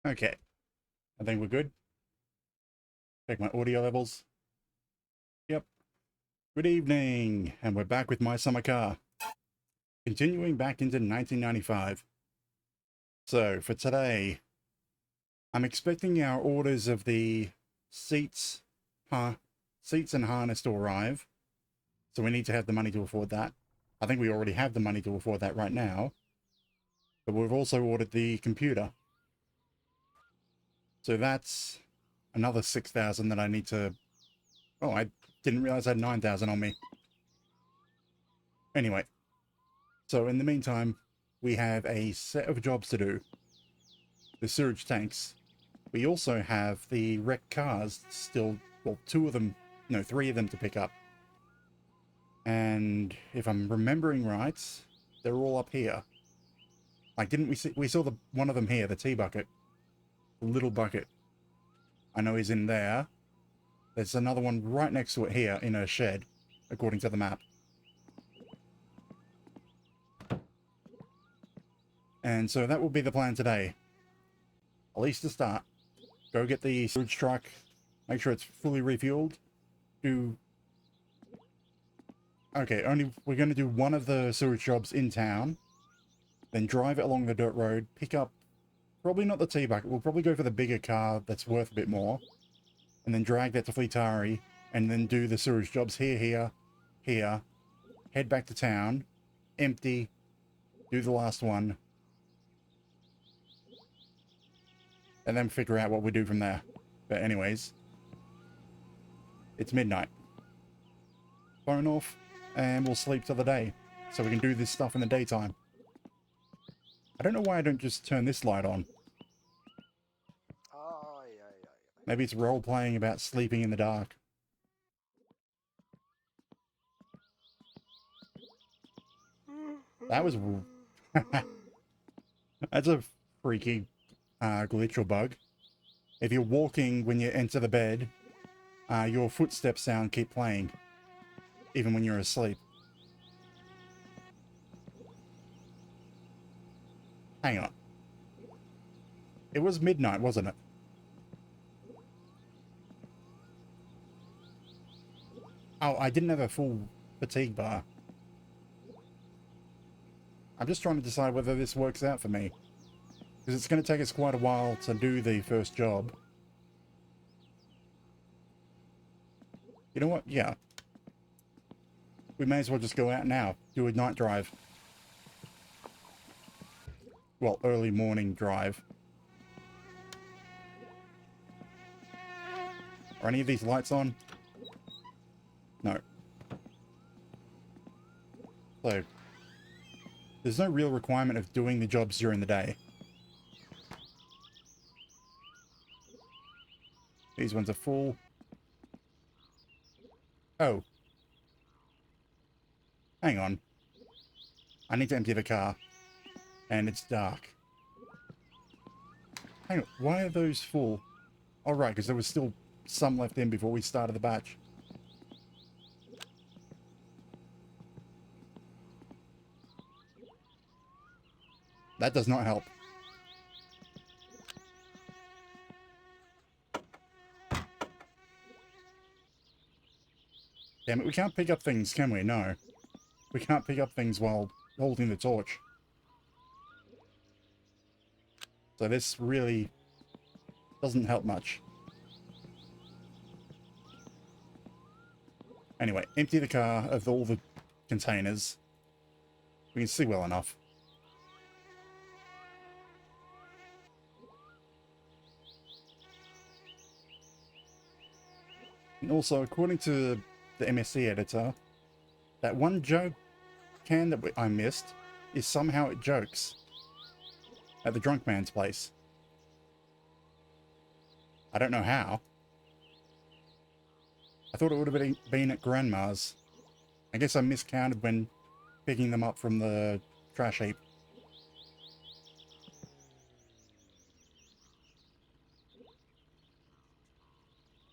Okay, I think we're good. Check my audio levels. Yep. Good evening, and we're back with My Summer Car. Continuing back into 1995. So, for today, I'm expecting our orders of the seats and harness to arrive. So we need to have the money to afford that. I think we already have the money to afford that right now. But we've also ordered the computer. So that's another 6,000 that I need to... Oh, I didn't realize I had 9,000 on me. Anyway, so in the meantime, we have a set of jobs to do. The sewage tanks. We also have the wrecked cars still, well, two of them, no, three of them to pick up. And if I'm remembering right, they're all up here. Like, didn't we saw the one of them here, the tea bucket. The little bucket. I know he's in there. There's another one right next to it here in a shed, according to the map. And so that will be the plan today. At least to start. Go get the sewage truck, make sure it's fully refueled. Okay, we're going to do one of the sewage jobs in town. Then drive it along the dirt road, pick up, probably not the tea bucket, we'll probably go for the bigger car that's worth a bit more. And then drag that to Fleetari, and then do the sewage jobs here, head back to town, empty, do the last one, and then figure out what we do from there. But anyways, it's midnight. Phone off, and we'll sleep till the day, so we can do this stuff in the daytime. I don't know why I don't just turn this light on. Maybe it's role-playing about sleeping in the dark. That was... That's a freaky glitch or bug. If you're walking when you enter the bed, your footsteps sound keep playing, even when you're asleep. Hang on. It was midnight, wasn't it? Oh, I didn't have a full fatigue bar. I'm just trying to decide whether this works out for me. Because it's going to take us quite a while to do the first job. You know what? Yeah. We may as well just go out now. Do a night drive. Well, early morning drive. Are any of these lights on? No. So, there's no real requirement of doing the jobs during the day. These ones are full. Oh. Hang on. I need to empty the car. And it's dark. Hang on, why are those full? Oh, right, because there was still some left in before we started the batch. That does not help. Damn it, we can't pick up things, can we? No. We can't pick up things while holding the torch. So this really doesn't help much. Anyway, empty the car of all the containers. We can see well enough. And also, according to the MSC editor, that one joke can that I missed is somehow it jokes at the drunk man's place. I don't know how. I thought it would have been at Grandma's. I guess I miscounted when picking them up from the trash heap.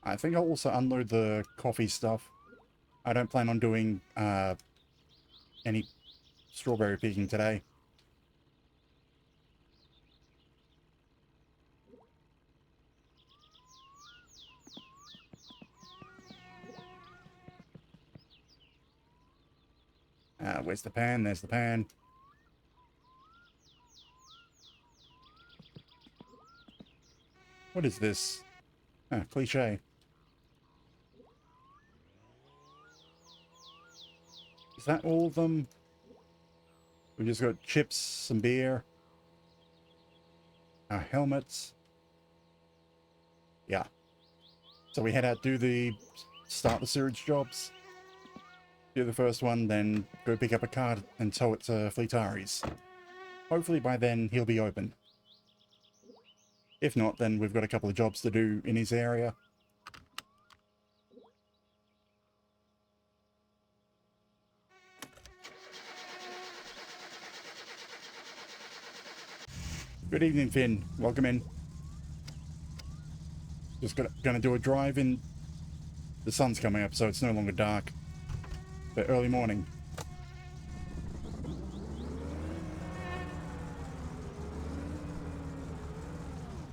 I think I'll also unload the coffee stuff. I don't plan on doing any strawberry picking today. where's the pan? There's the pan. What is this? Ah, cliche. Is that all of them? We've just got chips, some beer, our helmets. Yeah. So we head out, start the sewage jobs. Do the first one, then go pick up a car and tow it to Fleetari's. Hopefully by then he'll be open. If not, then we've got a couple of jobs to do in his area. Good evening, Finn. Welcome in. Just gonna do a drive in. The sun's coming up, so it's no longer dark. But early morning.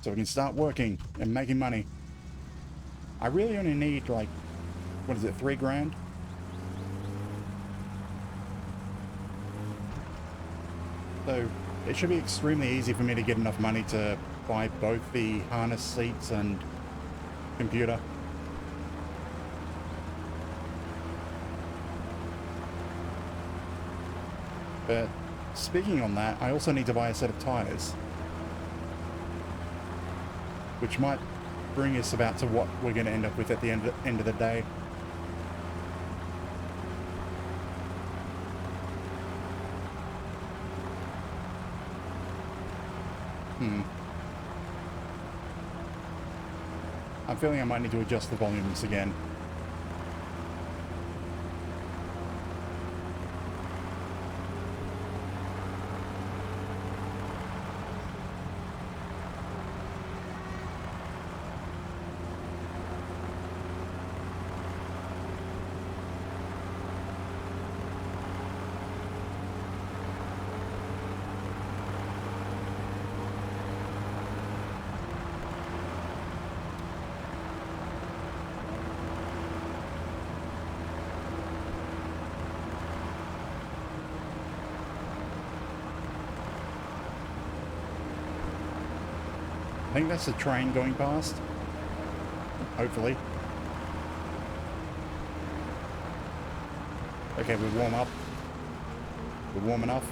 So we can start working and making money. I really only need, like, what is it, 3 grand? So it should be extremely easy for me to get enough money to buy both the harness seats and computer. But speaking on that, I also need to buy a set of tires, which might bring us about to what we're going to end up with at the end of the day. I'm feeling I might need to adjust the volumes again. I think that's a train going past. Hopefully. Okay, we warm up. We're warm enough.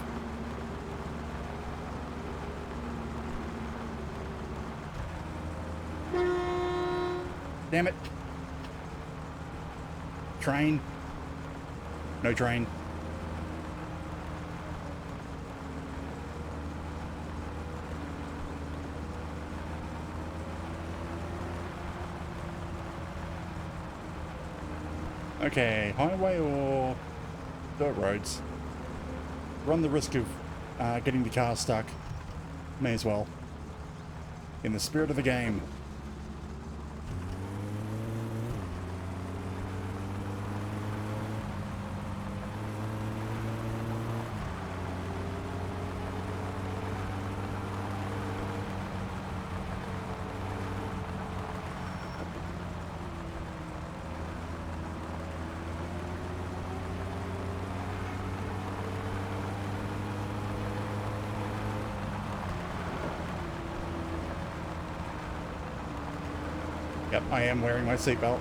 Damn it. Train. No train. Okay, highway or dirt roads? Run the risk of getting the car stuck. May as well. In the spirit of the game. Yep, I am wearing my seatbelt.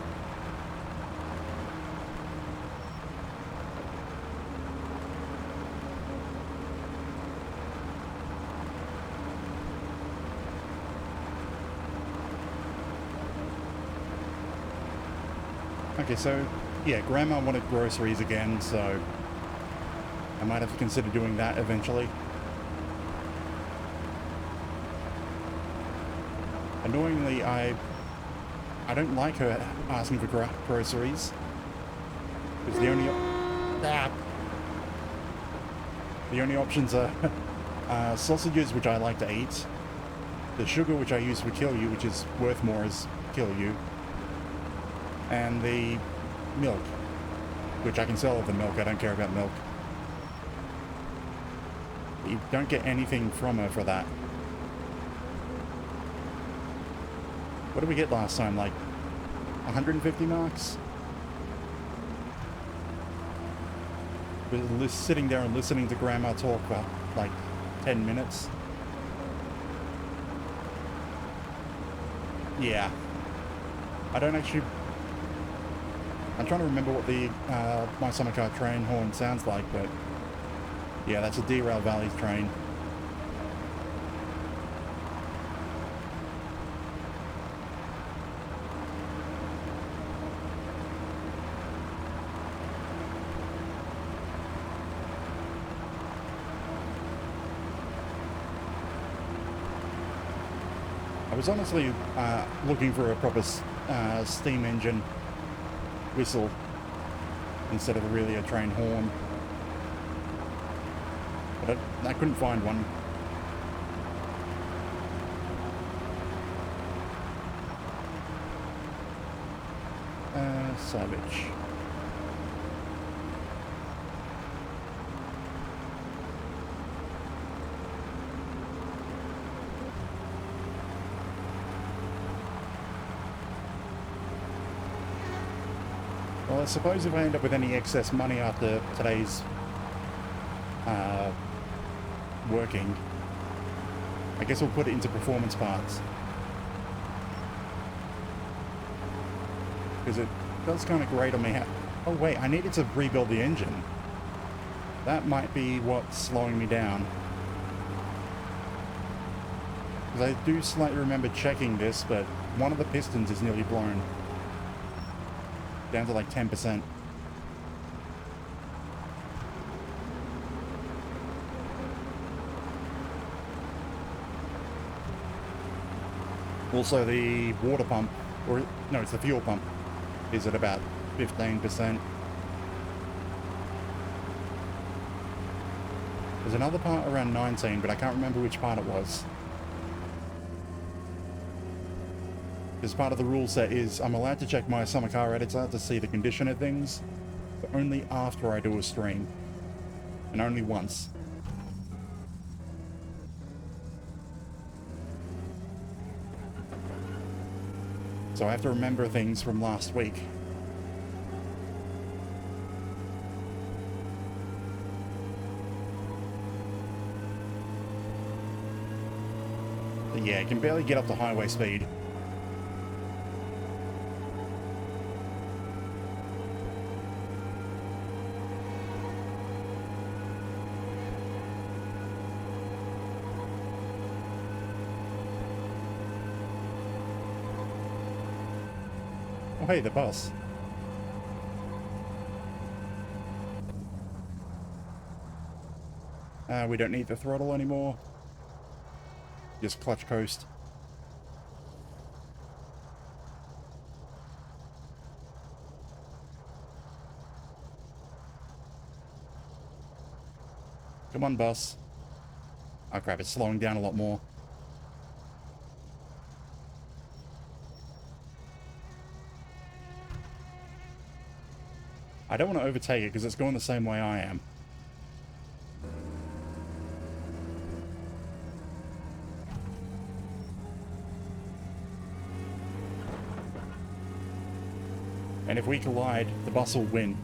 Okay, so, yeah, Grandma wanted groceries again, so I might have to consider doing that eventually. Annoyingly, I don't like her asking for groceries, because the only options are sausages, which I like to eat, the sugar, which I use for kill you, which is worth more as kill you, and the milk, which I can sell the milk. I don't care about milk. You don't get anything from her for that. What did we get last time? Like 150 marks? sitting there and listening to Grandma talk for like 10 minutes. Yeah. I don't actually... I'm trying to remember what the My Summer Car train horn sounds like, but... yeah, that's a Derail Valley train. I was honestly looking for a proper steam engine whistle instead of really a train horn, but I couldn't find one. Savage. Well, I suppose if I end up with any excess money after today's working, I guess we'll put it into performance parts. Because it does kind of grate on me. Oh wait, I needed to rebuild the engine. That might be what's slowing me down. Because I do slightly remember checking this, but one of the pistons is nearly blown. Down to like 10%. Also the water pump, or no, it's the fuel pump, is at about 15%. There's another part around 19, but I can't remember which part it was. Because part of the rule set is I'm allowed to check my Summer Car editor to see the condition of things, but only after I do a stream. And only once. So I have to remember things from last week. But yeah, it can barely get up to highway speed. Oh, hey, the bus. We don't need the throttle anymore. Just clutch coast. Come on, bus. Oh crap, it's slowing down a lot more. I don't want to overtake it because it's going the same way I am. And if we collide, the bus will win.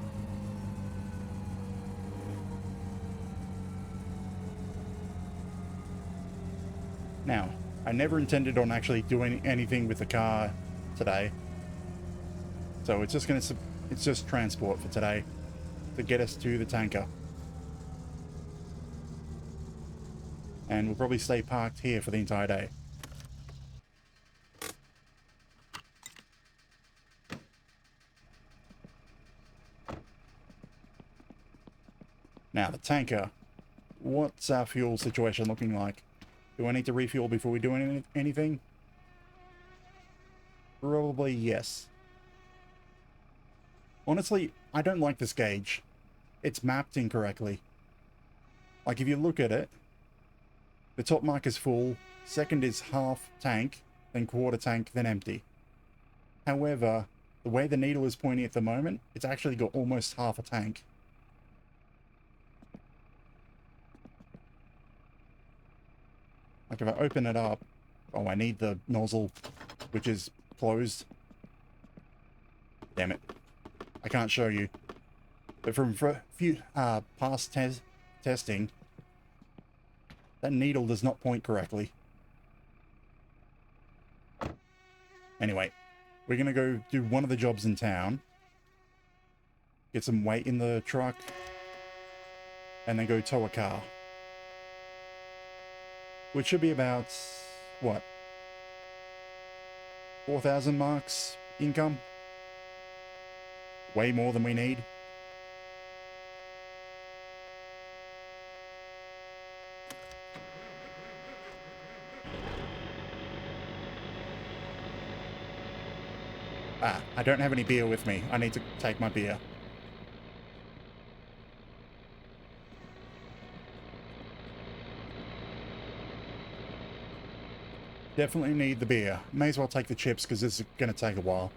Now, I never intended on actually doing anything with the car today. So it's just transport for today to get us to the tanker. And we'll probably stay parked here for the entire day. Now, the tanker. What's our fuel situation looking like? Do I need to refuel before we do anything? Probably yes. Honestly, I don't like this gauge. It's mapped incorrectly. Like, if you look at it, the top mark is full, second is half tank, then quarter tank, then empty. However, the way the needle is pointing at the moment, it's actually got almost half a tank. Like, if I open it up... Oh, I need the nozzle, which is closed. Damn it. I can't show you. But from few past testing, that needle does not point correctly. Anyway, we're going to go do one of the jobs in town. Get some weight in the truck. And then go tow a car. Which should be about, what? 4,000 marks income? Way more than we need. Ah, I don't have any beer with me. I need to take my beer. Definitely need the beer. May as well take the chips because this is going to take a while.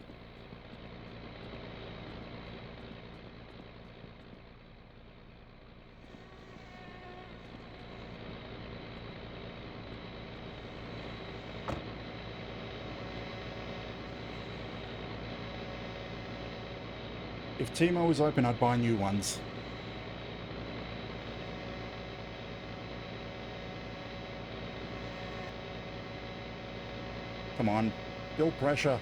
If Timo was open, I'd buy new ones. Come on, build pressure.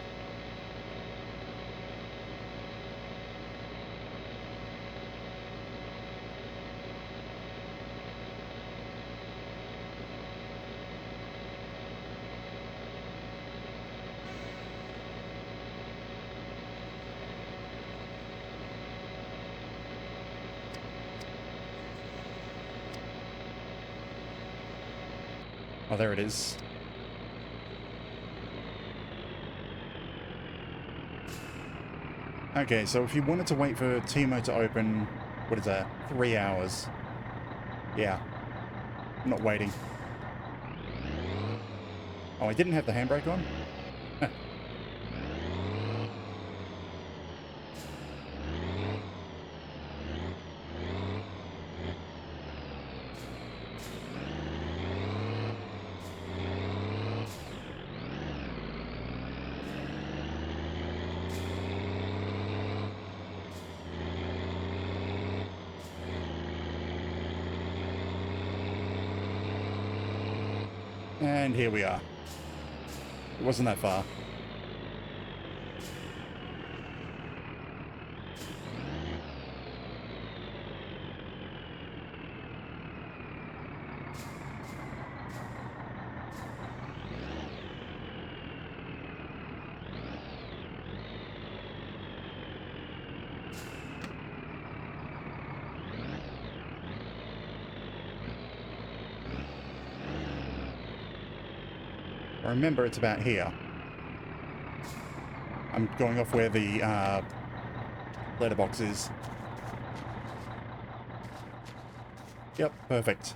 Oh, there it is. Okay, so if you wanted to wait for Timo to open, what is that, 3 hours? Yeah, I'm not waiting. Oh, I didn't have the handbrake on? And here we are. It wasn't that far. I remember it's about here. I'm going off where the letterbox is. Yep, perfect.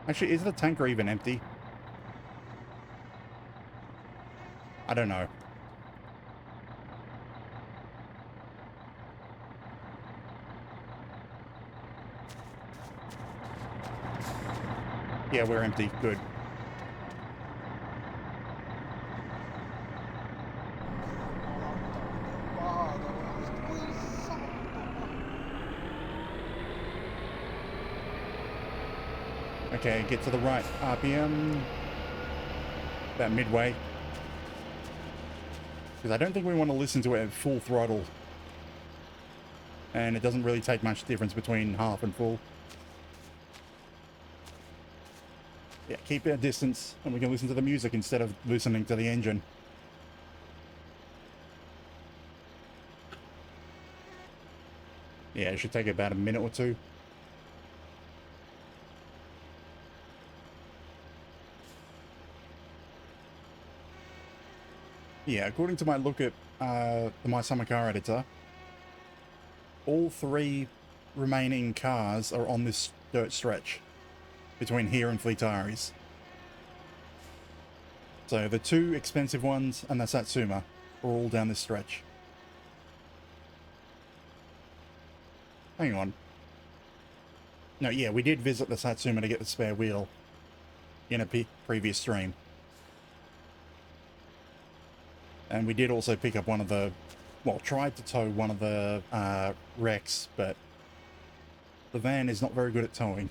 Actually, is the tanker even empty? I don't know. Yeah, we're empty. Good. Okay, get to the right RPM. About midway. Because I don't think we want to listen to it at full throttle. And it doesn't really take much difference between half and full. Yeah, keep our distance, and we can listen to the music instead of listening to the engine. Yeah, it should take about a minute or two. Yeah, according to my look at My Summer Car Editor, all 3 remaining cars are on this dirt stretch between here and Fleet Aries. So the 2 expensive ones and the Satsuma are all down this stretch. Hang on. No, yeah, we did visit the Satsuma to get the spare wheel in a previous stream. And we did also pick up one of the, well, tried to tow one of the wrecks, but the van is not very good at towing.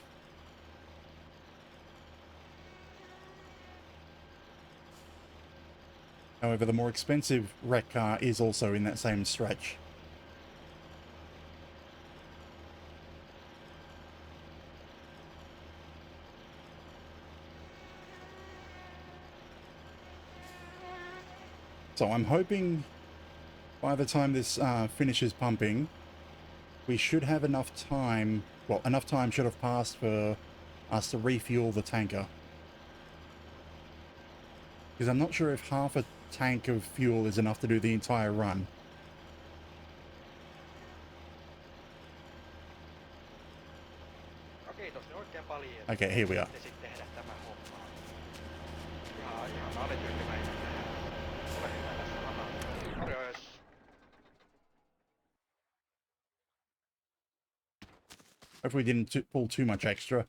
However, the more expensive wreck car is also in that same stretch. So I'm hoping by the time this finishes pumping, we should have enough time, well, enough time should have passed for us to refuel the tanker. Because I'm not sure if half a tank of fuel is enough to do the entire run. Okay, here we are. Hopefully we didn't pull too much extra.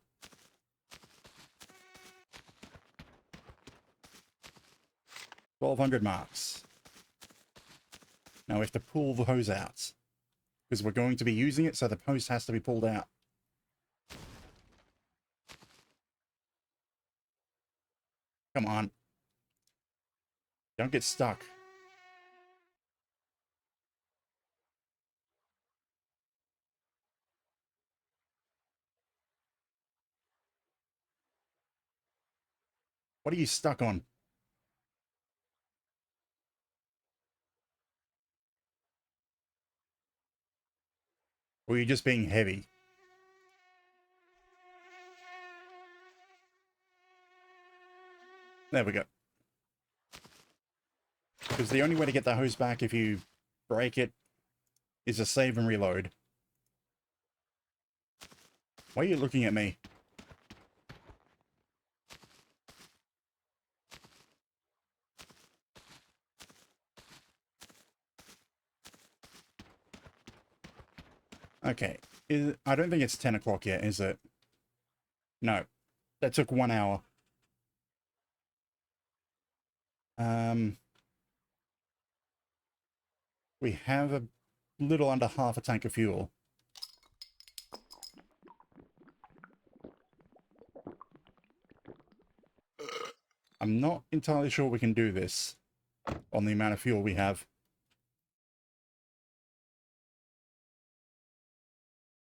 $1,200 marks. Now we have to pull the hose out, because we're going to be using it, so the hose has to be pulled out. Come on. Don't get stuck. What are you stuck on? Or are you just being heavy? There we go. Because the only way to get the hose back if you break it is to save and reload. Why are you looking at me? Okay. I don't think it's 10 o'clock yet, is it? No. That took 1 hour. We have a little under half a tank of fuel. I'm not entirely sure we can do this on the amount of fuel we have.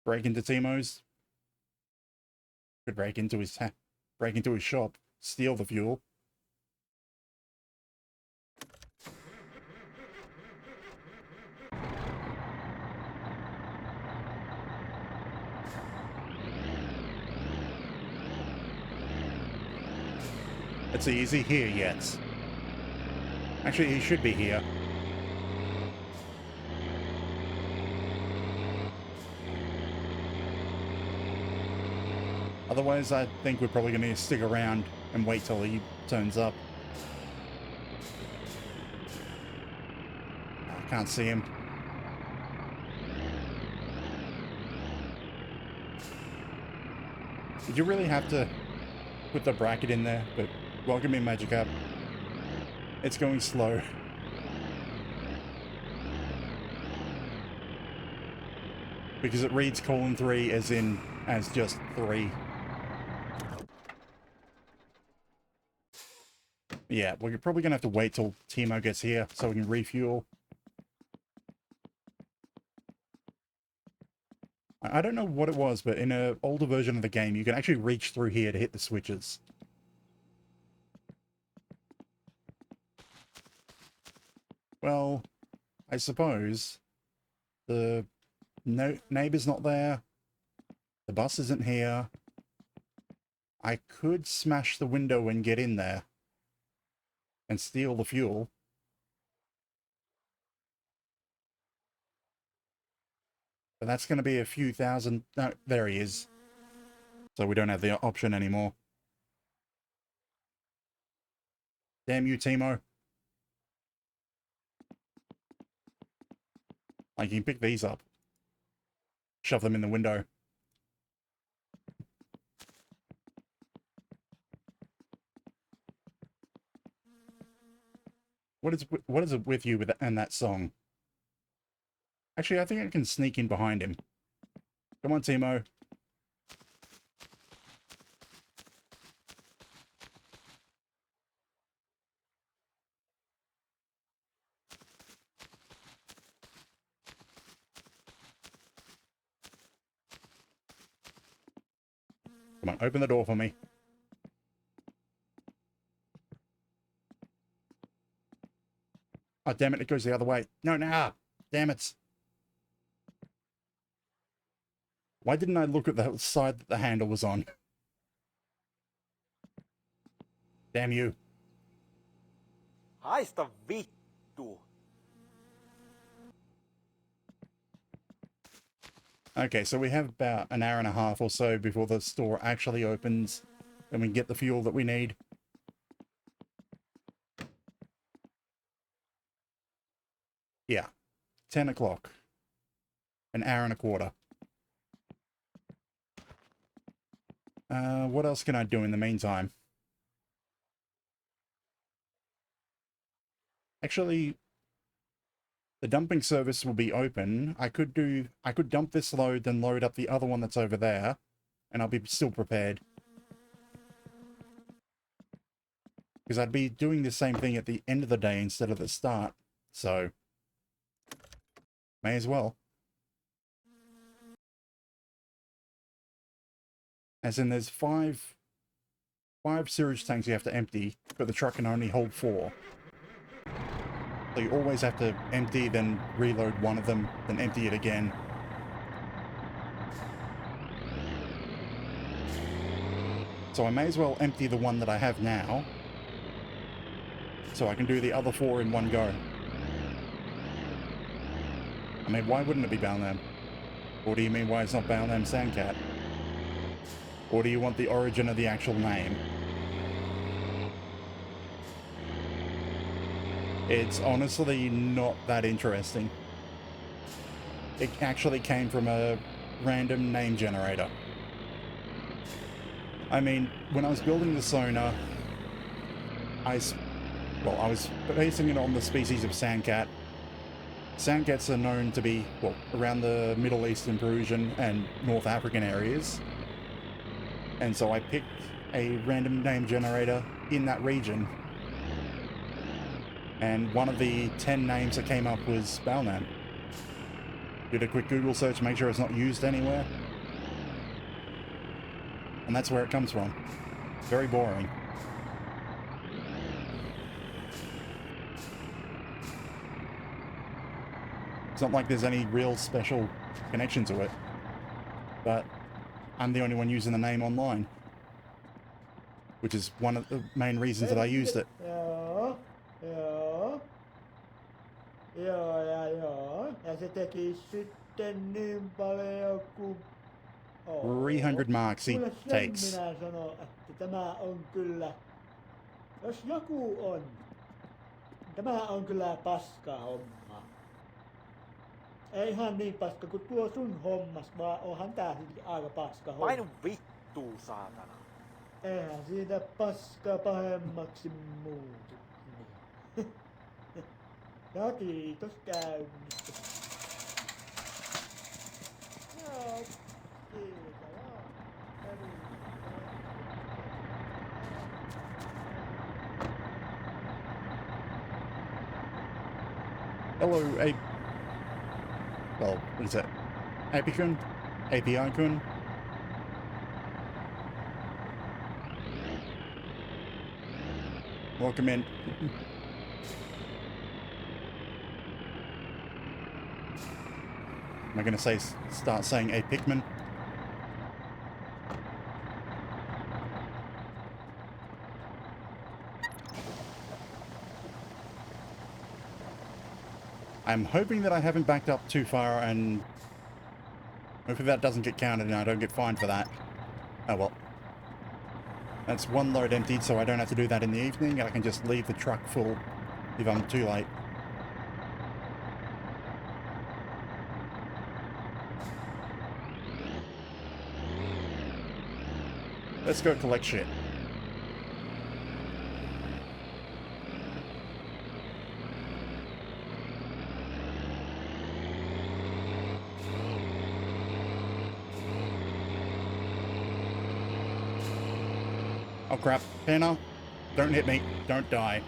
Break into Timo's. Could break into his shop, steal the fuel. Let's see, is he here yet? Actually, he should be here. Otherwise, I think we're probably going to stick around and wait till he turns up. I can't see him. Did you really have to put the bracket in there? But welcome in, Magic Up. It's going slow. Because it reads colon 3 as just 3. Yeah, we're probably going to have to wait till Timo gets here so we can refuel. I don't know what it was, but in an older version of the game, you can actually reach through here to hit the switches. Well, I suppose the neighbor's not there. The bus isn't here. I could smash the window and get in there and steal the fuel. But that's going to be a few thousand... No, there he is. So we don't have the option anymore. Damn you, Timo. I can pick these up. Shove them in the window. What is it with you and that song? Actually, I think I can sneak in behind him. Come on, Timo. Come on, open the door for me. Oh, damn it, it goes the other way. No, nah. Damn it. Why didn't I look at the side that the handle was on? Damn you. Haista vittu. Okay, so we have about an hour and a half or so before the store actually opens and we can get the fuel that we need. Yeah, 10 o'clock. An hour and a quarter. What else can I do in the meantime? Actually, the dumping service will be open. I could dump this load, then load up the other one that's over there, and I'll be still prepared. Because I'd be doing the same thing at the end of the day instead of the start, so may as well. As in, there's five sewage tanks you have to empty, but the truck can only hold 4. So you always have to empty, then reload one of them, then empty it again. So I may as well empty the one that I have now, so I can do the other 4 in one go. I mean, why wouldn't it be Balnam? Or do you mean why it's not Balnam Sandcat? Or do you want the origin of the actual name? It's honestly not that interesting. It actually came from a random name generator. I mean, when I was building the sonar, I was basing it on the species of sandcat. Sandcats are known to be, well, around the Middle Eastern, Peruvian, and North African areas. And so I picked a random name generator in that region. And one of the 10 names that came up was Balnam. Did a quick Google search, make sure it's not used anywhere. And that's where it comes from. Very boring. It's not like there's any real special connection to it. But I'm the only one using the name online. Which is one of the main reasons that I used it. Joo. Ja se teki sitten niin paljon kuin... 300 marks he takes. Minä sanon, että tämä on kyllä... Jos joku on, tämä on kyllä paska homma. Ei ihan niin paska kuin tuo sun hommas, vaan onhan tää aika paska homma. Painu vittuun, saatana. Eihän siitä paska pahemmaksi muutu. Ja kiitos käynnistä. Joo, kiitos. Hello, well, what is it? Apicun? API-kun? Welcome in. Am I going to start saying a Pikmin? I'm hoping that I haven't backed up too far, and hopefully that doesn't get counted and I don't get fined for that. Oh well. That's one load emptied, so I don't have to do that in the evening, and I can just leave the truck full if I'm too late. Let's go collect shit. Oh crap. Hannah, don't hit me. Don't die.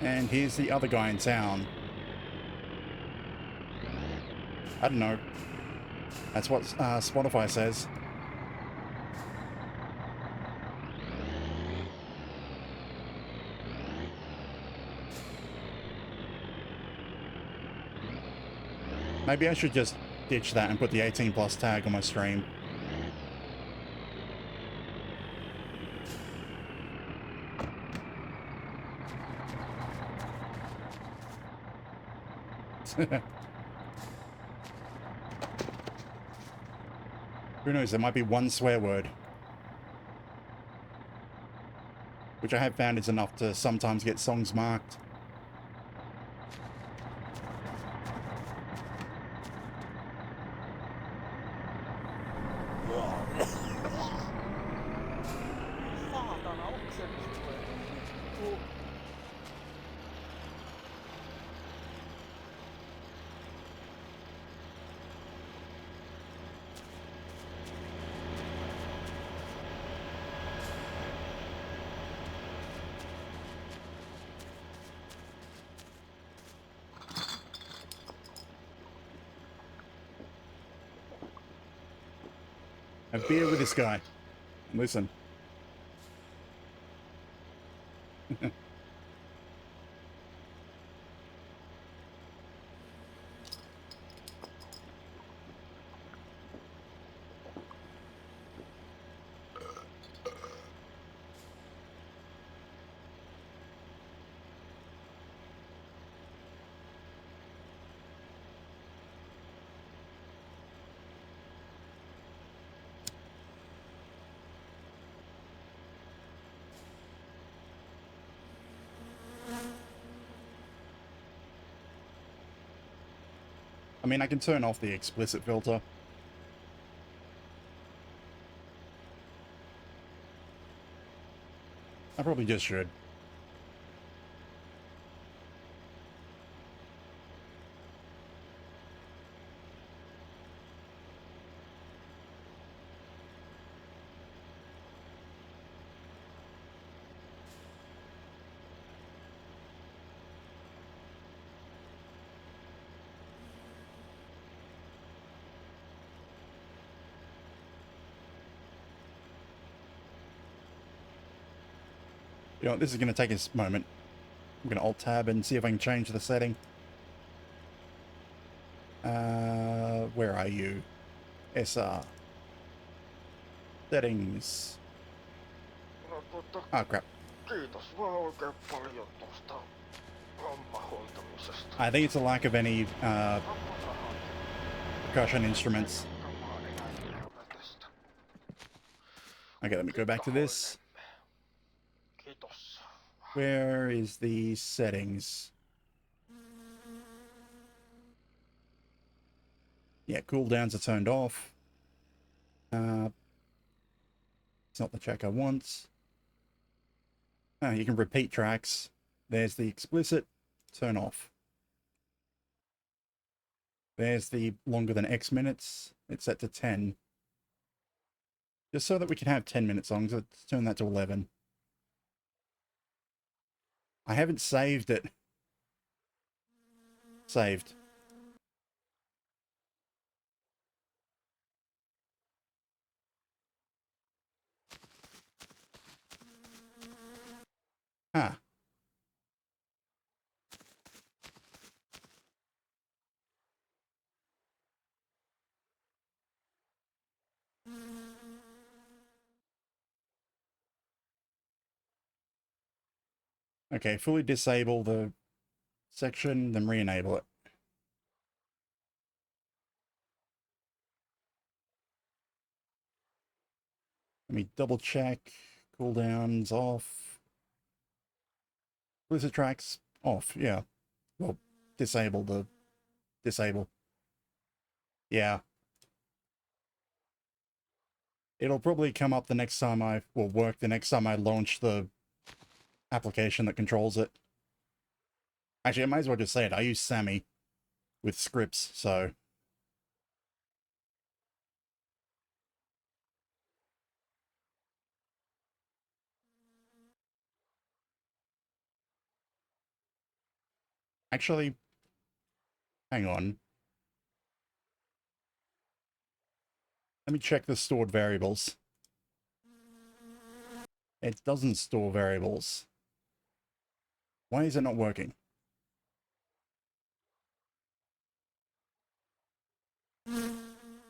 And here's the other guy in town. I don't know. That's what Spotify says. Maybe I should just ditch that and put the 18 plus tag on my stream. Who knows, there might be one swear word. Which I have found is enough to sometimes get songs marked. Saatana, oksennus tulee. Vittu. Have beer with this guy. Listen. I mean, I can turn off the explicit filter. I probably just should. You know, this is going to take us a moment. I'm going to Alt-Tab and see if I can change the setting. Where are you? SR. Settings. No Oh, crap. kiitos vaan oikein paljon tuosta homman hoitamisesta. I think it's a lack of any percussion instruments. Okay, let me go back to this. Kiitos. Where is the settings? Yeah, cooldowns are turned off. It's not the track I want. Oh, you can repeat tracks. There's the explicit. Turn off. There's the longer than X minutes. It's set to 10. Just so that we can have 10-minute songs, let's turn that to 11. I haven't saved it. Saved. Huh. Okay, fully disable the section, then re-enable it. Let me double check. Cooldowns off. Blizzard tracks off, yeah. Well, disable the... Disable. Yeah. It'll probably come up the next time will work the next time I launch the application that controls it. Actually, I might as well just say it. I use Sammy with scripts, so... Actually, hang on. Let me check the stored variables. It doesn't store variables. Why is it not working?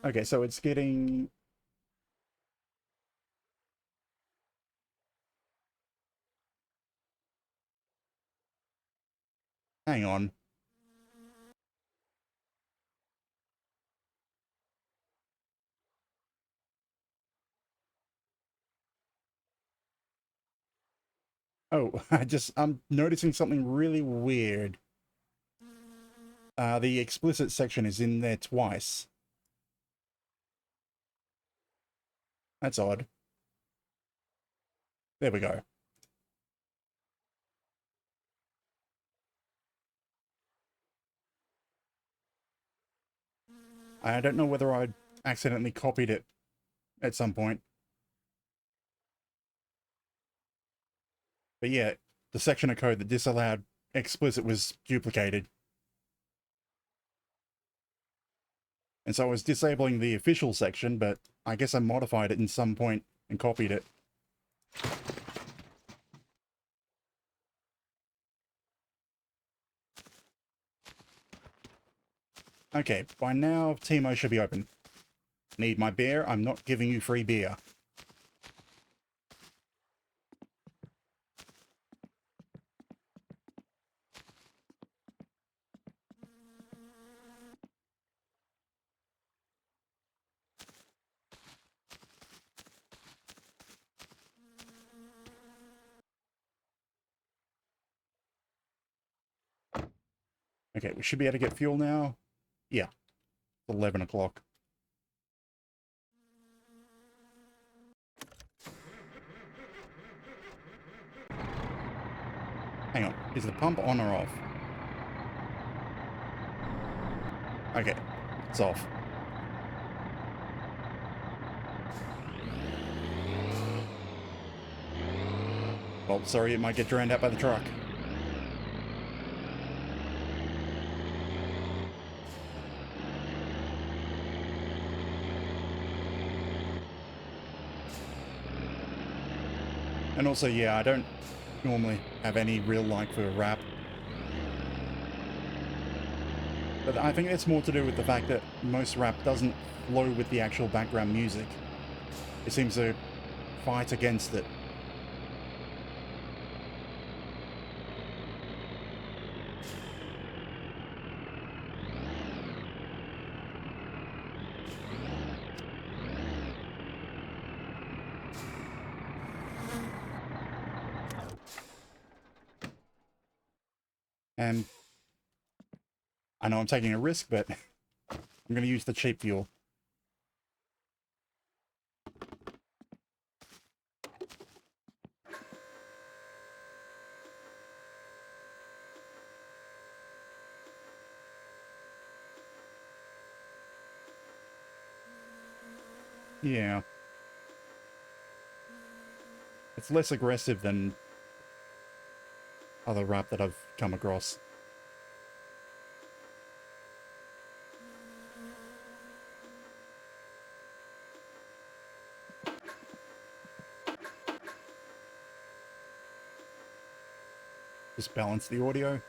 Okay, so it's getting... Hang on. Oh, I'm noticing something really weird. The explicit section is in there twice. That's odd. There we go. I don't know whether I accidentally copied it at some point. But yeah, the section of code that disallowed explicit was duplicated. And so I was disabling the official section, but I guess I modified it in some point and copied it. Okay, by now, Timo should be open. Need my beer? I'm not giving you free beer. Okay, we should be able to get fuel now. Yeah, it's 11 o'clock. Hang on, is the pump on or off? Okay, it's off. Well, sorry, it might get drowned out by the truck. And also, yeah, I don't normally have any real like for rap. But I think it's more to do with the fact that most rap doesn't flow with the actual background music. It seems to fight against it. And I know I'm taking a risk, but I'm going to use the cheap fuel. Yeah. It's less aggressive than other rap that I've come across. Just balance the audio.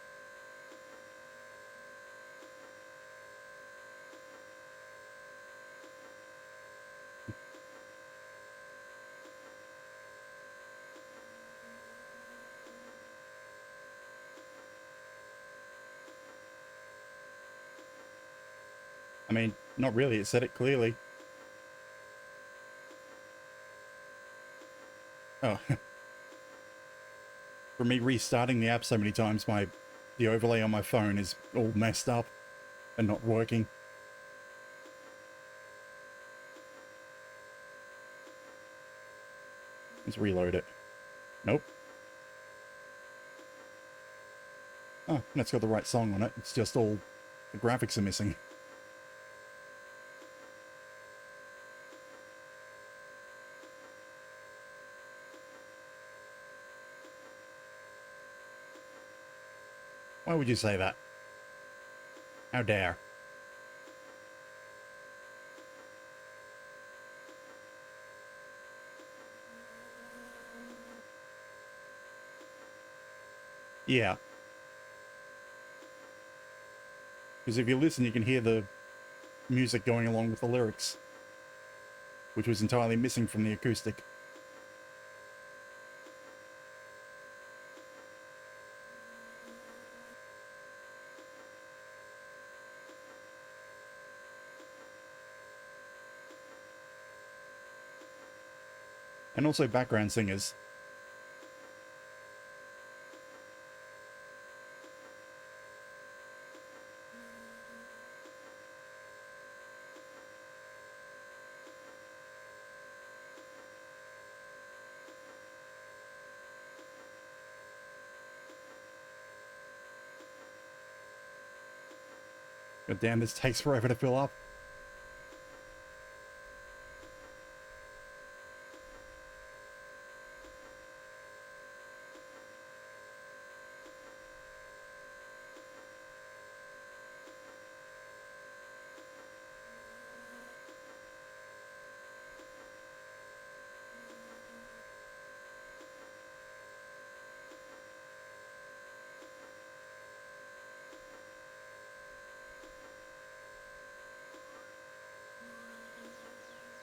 I mean, not really, it said it clearly. Oh. For me restarting the app so many times, the overlay on my phone is all messed up and not working. Let's reload it. Nope. Oh, and it's got the right song on it. It's just all the graphics are missing. Why would you say that? How dare? Yeah. Because if you listen, you can hear the music going along with the lyrics, which was entirely missing from the acoustic. And also background singers. God damn, this takes forever to fill up.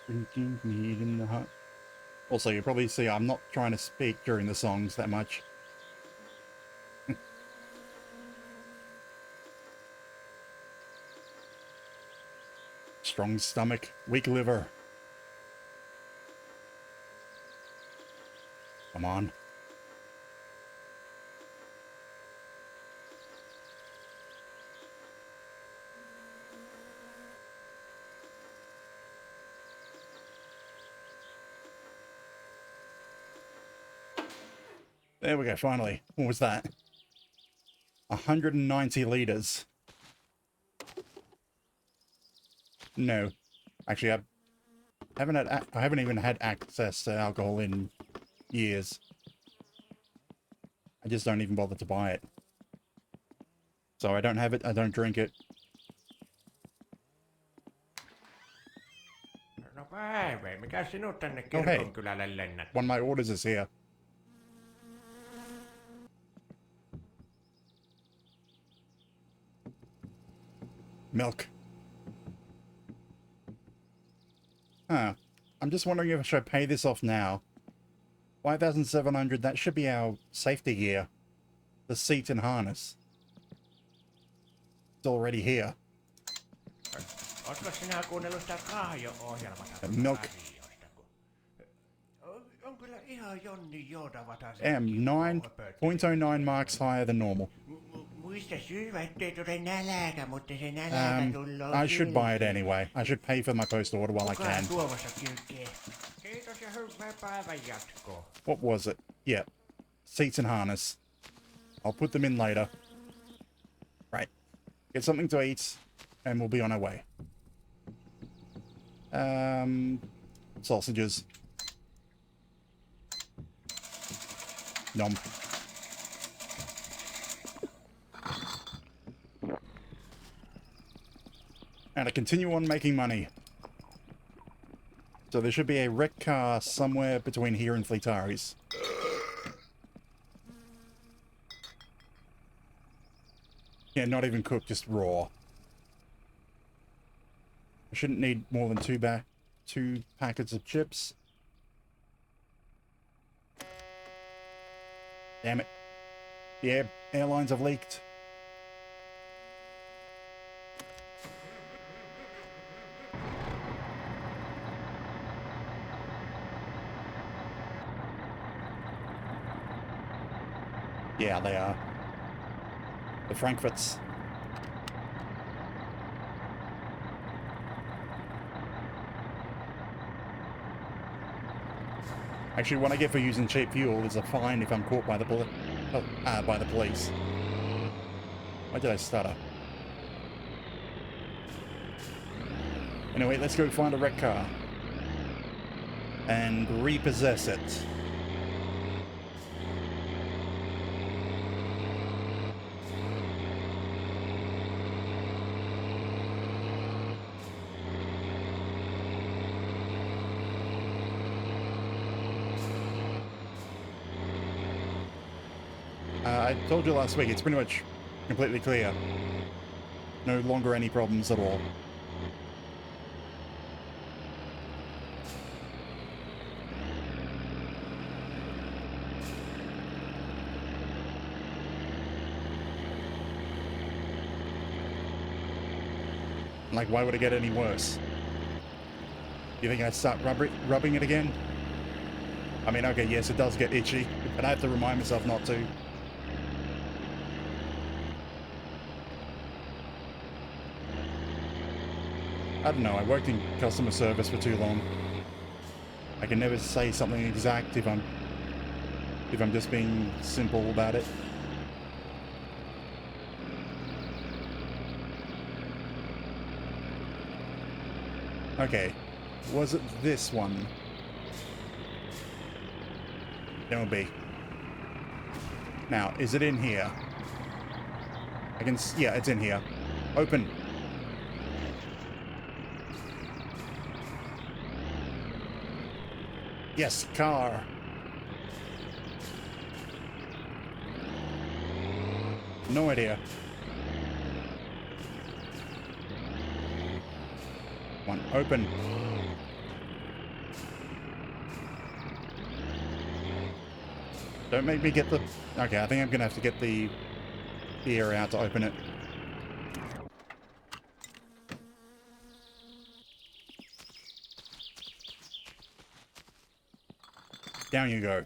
Drinking meat in the hut. Also, you probably see I'm not trying to speak during the songs that much. Strong stomach, weak liver. Come on. There we go, finally. What was that? 190 liters. No. Actually, I haven't even had access to alcohol in years. I just don't even bother to buy it. So I don't have it, I don't drink it. No päivä, mikä sinut tänne Oh, hey. kirkonkylälle lennät? One of my orders is here. Milk. Huh. I'm just wondering if I should pay this off now. 5,700, that should be our safety gear. The seat and harness. It's already here. Ootko sinä kuunnellut sitä Kahjo-ohjelmata? Milk. On kyllä ihan Jonni joutavata se. Am 9.09 marks higher than normal. Muista syödä, ettei tule näläkä, mutta se näläkä tulloo I should buy it anyway. I should pay for my post order while I Kukaan can. tuomassa kylkeen. Kiitos ja hyvää päivän jatkoa. What was it? Yeah. Seats and harness. I'll put them in later. Right. Get something to eat, and we'll be on our way. Sausages. Nom. And I continue on making money. So there should be a wrecked car somewhere between here and Fleetari's. Yeah, not even cooked, just raw. I shouldn't need more than two packets of chips. Damn it. The airlines have leaked. Yeah, they are. The Frankfurts. Actually, what I get for using cheap fuel is a fine if I'm caught by the police. Why did I stutter? Anyway, let's go find a wrecked car. And repossess it. I told you last week, it's pretty much completely clear. No longer any problems at all. Like, why would it get any worse? You think I'd start rubbing it again? I mean, okay, yes, it does get itchy, but I have to remind myself not to. I don't know, I worked in customer service for too long. I can never say something exact if I'm just being simple about it. Okay, was it this one? It will be. Now, is it in here? I can yeah, it's in here. Open. Yes, car. No idea. One, open. Don't make me get the... Okay, I think I'm gonna have to get the ear out to open it. Down you go.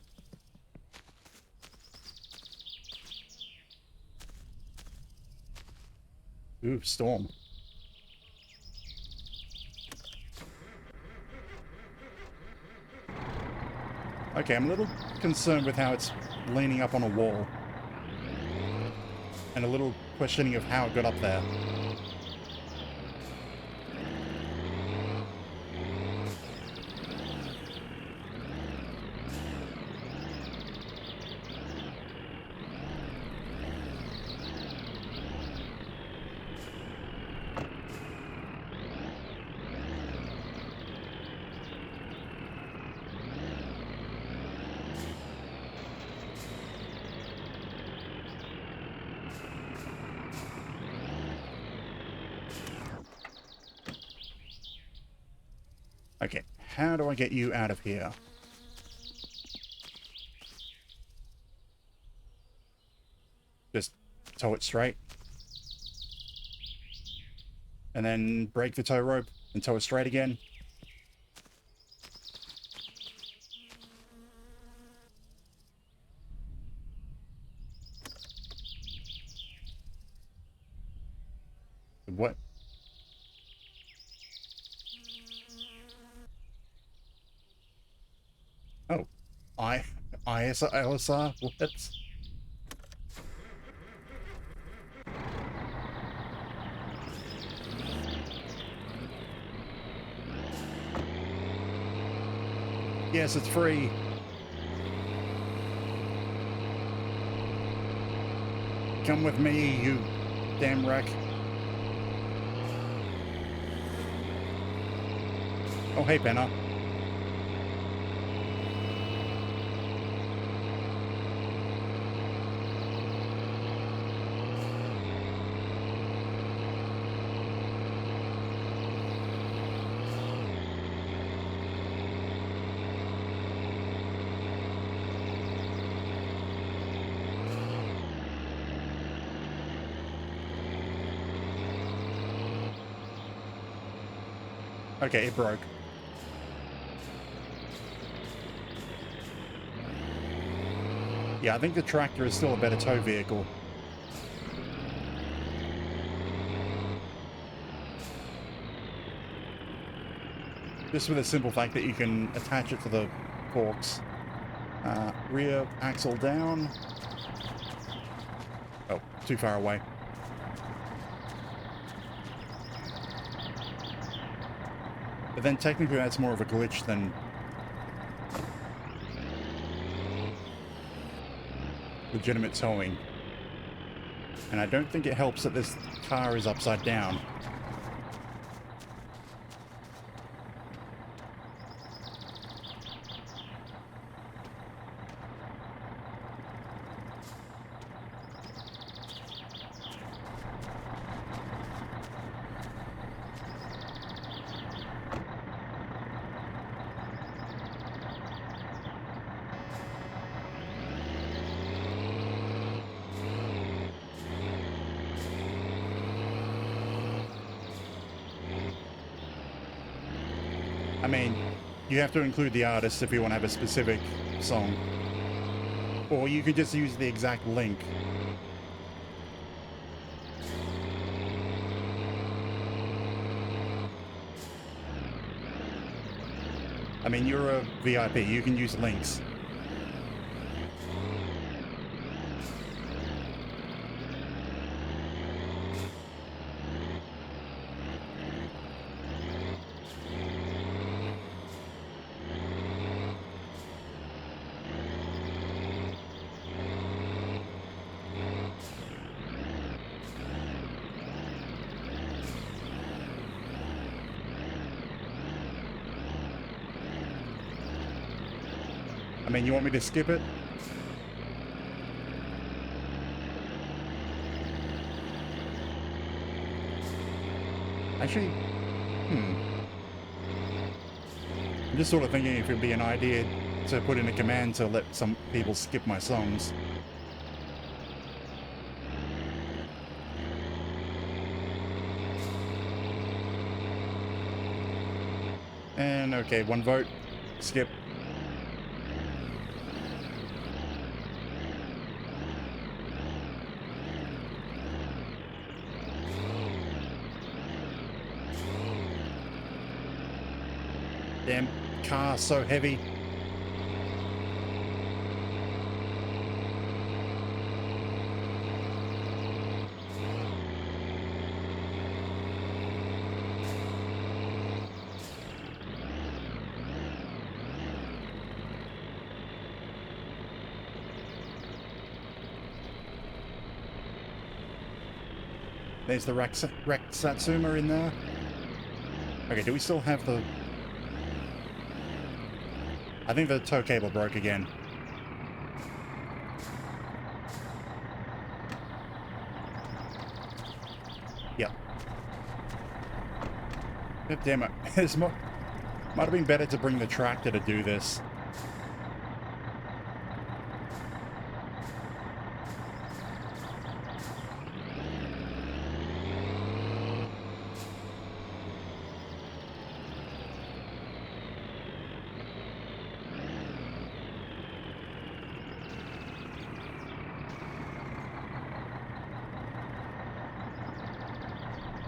Ooh, storm. Okay, I'm a little concerned with how it's leaning up on a wall. And a little questioning of how it got up there. Okay, how do I get you out of here? Just tow it straight. And then break the tow rope and tow it straight again. What? Oh, ISR, what? Yes, it's free. Come with me, you damn wreck. Oh, hey, Penna. Okay, it broke. Yeah, I think the tractor is still a better tow vehicle. Just for the simple fact that you can attach it to the forks. Rear axle down. Oh, too far away. But then technically that's more of a glitch than legitimate towing. And I don't think it helps that this car is upside down. I mean, you have to include the artist if you want to have a specific song. Or you could just use the exact link. I mean, you're a VIP, you can use links. I mean, you want me to skip it? Actually, I'm just sort of thinking if it'd be an idea to put in a command to let some people skip my songs. And okay, 1 vote. Skip. Damn car, so heavy. There's the wrecked Satsuma in there. Okay, do we still have the... I think the tow cable broke again. Yep. God damn it. Might have been better to bring the tractor to do this.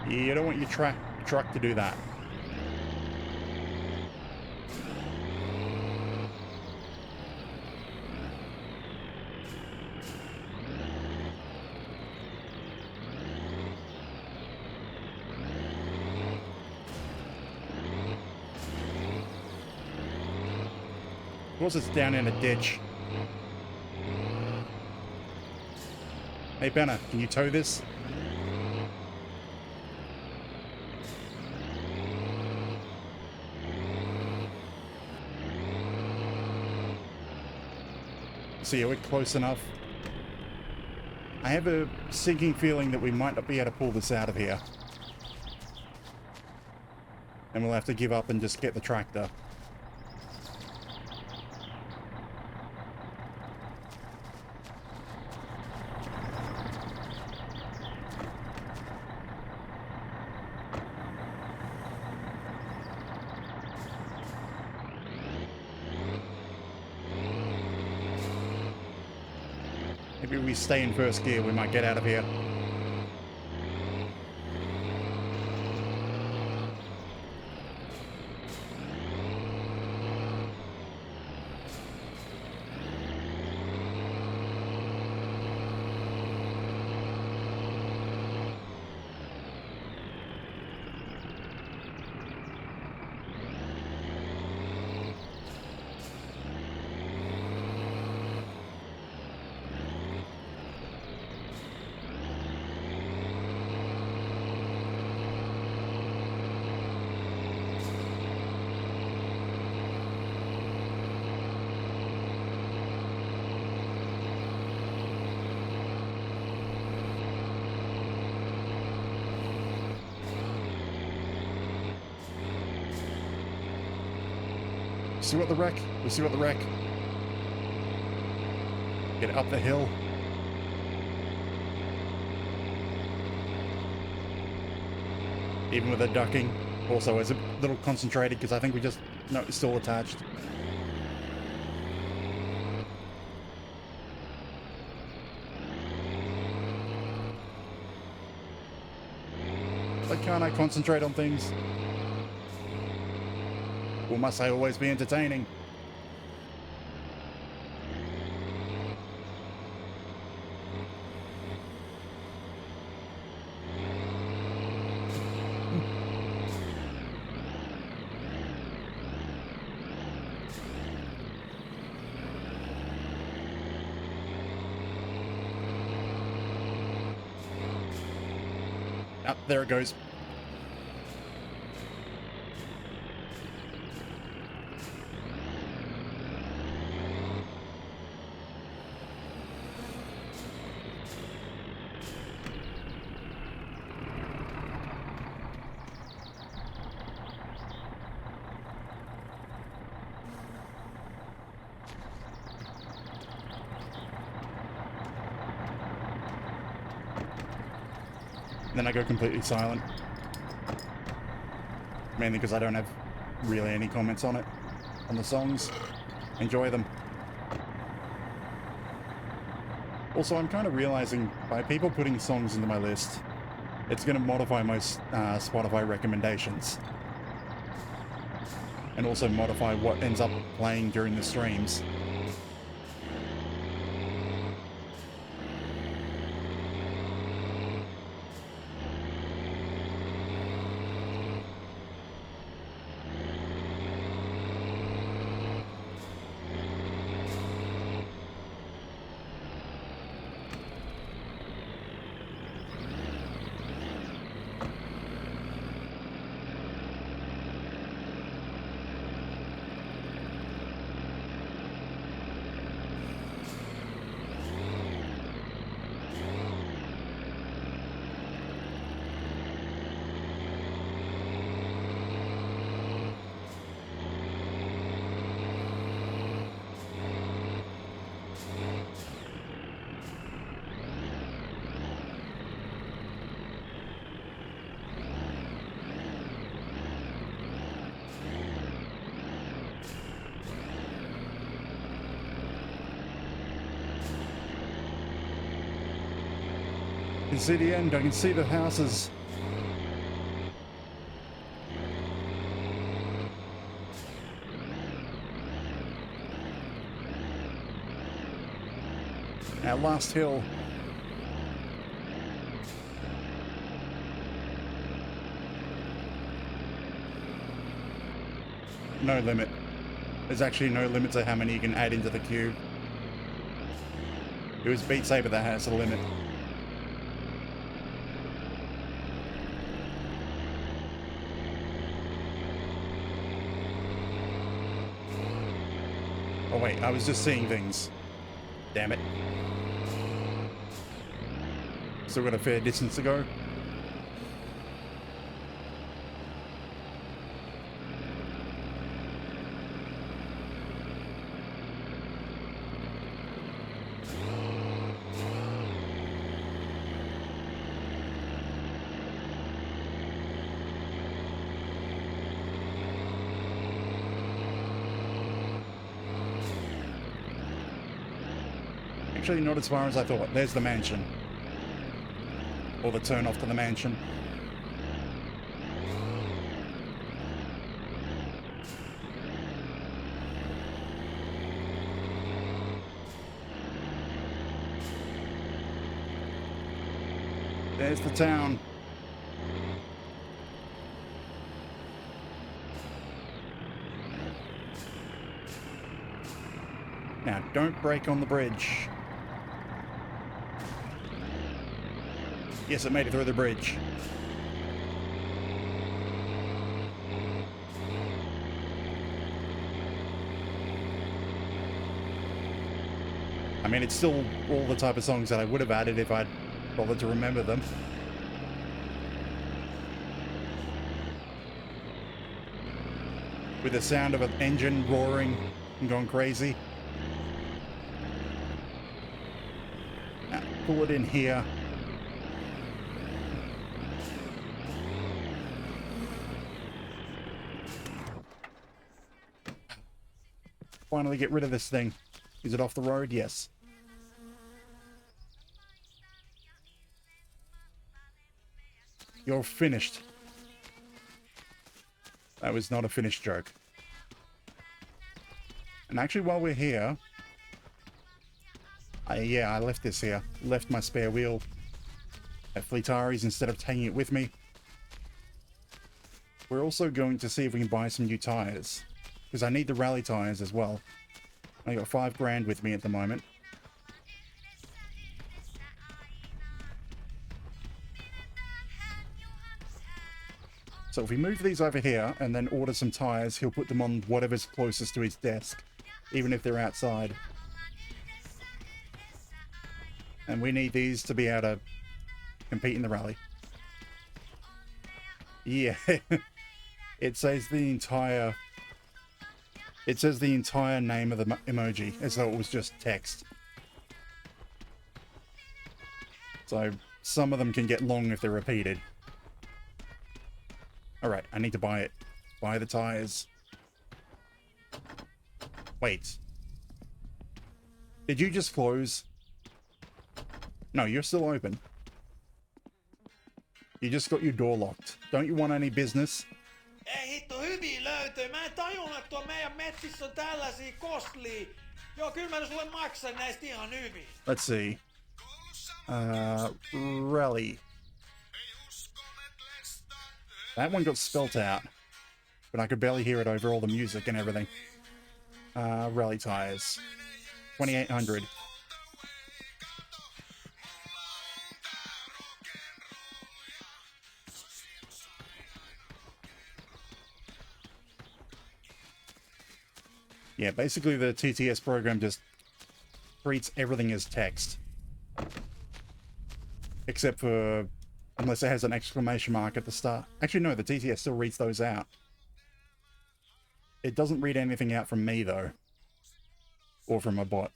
You don't want your truck to do that. Of course it's down in a ditch. Hey Benna, can you tow this? See, are we close enough? I have a sinking feeling that we might not be able to pull this out of here. And we'll have to give up and just get the tractor. Maybe we stay in first gear, we might get out of here. still got the wreck. We still got the wreck. Get it up the hill. Even with the ducking. Also, it's a little concentrated because I think we just... No, it's still attached. Why can't I concentrate on things? Or must I always be entertaining? Ah, there it goes. Then I go completely silent. Mainly because I don't have really any comments on it, on the songs. Enjoy them. Also, I'm kind of realizing by people putting songs into my list, it's going to modify my Spotify recommendations. And also modify what ends up playing during the streams. I can see the end, I can see the houses. Our last hill. No limit. There's actually no limit to how many you can add into the cube. It was Beat Saber that has a limit. Oh wait, I was just seeing things. Damn it. Still got a fair distance to go. Actually, not as far as I thought. There's the mansion. Or the turn off to the mansion. There's the town. Now, don't break on the bridge. Yes, it made it through the bridge. I mean, it's still all the type of songs that I would have added if I'd bothered to remember them. with the sound of an engine roaring and going crazy. Now, pull it in here. Finally get rid of this thing. Is it off the road? Yes. You're finished. That was not a finished joke. And actually, while we're here... I left this here. Left my spare wheel at Fleetari's instead of taking it with me. We're also going to see if we can buy some new tires. Because I need the rally tires as well. I got 5 grand with me at the moment. So if we move these over here and then order some tires, he'll put them on whatever's closest to his desk, even if they're outside. And we need these to be able to compete in the rally. Yeah, it says the entire name of the emoji as though it was just text. So some of them can get long if they're repeated. Alright, I need to buy it. Buy the tires. Wait. Did you just close? No, you're still open. You just got your door locked. Don't you want any business? Ei hitto, hyviä löytöjä. Mä en tajunnut, että tuo meidän metsissä on tällaisia kostlia. Joo, kyllä mä sulle maksan näistä ihan hyvin. Let's see. Rally. That one got spelt out, but I could barely hear it over all the music and everything. Rally tires. 2,800. Yeah, basically the TTS program just treats everything as text. Except for... unless it has an exclamation mark at the start. Actually, no, the TTS still reads those out. It doesn't read anything out from me, though. Or from a bot.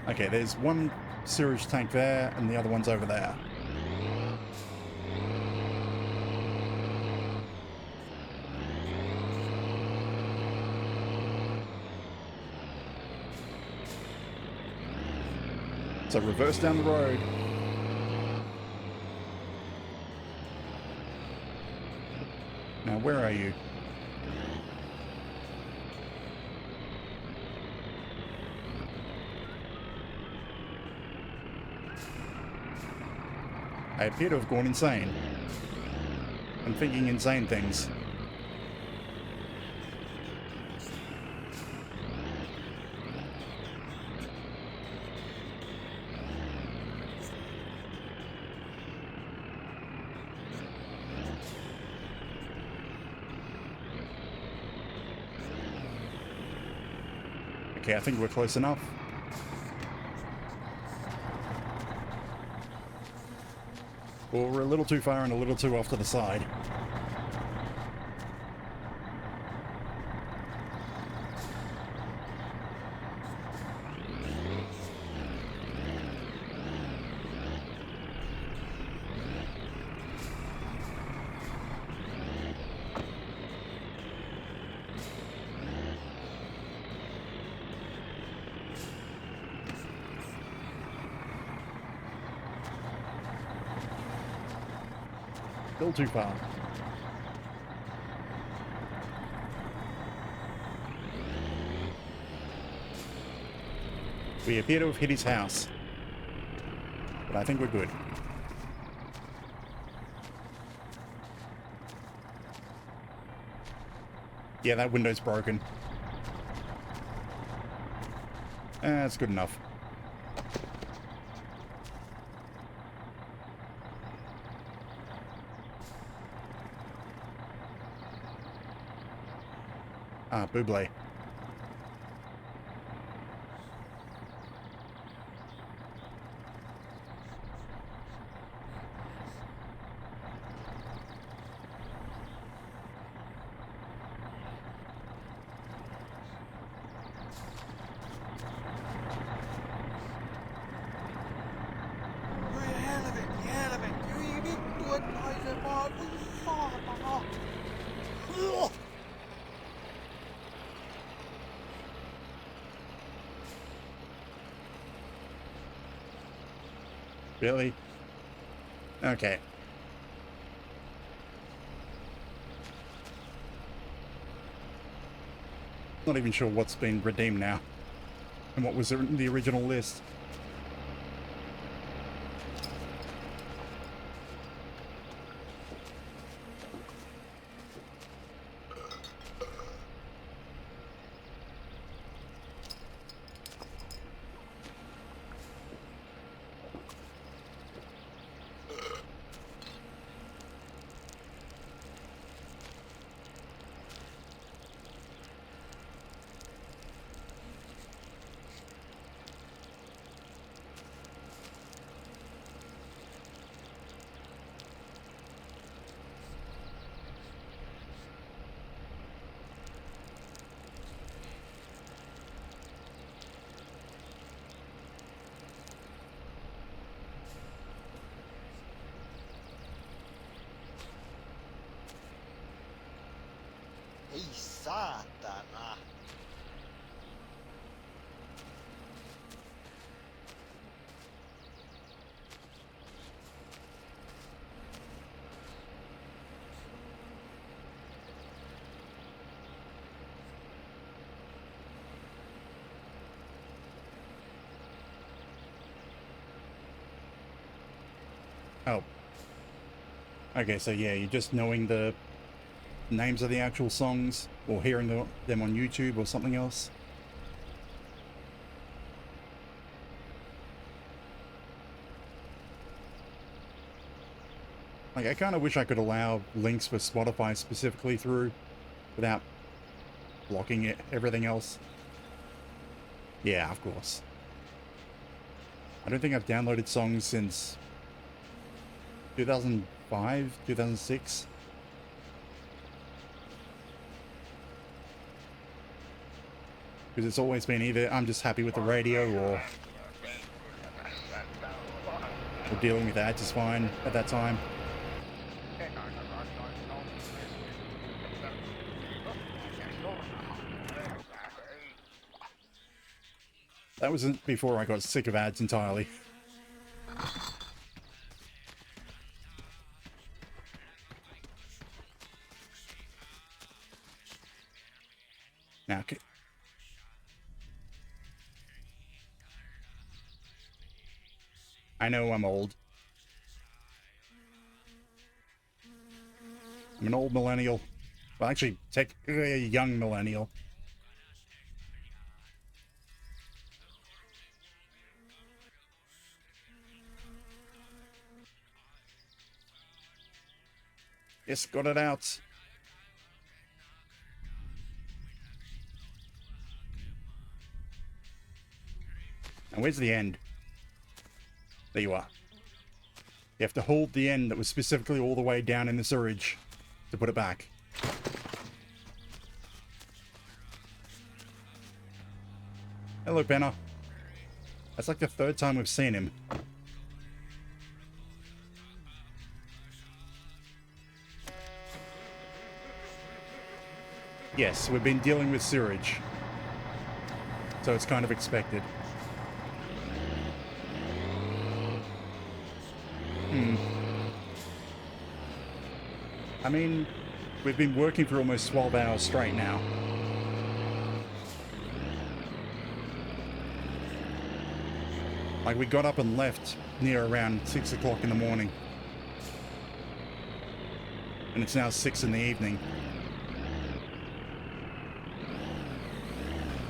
Okay, there's one sewage tank there, and the other one's over there. So reverse down the road. Now, where are you? I appear to have gone insane. I'm thinking insane things. Okay, I think we're close enough. Well, we're a little too far and a little too off to the side. Still too far. We appear to have hit his house. But I think we're good. Yeah, that window's broken. That's good enough. Ah, Buble. Really? Okay. Not even sure what's been redeemed now. And what was in the original list. Ei saatana. Oh. Okay, so yeah, you're just knowing the names of the actual songs or hearing them on YouTube or something else. Like, I kind of wish I could allow links for Spotify specifically through without blocking it, everything else. Yeah, of course. I don't think I've downloaded songs since 2005, 2006. Because it's always been either I'm just happy with the radio or dealing with ads is fine at that time. That was before I got sick of ads entirely. Now, okay. I know I'm old. I'm an old millennial. Well, actually, technically a young millennial. Yes, got it out. Now, where's the end? There you are. You have to hold the end that was specifically all the way down in the sewage to put it back. Hello, Benner. That's like the third time we've seen him. Yes, we've been dealing with sewage. So it's kind of expected. I mean, we've been working for almost 12 hours straight now. Like, we got up and left near around 6 o'clock in the morning. And it's now 6 in the evening.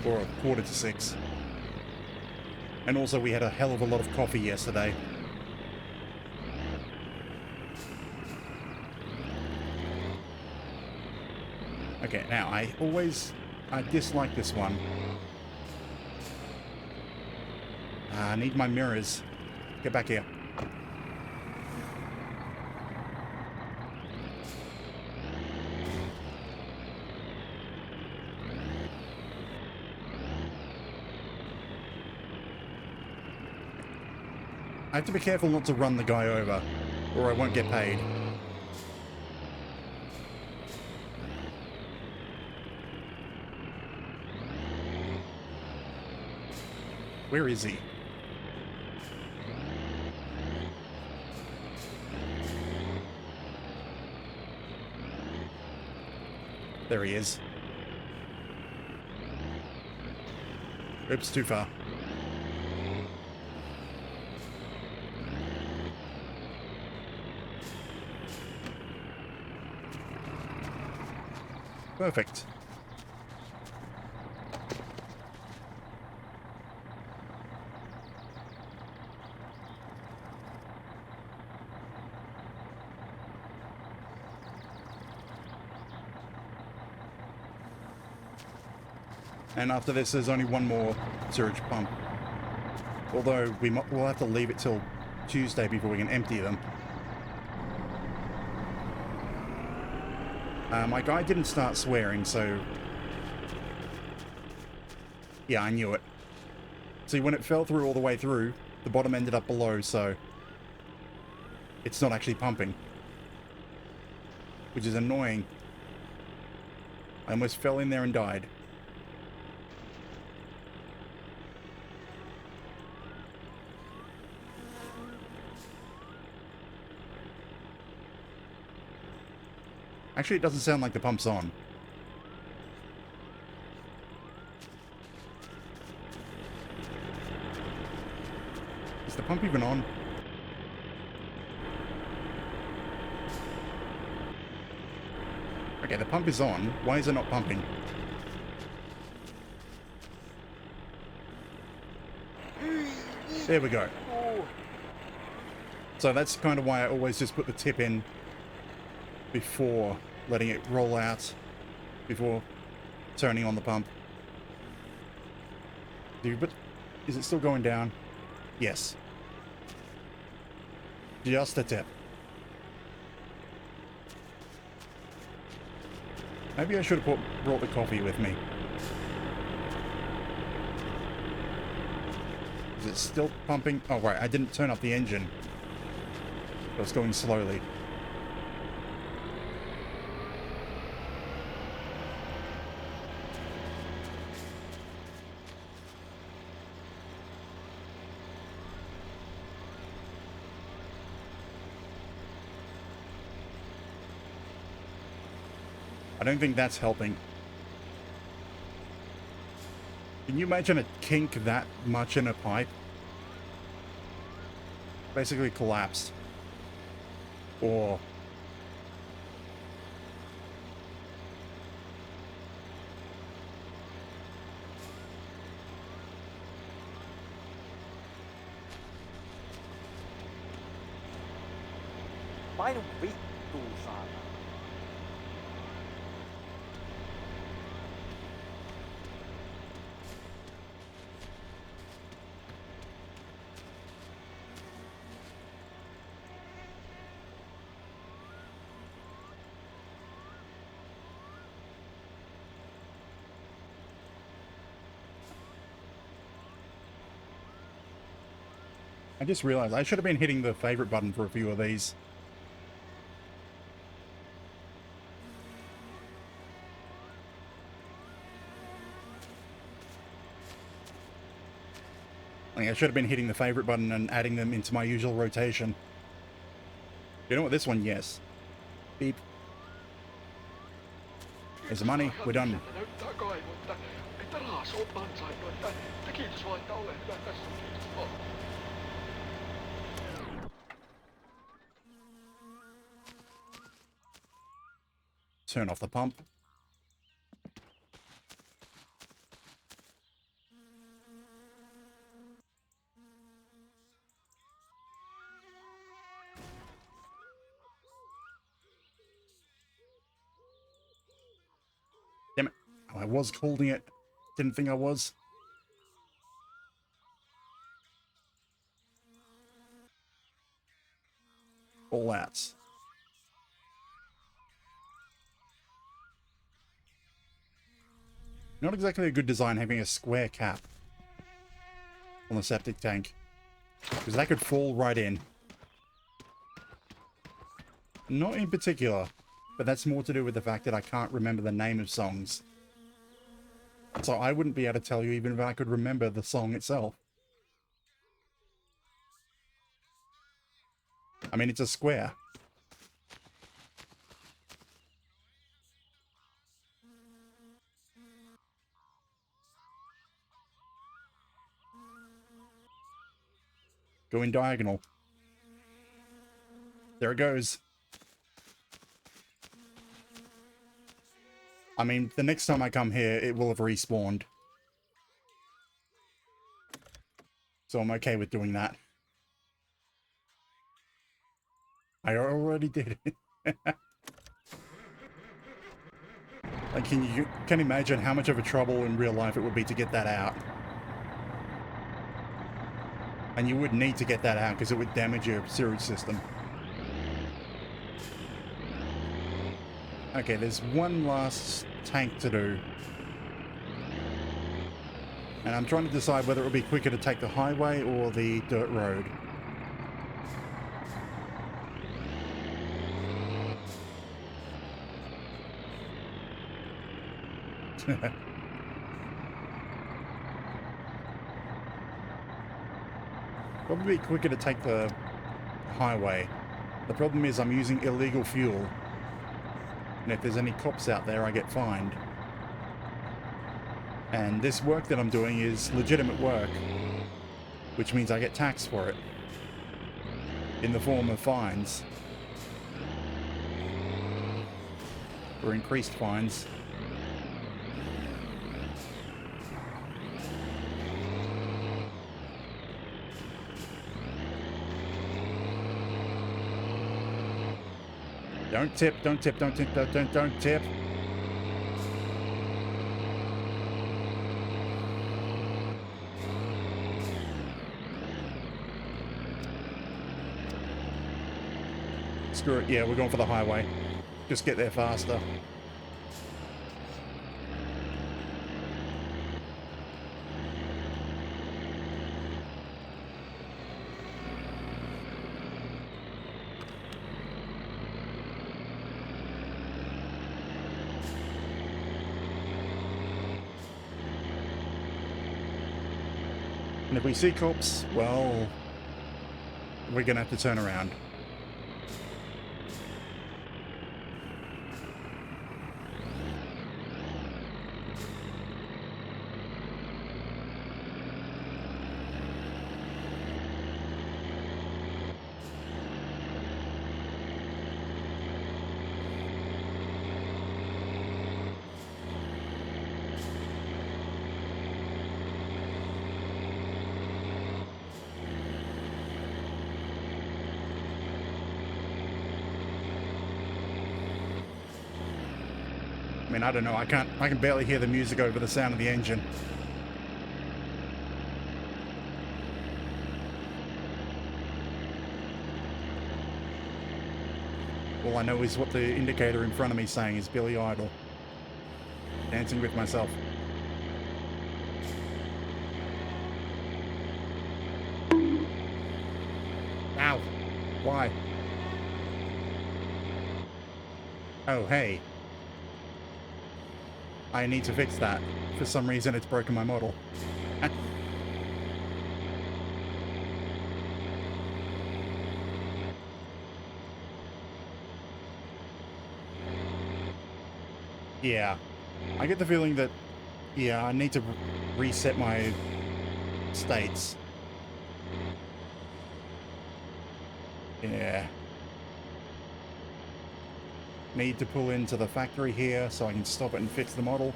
Or a quarter to 6. And also we had a hell of a lot of coffee yesterday. Okay, now I dislike this one. I need my mirrors. Get back here. I have to be careful not to run the guy over, or I won't get paid. Where is he? There he is. Oops, too far. Perfect. And after this, there's only one more sewage pump. Although we'll have to leave it till Tuesday before we can empty them. My guy didn't start swearing, so... Yeah, I knew it. See, when it fell through all the way through, the bottom ended up below, so... It's not actually pumping. Which is annoying. I almost fell in there and died. Actually, it doesn't sound like the pump's on. Is the pump even on? Okay, the pump is on. Why is it not pumping? There we go. So that's kind of why I always just put the tip in before letting it roll out, before turning on the pump. But is it still going down? Yes. Just a tip. Maybe I should have brought the coffee with me. Is it still pumping? Oh, right, I didn't turn up the engine. It was going slowly. I don't think that's helping. Can you imagine a kink that much in a pipe? Basically collapsed. Or... Painu vittuu, saatana. I just realized I should have been hitting the favorite button for a few of these. I should have been hitting the favorite button and adding them into my usual rotation. You know what, this one, yes. Beep. There's the money, we're done. Turn off the pump. Damn it. Oh, I was holding it. Didn't think I was. All out. Not exactly a good design having a square cap on the septic tank, because that could fall right in. Not in particular, but that's more to do with the fact that I can't remember the name of songs. So I wouldn't be able to tell you even if I could remember the song itself. I mean, it's a square. Going diagonal. There it goes. I mean, the next time I come here, it will have respawned. So I'm okay with doing that. I already did it. Like, can you imagine how much of a trouble in real life it would be to get that out? And you would need to get that out because it would damage your sewage system. Okay, there's one last tank to do. And I'm trying to decide whether it would be quicker to take the highway or the dirt road. Probably quicker to take the highway. The problem is I'm using illegal fuel. And if there's any cops out there, I get fined. And this work that I'm doing is legitimate work, which means I get taxed for it in the form of fines or increased fines. Don't tip, don't tip, don't tip, don't tip. Screw it, yeah, we're going for the highway. Just get there faster. And if we see cops, well, we're gonna have to turn around. I mean, I don't know, I can barely hear the music over the sound of the engine. All I know is what the indicator in front of me is saying is Billy Idol. Dancing with myself. Ow! Why? Oh, hey. I need to fix that. For some reason, it's broken my model. Yeah. I get the feeling that, yeah, I need to reset my states. Yeah. Need to pull into the factory here so I can stop it and fix the model.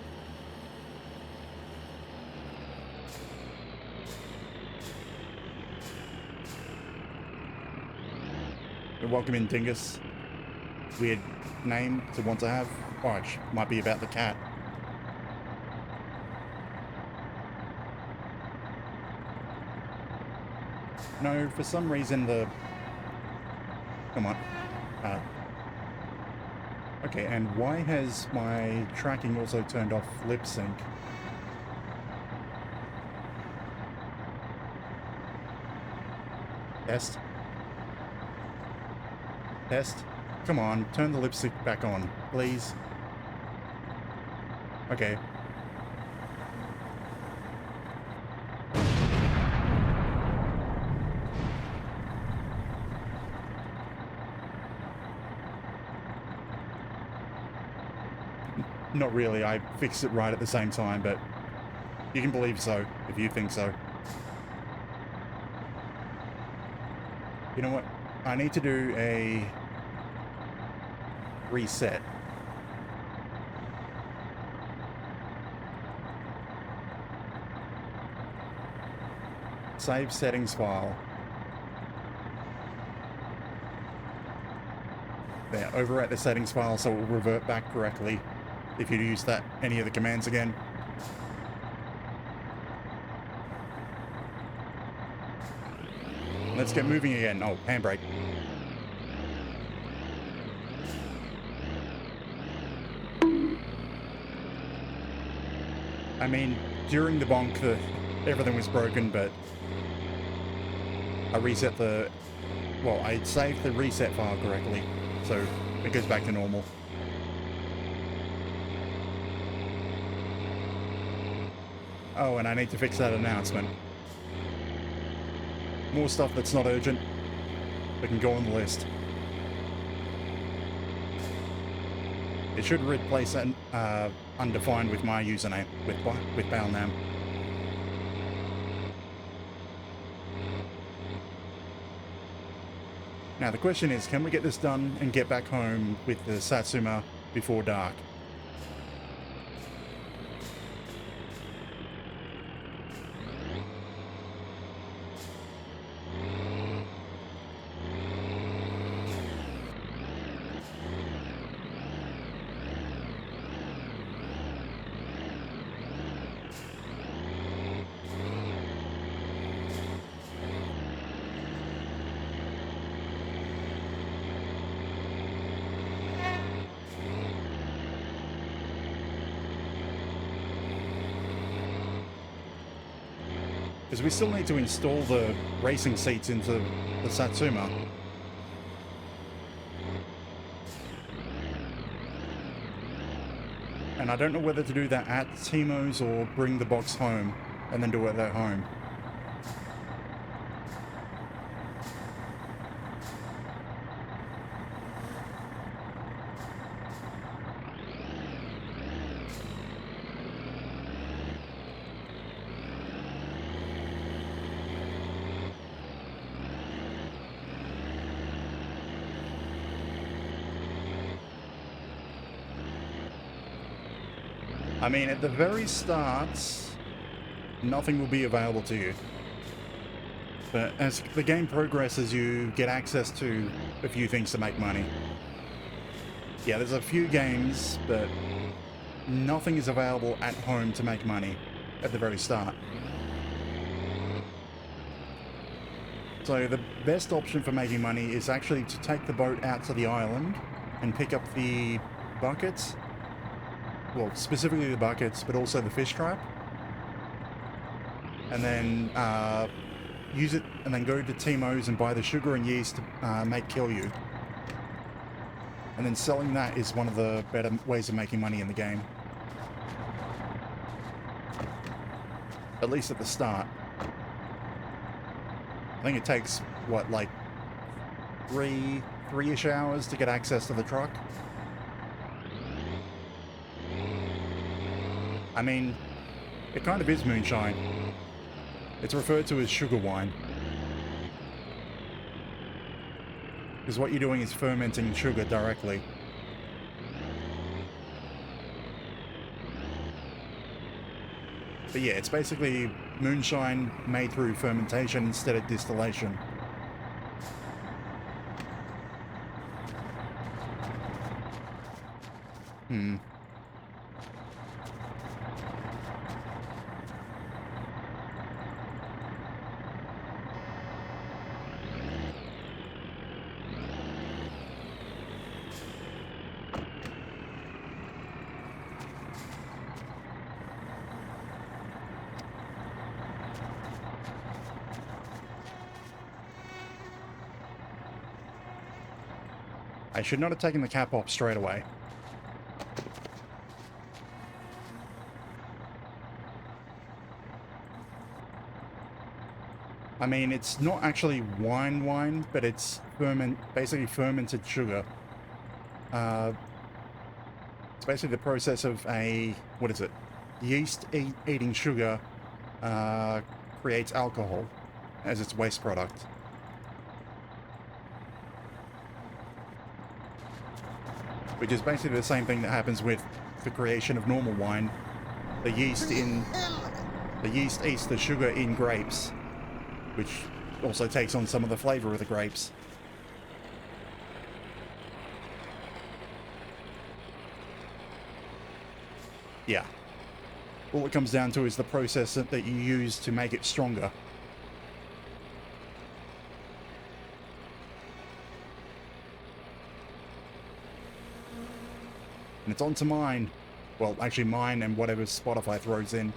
Welcome in, Dingus. Weird name to want to have. Oh, it might be about the cat. No, for some reason the... Come on. Okay, and why has my tracking also turned off lip sync? Test. Test. Come on, turn the lip sync back on, please. Okay. Not really, I fixed it right at the same time, but you can believe so, if you think so. You know what? I need to do a reset. Save settings file. There, overwrite the settings file so it will revert back correctly if you use that any of the commands again. Let's get moving again. Oh, handbrake. I mean, during the bonk, everything was broken, but I reset the... Well, I saved the reset file correctly, so it goes back to normal. Oh, and I need to fix that announcement. More stuff that's not urgent, that can go on the list. It should replace that undefined with my username, with Balnam. Now the question is, can we get this done and get back home with the Satsuma before dark? Because we still need to install the racing seats into the Satsuma. And I don't know whether to do that at Timo's or bring the box home and then do it at home. I mean, at the very start, nothing will be available to you. But as the game progresses, you get access to a few things to make money. Yeah, there's a few games, but nothing is available at home to make money at the very start. So the best option for making money is actually to take the boat out to the island and pick up the buckets. Well, specifically the buckets, but also the fish trap. And then use it, and then go to Timo's and buy the sugar and yeast to make Kiryu. And then selling that is one of the better ways of making money in the game. At least at the start. I think it takes, what, like three-ish hours to get access to the truck. I mean, it kind of is moonshine. It's referred to as sugar wine. Because what you're doing is fermenting sugar directly. But yeah, it's basically moonshine made through fermentation instead of distillation. I should not have taken the cap off straight away. I mean, it's not actually wine, but it's basically fermented sugar. It's basically the process of what is it? Yeast eating sugar creates alcohol as its waste product. which is basically the same thing that happens with the creation of normal wine. The yeast eats the sugar in grapes, which also takes on some of the flavor of the grapes. Yeah. All it comes down to is the process that you use to make it stronger. And it's on to mine. Well, actually mine and whatever Spotify throws in.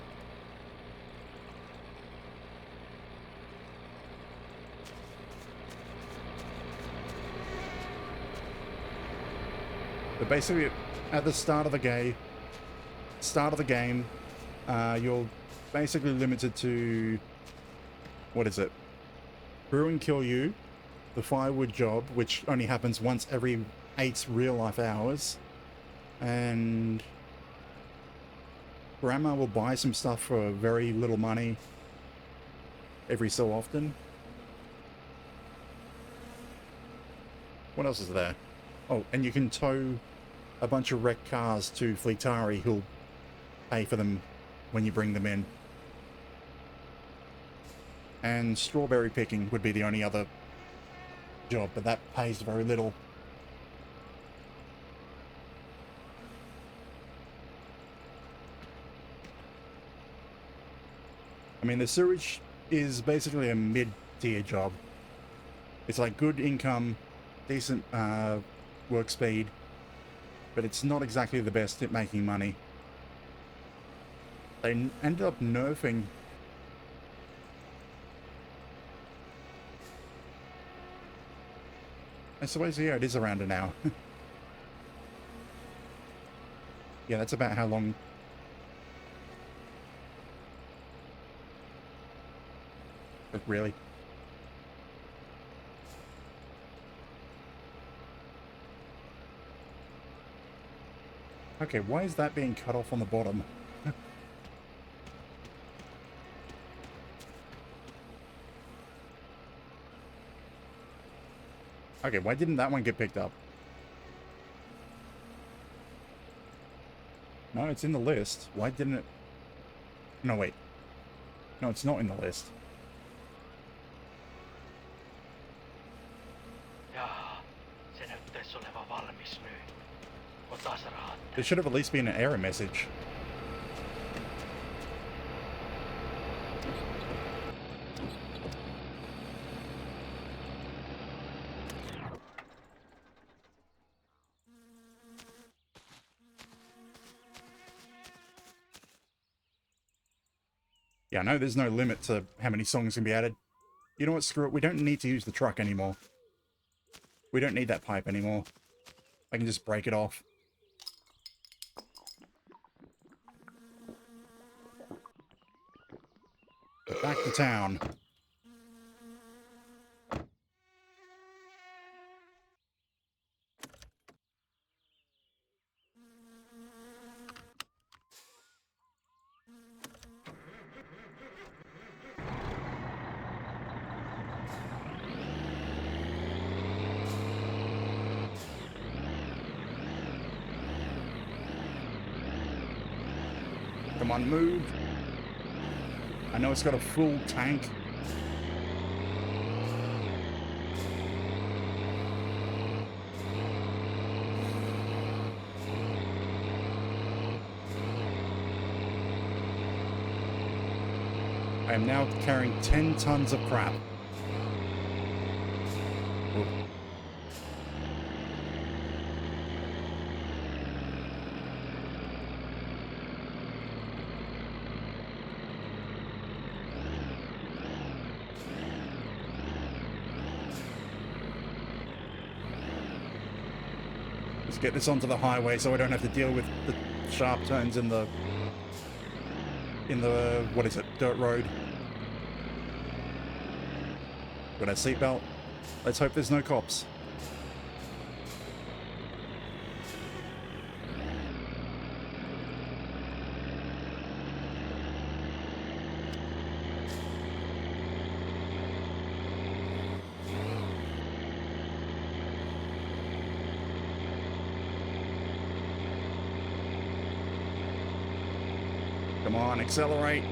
But basically, at the start of the game, you're basically limited to, what is it? Brew and kill you, the firewood job, which only happens once every 8 real-life hours, and Grandma will buy some stuff for very little money every so often. What else is there? Oh, and you can tow a bunch of wrecked cars to Fleetari, who'll pay for them when you bring them in. And strawberry picking would be the only other job, but that pays very little. I mean, the sewage is basically a mid-tier job. It's like good income, decent work speed, but it's not exactly the best at making money. They ended up nerfing I suppose, yeah, it is around an hour. Yeah, that's about how long. But really? Okay, why is that being cut off on the bottom? Okay, why didn't that one get picked up? No, it's in the list. Why didn't it... No, wait. No, it's not in the list. There should have at least been an error message. Yeah, I know there's no limit to how many songs can be added. You know what, screw it, we don't need to use the truck anymore. We don't need that pipe anymore. I can just break it off. Back to town. Come on, move. I know it's got a full tank. I am now carrying 10 tons of crap. Whoop. Let's get this onto the highway so I don't have to deal with the sharp turns in the what is it, dirt road. Got our seatbelt. Let's hope there's no cops. Come on, accelerate.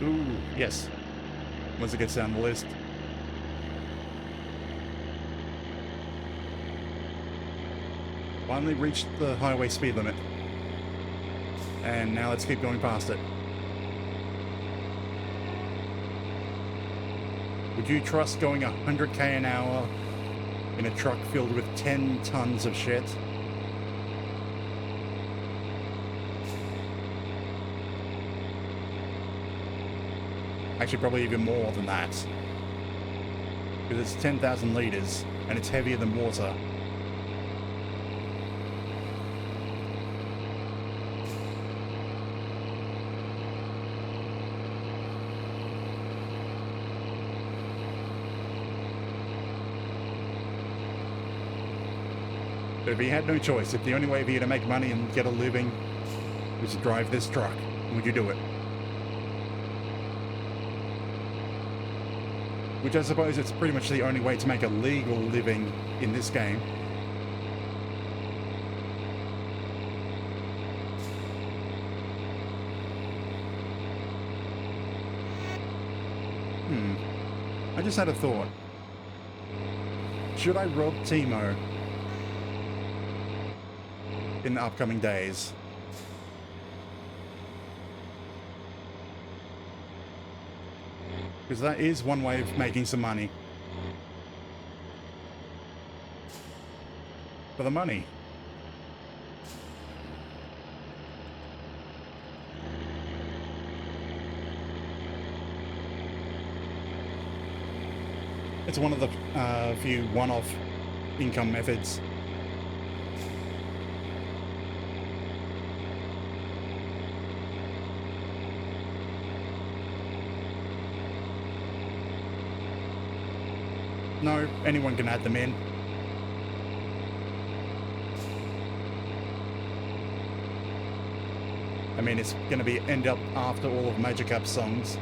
Ooh, yes. Once it gets down the list. Finally reached the highway speed limit. And now let's keep going past it. Would you trust going 100k an hour in a truck filled with 10 tons of shit? Actually, probably even more than that. Because it's 10,000 liters, and it's heavier than water. But if you had no choice, if the only way for you to make money and get a living was to drive this truck, would you do it? Which I suppose it's pretty much the only way to make a legal living in this game. I just had a thought. Should I rob Timo in the upcoming days? Because that is one way of making some money. For the money. It's one of the few one-off income methods. No, anyone can add them in. I mean, it's going to be end up after all of Major Cap's songs.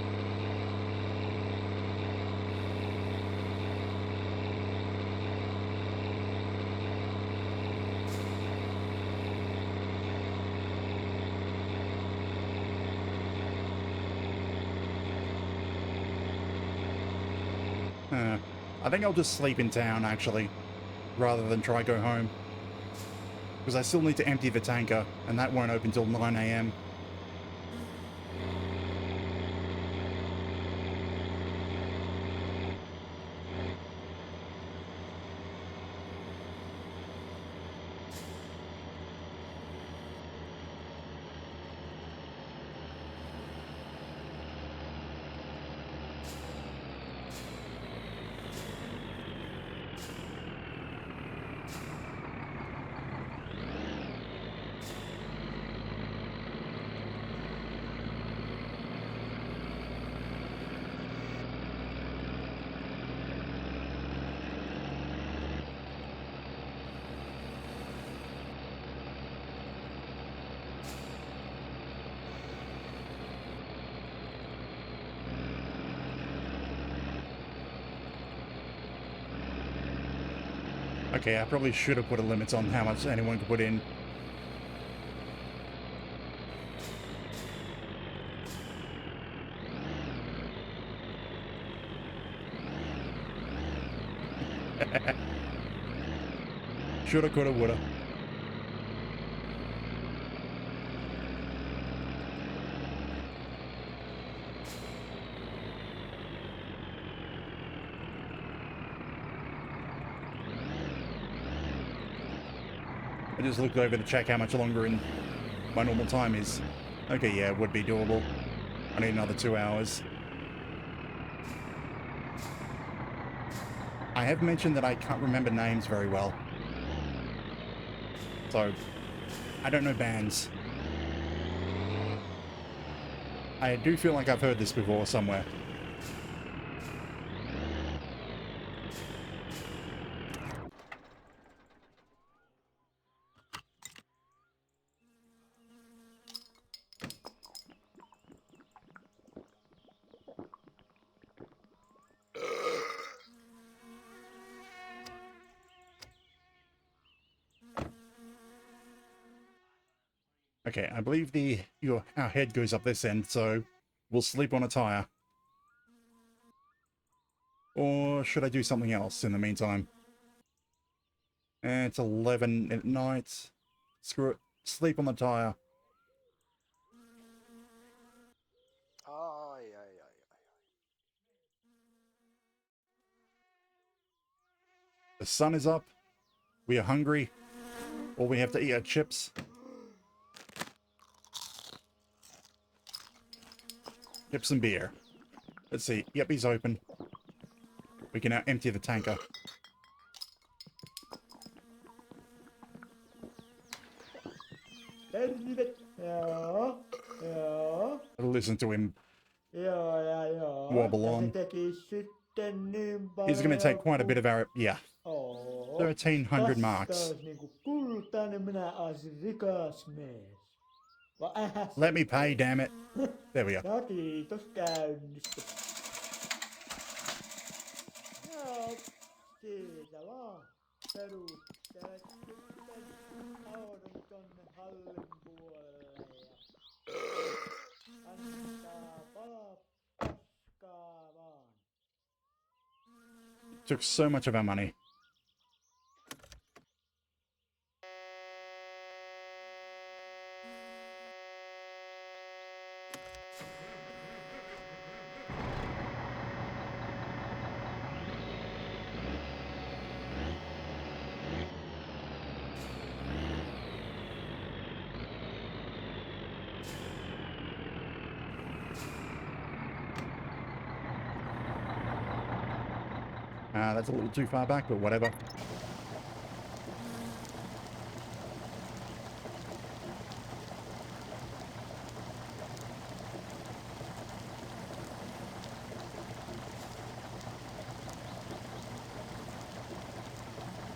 I think I'll just sleep in town, actually, rather than try go home. Because I still need to empty the tanker, and that won't open till 9 AM. Okay, I probably should have put a limit on how much anyone could put in. Shoulda, coulda, woulda. I just looked over to check how much longer in my normal time is. Okay, yeah, it would be doable. I need another 2 hours. I have mentioned that I can't remember names very well. So, I don't know bands. I do feel like I've heard this before somewhere. Okay, I believe our head goes up this end, so we'll sleep on a tire. Or should I do something else in the meantime? It's 11 at night. Screw it. Sleep on the tire. Ai, ai, ai, ai. The sun is up. We are hungry. All we have to eat are chips. Chips and beer. Let's see. Yep, he's open. We can now empty the tanker. Tervet. Joo. Joo. Listen to him Joo ja joo. wobble Ja se on. teki sitten niin paljon. He's going to take quite a bit of our... Yeah. Oo. 1,300 marks. Vastaus niinku kultainen, minä olisin rikas mies. Vaan ähäs. Let me pay, damn it. There we are. No kiitos käynnistä. Joo, siitä vaan perustelet sitten auton tonne hallin puolelle ja antaa palaa paskaa vaan. Took so much of our money. That's a little too far back, but whatever.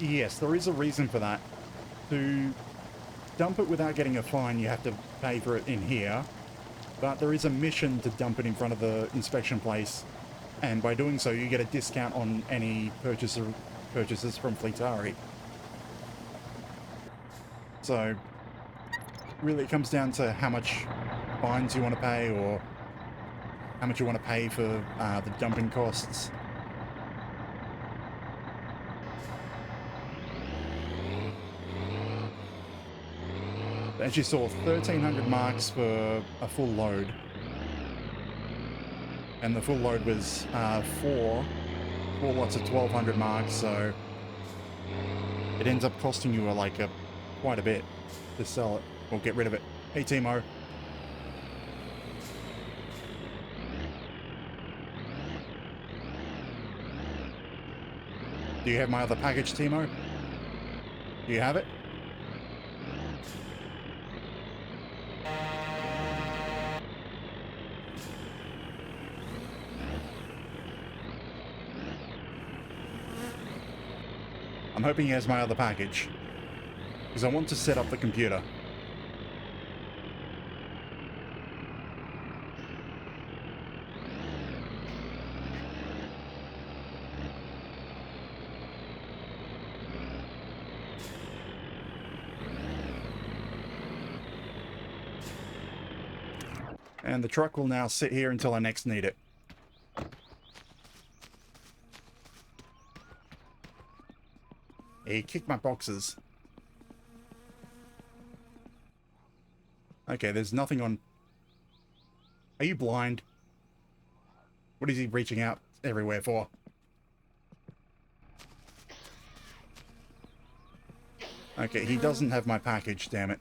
Yes, there is a reason for that. To dump it without getting a fine, you have to pay for it in here. But there is a mission to dump it in front of the inspection place. And by doing so, you get a discount on any purchases from Fleetari. So, really it comes down to how much fines you want to pay, or how much you want to pay for the dumping costs. As you saw, 1,300 marks for a full load. And the full load was four lots of 1,200 marks, so it ends up costing you quite a bit to sell it or get rid of it. Hey, Timo. Do you have my other package, Timo? Do you have it? I'm hoping he has my other package, because I want to set up the computer. And the truck will now sit here until I next need it. He kicked my boxes. Okay, there's nothing on... Are you blind? What is he reaching out everywhere for? Okay, he doesn't have my package, damn it.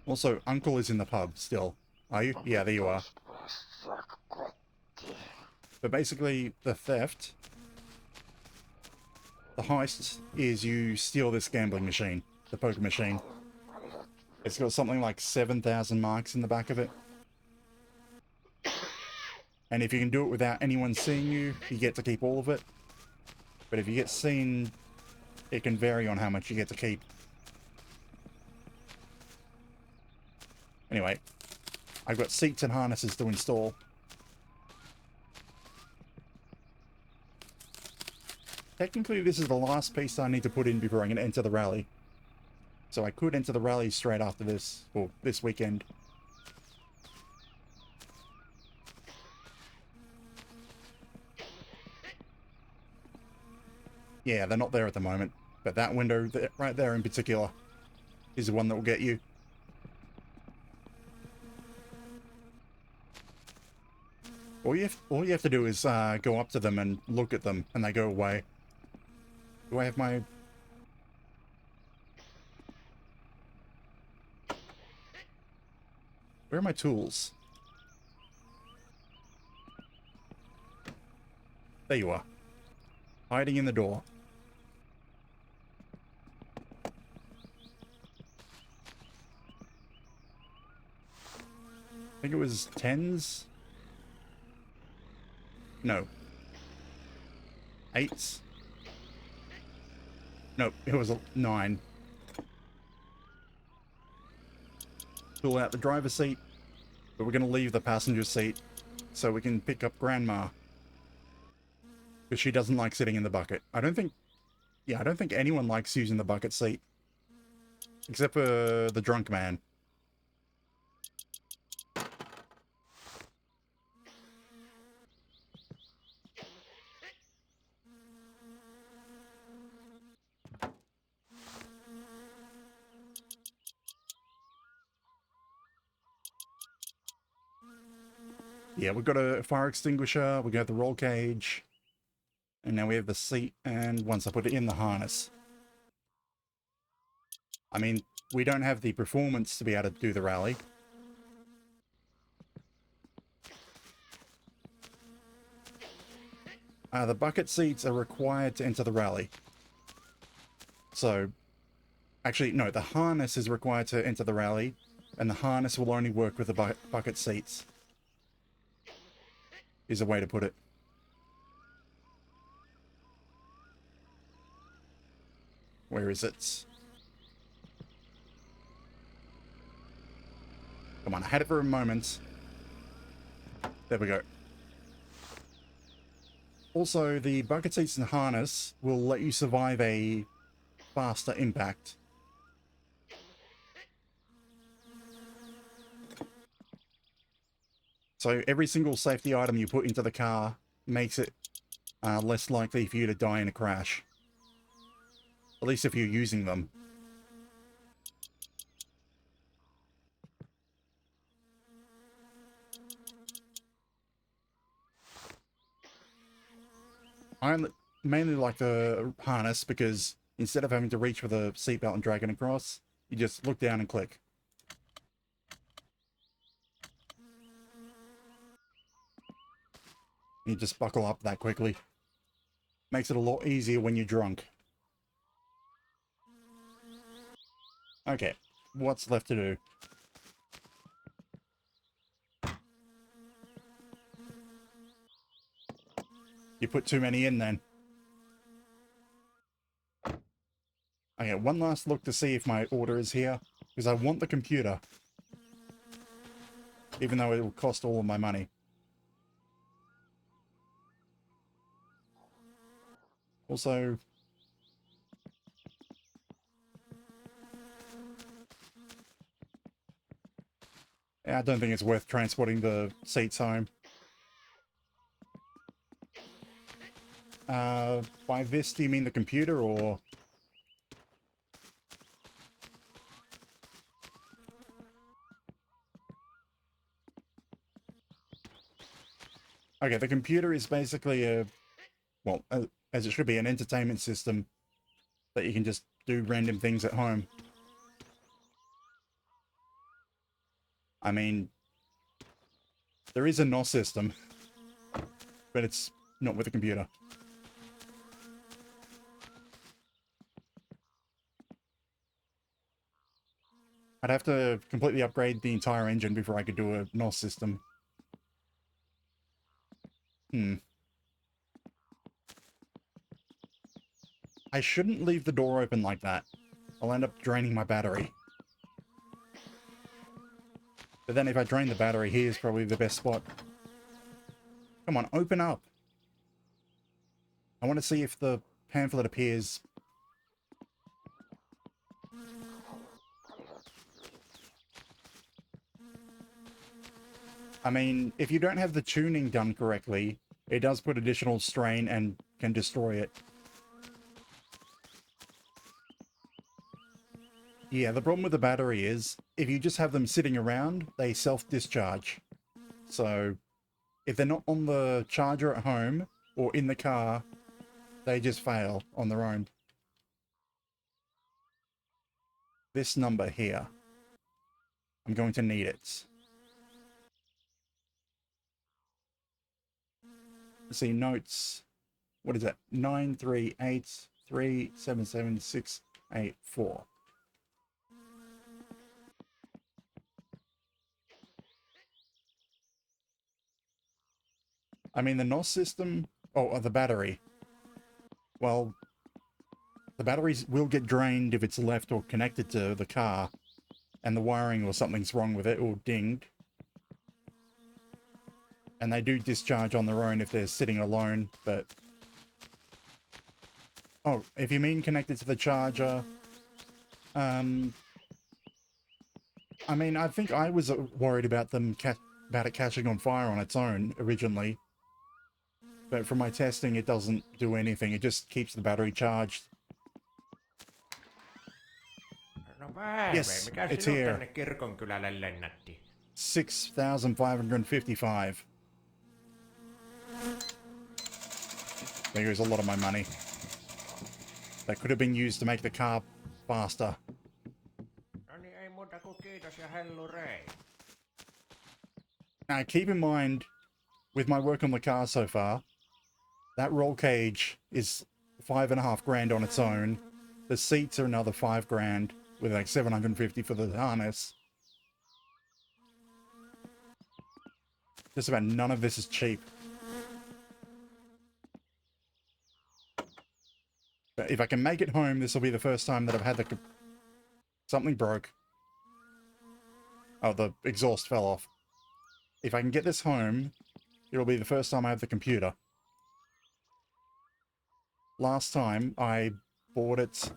Also, Uncle is in the pub still. Are you? Yeah, there you are. But basically, the theft, the heist, is you steal this gambling machine, the poker machine. It's got something like 7,000 marks in the back of it. And if you can do it without anyone seeing you, you get to keep all of it. But if you get seen, it can vary on how much you get to keep. Anyway, I've got seats and harnesses to install. Technically, this is the last piece I need to put in before I can enter the rally. So I could enter the rally straight after this, or this weekend. Yeah, they're not there at the moment, but that window right there in particular is the one that will get you. All you have to do is go up to them and look at them, and they go away. Do I have my... Where are my tools? There you are. Hiding in the door. I think it was 10s? No. 8s? Nope, it was a 9. Pull out the driver's seat, but we're going to leave the passenger seat so we can pick up Grandma. Because she doesn't like sitting in the bucket. I don't think anyone likes using the bucket seat. Except for the drunk man. Yeah, we've got a fire extinguisher, we got the roll cage, and now we have the seat, and once I put it in the harness. I mean, we don't have the performance to be able to do the rally. The bucket seats are required to enter the rally. So, actually, no, the harness is required to enter the rally, and the harness will only work with the bucket seats. Is a way to put it. Where is it? Come on, I had it for a moment. There we go. Also, the bucket seats and harness will let you survive a faster impact. So every single safety item you put into the car makes it less likely for you to die in a crash. At least if you're using them. I mainly like the harness because instead of having to reach for the seatbelt and drag it across, you just look down and click. You just buckle up that quickly. Makes it a lot easier when you're drunk. Okay, what's left to do? You put too many in then. Okay, one last look to see if my order is here, because I want the computer. Even though it will cost all of my money. Also... I don't think it's worth transporting the seats home. By this, do you mean the computer, or... Okay, the computer is basically a... Well, as it should be, an entertainment system that you can just do random things at home. I mean, there is a NOS system, but it's not with a computer. I'd have to completely upgrade the entire engine before I could do a NOS system. I shouldn't leave the door open like that. I'll end up draining my battery. But then if I drain the battery, here's probably the best spot. Come on, open up. I want to see if the pamphlet appears. I mean, if you don't have the tuning done correctly, it does put additional strain and can destroy it. Yeah, the problem with the battery is, if you just have them sitting around, they self-discharge. So, if they're not on the charger at home, or in the car, they just fail on their own. This number here. I'm going to need it. Let's see, notes. What is that? 938377684. I mean, the NOS system... Oh, the battery. Well, the batteries will get drained if it's left or connected to the car, and the wiring or something's wrong with it, or dinged. And they do discharge on their own if they're sitting alone, but... Oh, if you mean connected to the charger... I mean, I think I was worried about them about it catching on fire on its own, originally. But from my testing, it doesn't do anything. It just keeps the battery charged. No päivä, Yes, mikä it's sinut here. tänne kirkonkylälle lennätti? 6,555. There goes a lot of my money. That could have been used to make the car faster. No niin, ei muuta kuin kiitos ja hellurei. Now, keep in mind, with my work on the car so far, that roll cage is $5.5 grand on its own. The seats are another $5 grand, with like $750 for the harness. Just about none of this is cheap. But if I can make it home, this will be the first time that I've had the... Something broke. Oh, the exhaust fell off. If I can get this home, it'll be the first time I have the computer. Last time, I bought it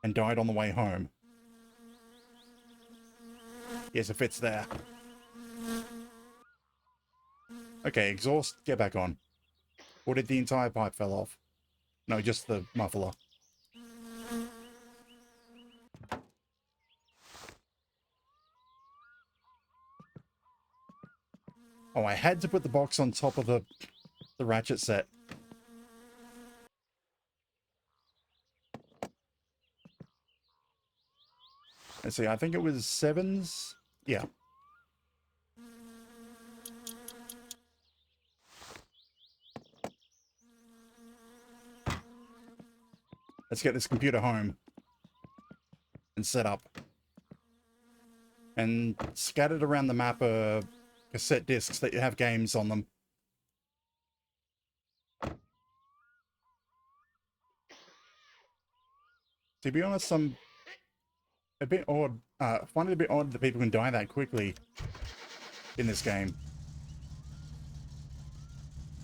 and died on the way home. Yes, it fits there. Okay, exhaust, get back on. Or did the entire pipe fell off? No, just the muffler. Oh, I had to put the box on top of the ratchet set. Let's see, I think it was 7s? Yeah. Let's get this computer home. And set up. And scattered around the map are cassette discs that have games on them. To be honest, I'm a bit odd. Find it a bit odd that people can die that quickly in this game.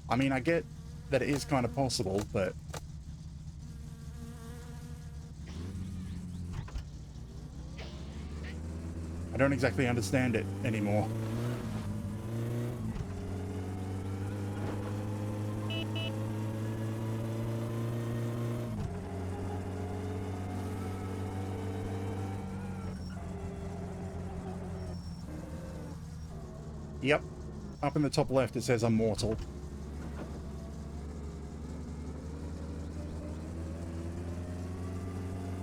I mean, I get that it is kind of possible, but... I don't exactly understand it anymore. Yep. Up in the top left it says I'm mortal.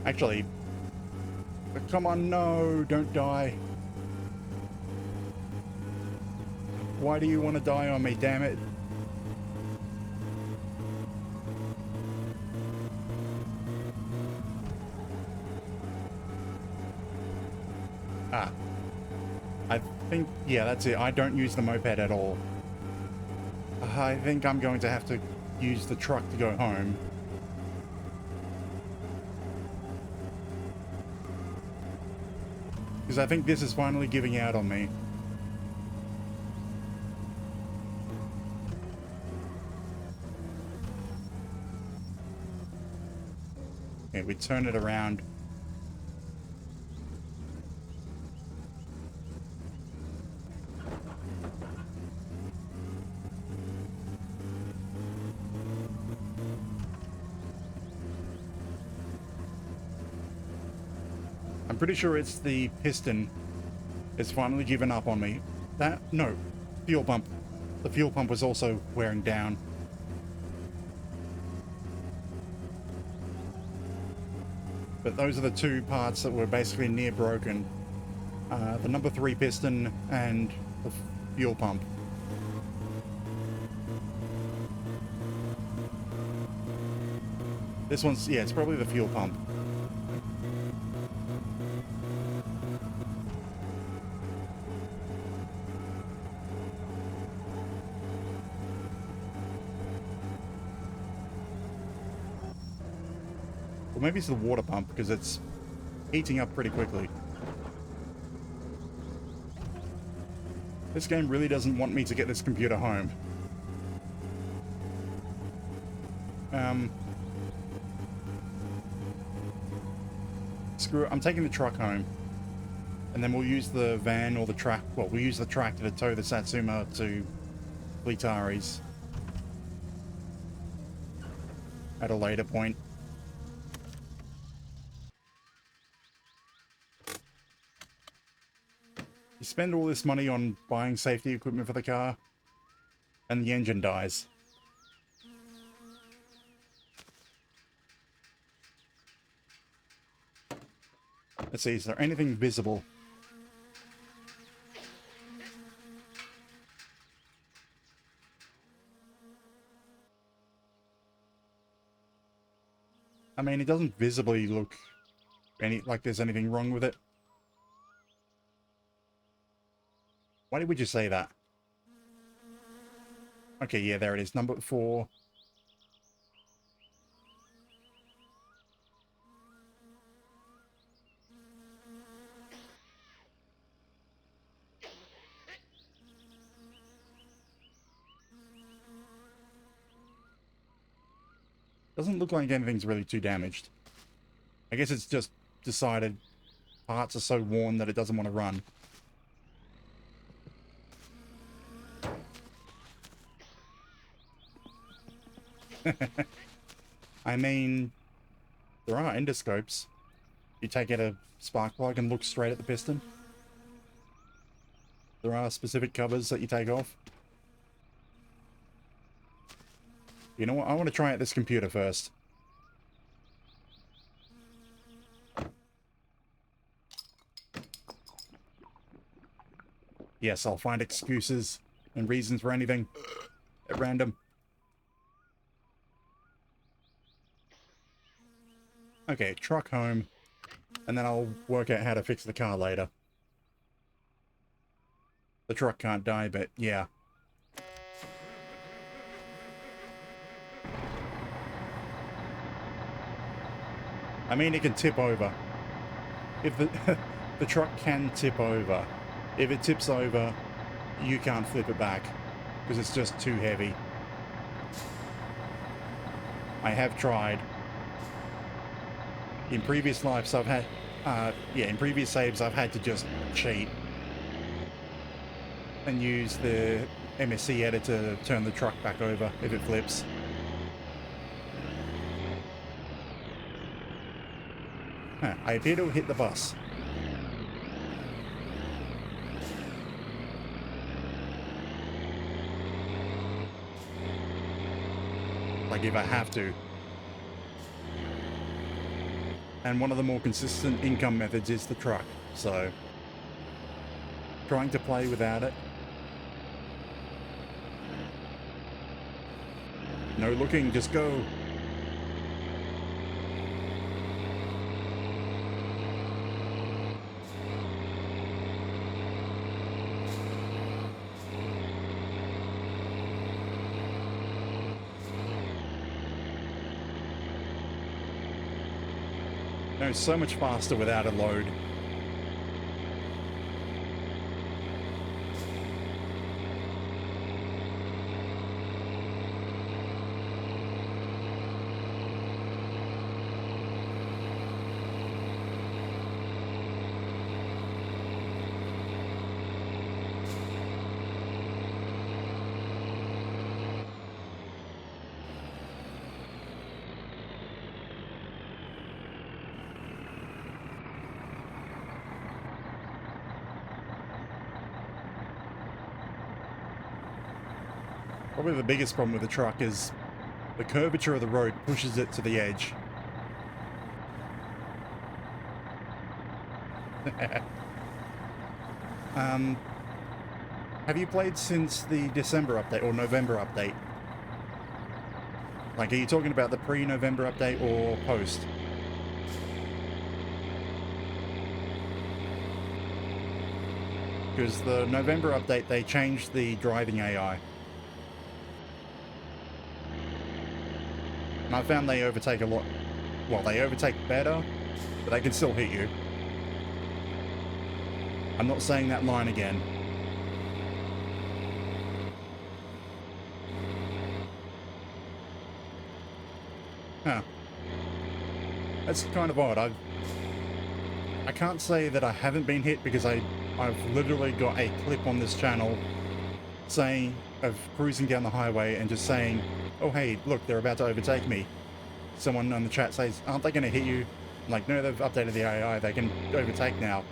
Actually, come on, no, don't die. Why do you want to die on me, damn it? Ah. I think, yeah, that's it. I don't use the moped at all. I think I'm going to have to use the truck to go home. Because I think this is finally giving out on me. Okay, we turn it around. I'm pretty sure it's the piston. It's finally given up on me. No, fuel pump. The fuel pump was also wearing down. But those are the two parts that were basically near broken. The number 3 piston and the fuel pump. This one's, yeah, it's probably the fuel pump. Or maybe it's the water pump, because it's heating up pretty quickly. This game really doesn't want me to get this computer home. Screw it, I'm taking the truck home. And then we'll use the van or the track, well, we'll use the tractor to tow the Satsuma to Fleetari's at a later point. You spend all this money on buying safety equipment for the car, and the engine dies. Let's see, is there anything visible? I mean, it doesn't visibly look like there's anything wrong with it. Why did we just say that? Okay, yeah, there it is. Number 4. Doesn't look like anything's really too damaged. I guess it's just decided parts are so worn that it doesn't want to run. I mean, there are endoscopes. You take out a spark plug and look straight at the piston. There are specific covers that you take off. You know what? I want to try out this computer first. Yes, I'll find excuses and reasons for anything at random. Okay, truck home, and then I'll work out how to fix the car later. The truck can't die, but yeah. I mean, it can tip over. If the the truck can tip over. If it tips over, you can't flip it back because it's just too heavy. I have tried. In previous lives, I've had, in previous saves, I've had to just cheat and use the MSC editor to turn the truck back over if it flips. I appear to have hit the bus. Like if I have to. And one of the more consistent income methods is the truck. So, trying to play without it. No looking, just go. No, so much faster without a load. Probably the biggest problem with the truck is the curvature of the road pushes it to the edge. Have you played since the December update or November update? Like, are you talking about the pre-November update or post? Because the November update, they changed the driving AI. And I found they overtake a lot. Well, they overtake better, but they can still hit you. I'm not saying that line again. Huh. That's kind of odd. I can't say that I haven't been hit because I've literally got a clip on this channel saying of cruising down the highway and just saying, oh hey, look, they're about to overtake me. Someone on the chat says, aren't they going to hit you? I'm like, no, they've updated the AI, they can overtake now.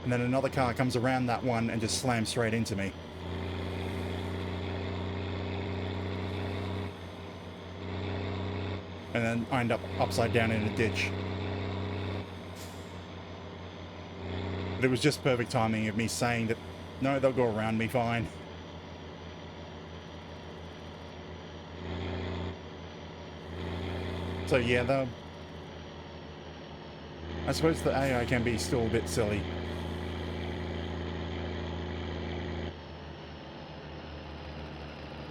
And then another car comes around that one and just slams straight into me. And then I end up upside down in a ditch. But it was just perfect timing of me saying that, no, they'll go around me fine. So yeah, I suppose the AI can be still a bit silly.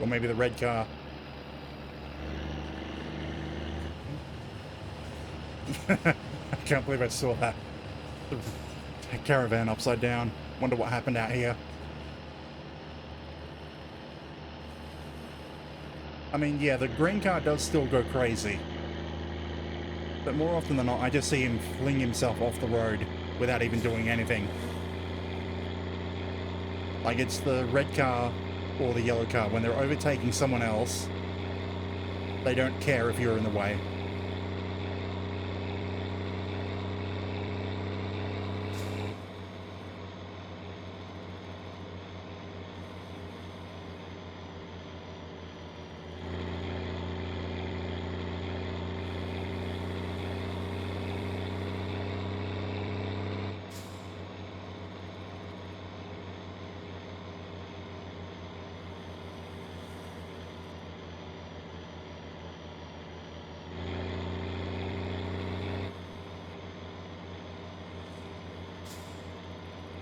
Or maybe the red car. I can't believe I saw that. The caravan upside down. Wonder what happened out here. I mean, yeah, the green car does still go crazy. But more often than not, I just see him fling himself off the road without even doing anything. Like, it's the red car or the yellow car. When they're overtaking someone else, they don't care if you're in the way.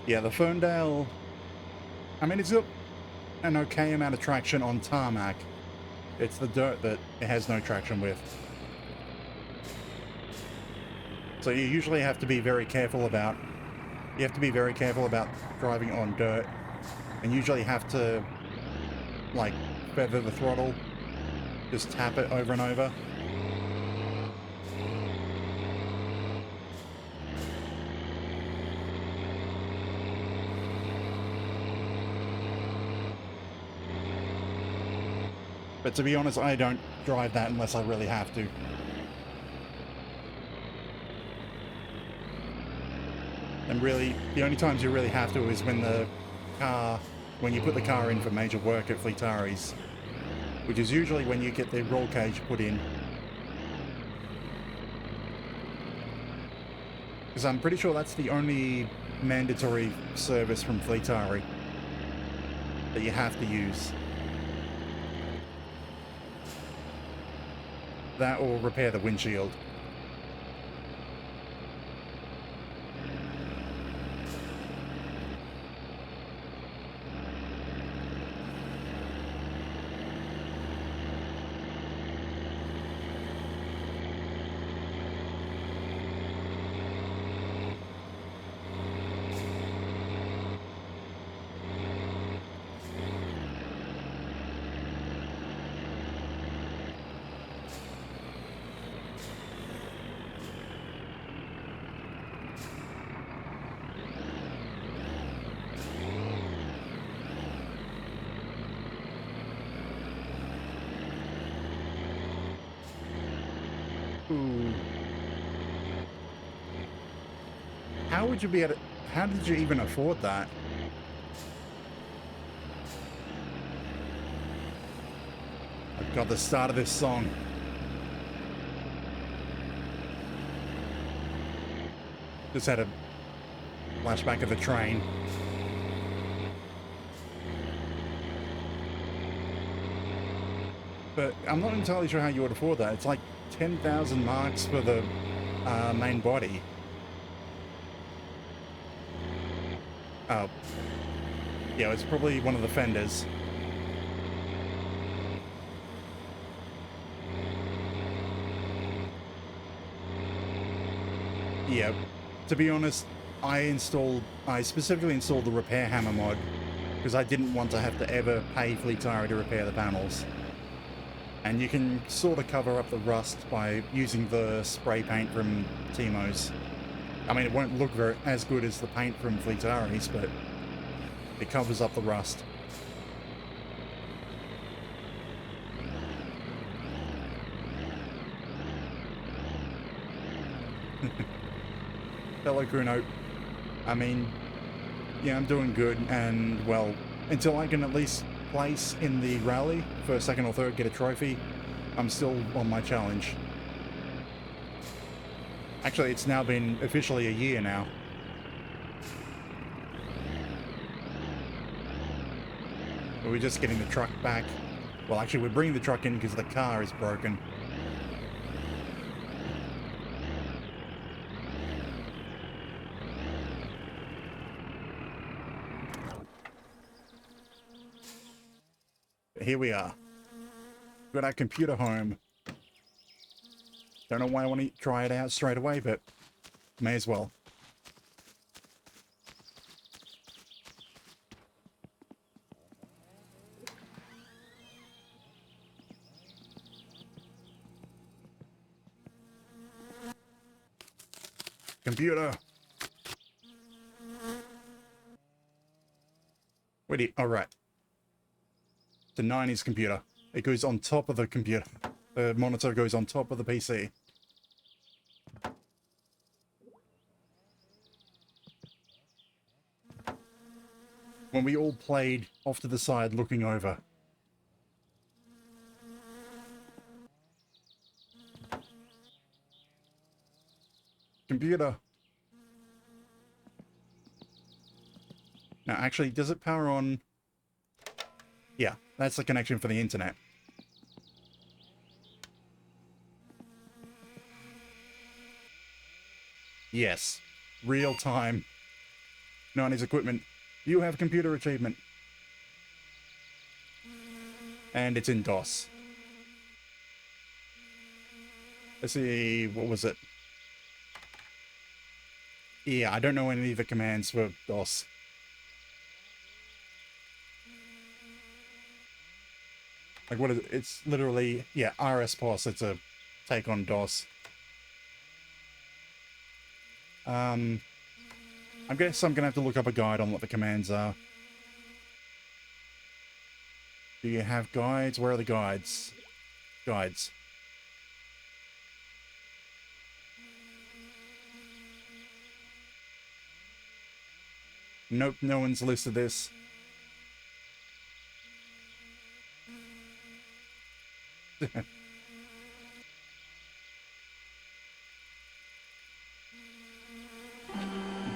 Yeah, the Ferndale, I mean, it's got an okay amount of traction on tarmac. It's the dirt that it has no traction with. So you usually have to be very careful about, driving on dirt, and usually have to, like, feather the throttle, just tap it over and over. But to be honest, I don't drive that unless I really have to. And really, the only times you really have to is when you put the car in for major work at Fleetari's, which is usually when you get the roll cage put in. Because I'm pretty sure that's the only mandatory service from Fleetari that you have to use. That or repair the windshield. Ooh. How would you be able to... How did you even afford that? I've got the start of this song. Just had a flashback of the train. But I'm not entirely sure how you would afford that. It's like 10,000 marks for the main body. Oh. Yeah, it's probably one of the fenders. Yeah, to be honest, I specifically installed the repair hammer mod because I didn't want to have to ever pay Fleetari to repair the panels. And you can sort of cover up the rust by using the spray paint from Timo's. I mean, it won't look as good as the paint from Fleetari's, but it covers up the rust. Hello, Kuno. I mean, yeah, I'm doing good, and, well, until I can at least place in the rally for second or third, get a trophy, I'm still on my challenge. Actually, it's now been officially a year now. But we're just getting the truck back. Well, actually, we're bringing the truck in because the car is broken. Here we are. Got our computer home. Don't know why I want to try it out straight away, but may as well. Computer. Wait, alright. The 90s computer. It goes on top of the computer. The monitor goes on top of the PC. When we all played off to the side looking over. Computer. Now, actually, does it power on? Yeah, that's the connection for the internet. Yes. Real time. 90s equipment. You have computer achievement. And it's in DOS. Let's see, what was it? Yeah, I don't know any of the commands for DOS. Like, what is it? It's literally, yeah, RSPOS. It's a take on DOS. I guess I'm gonna have to look up a guide on what the commands are. Do you have guides? Where are the guides? Guides. Nope, no one's listed this.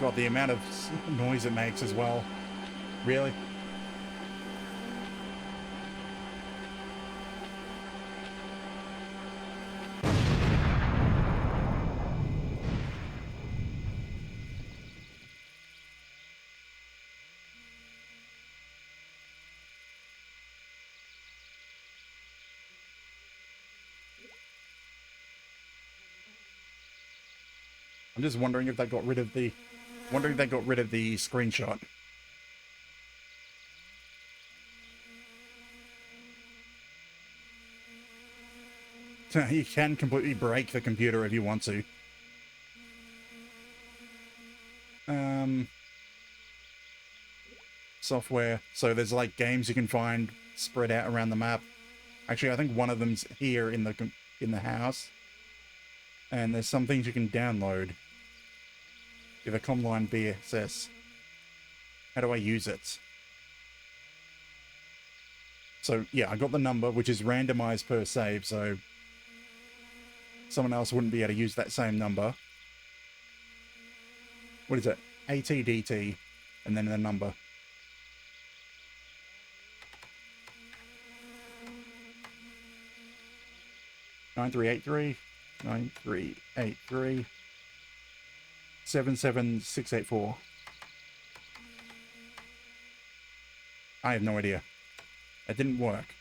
God, the amount of noise it makes as well. Really? I'm just wondering if they got rid of the... Wondering if they got rid of the screenshot. You can completely break the computer if you want to. Software. So there's like games you can find spread out around the map. Actually, I think one of them's here in the house. And there's some things you can download. With a Comline BSS. How do I use it? So yeah, I got the number, which is randomized per save, so someone else wouldn't be able to use that same number. What is it? ATDT, and then the number. Nine three eight three 77684. I have no idea. That didn't work.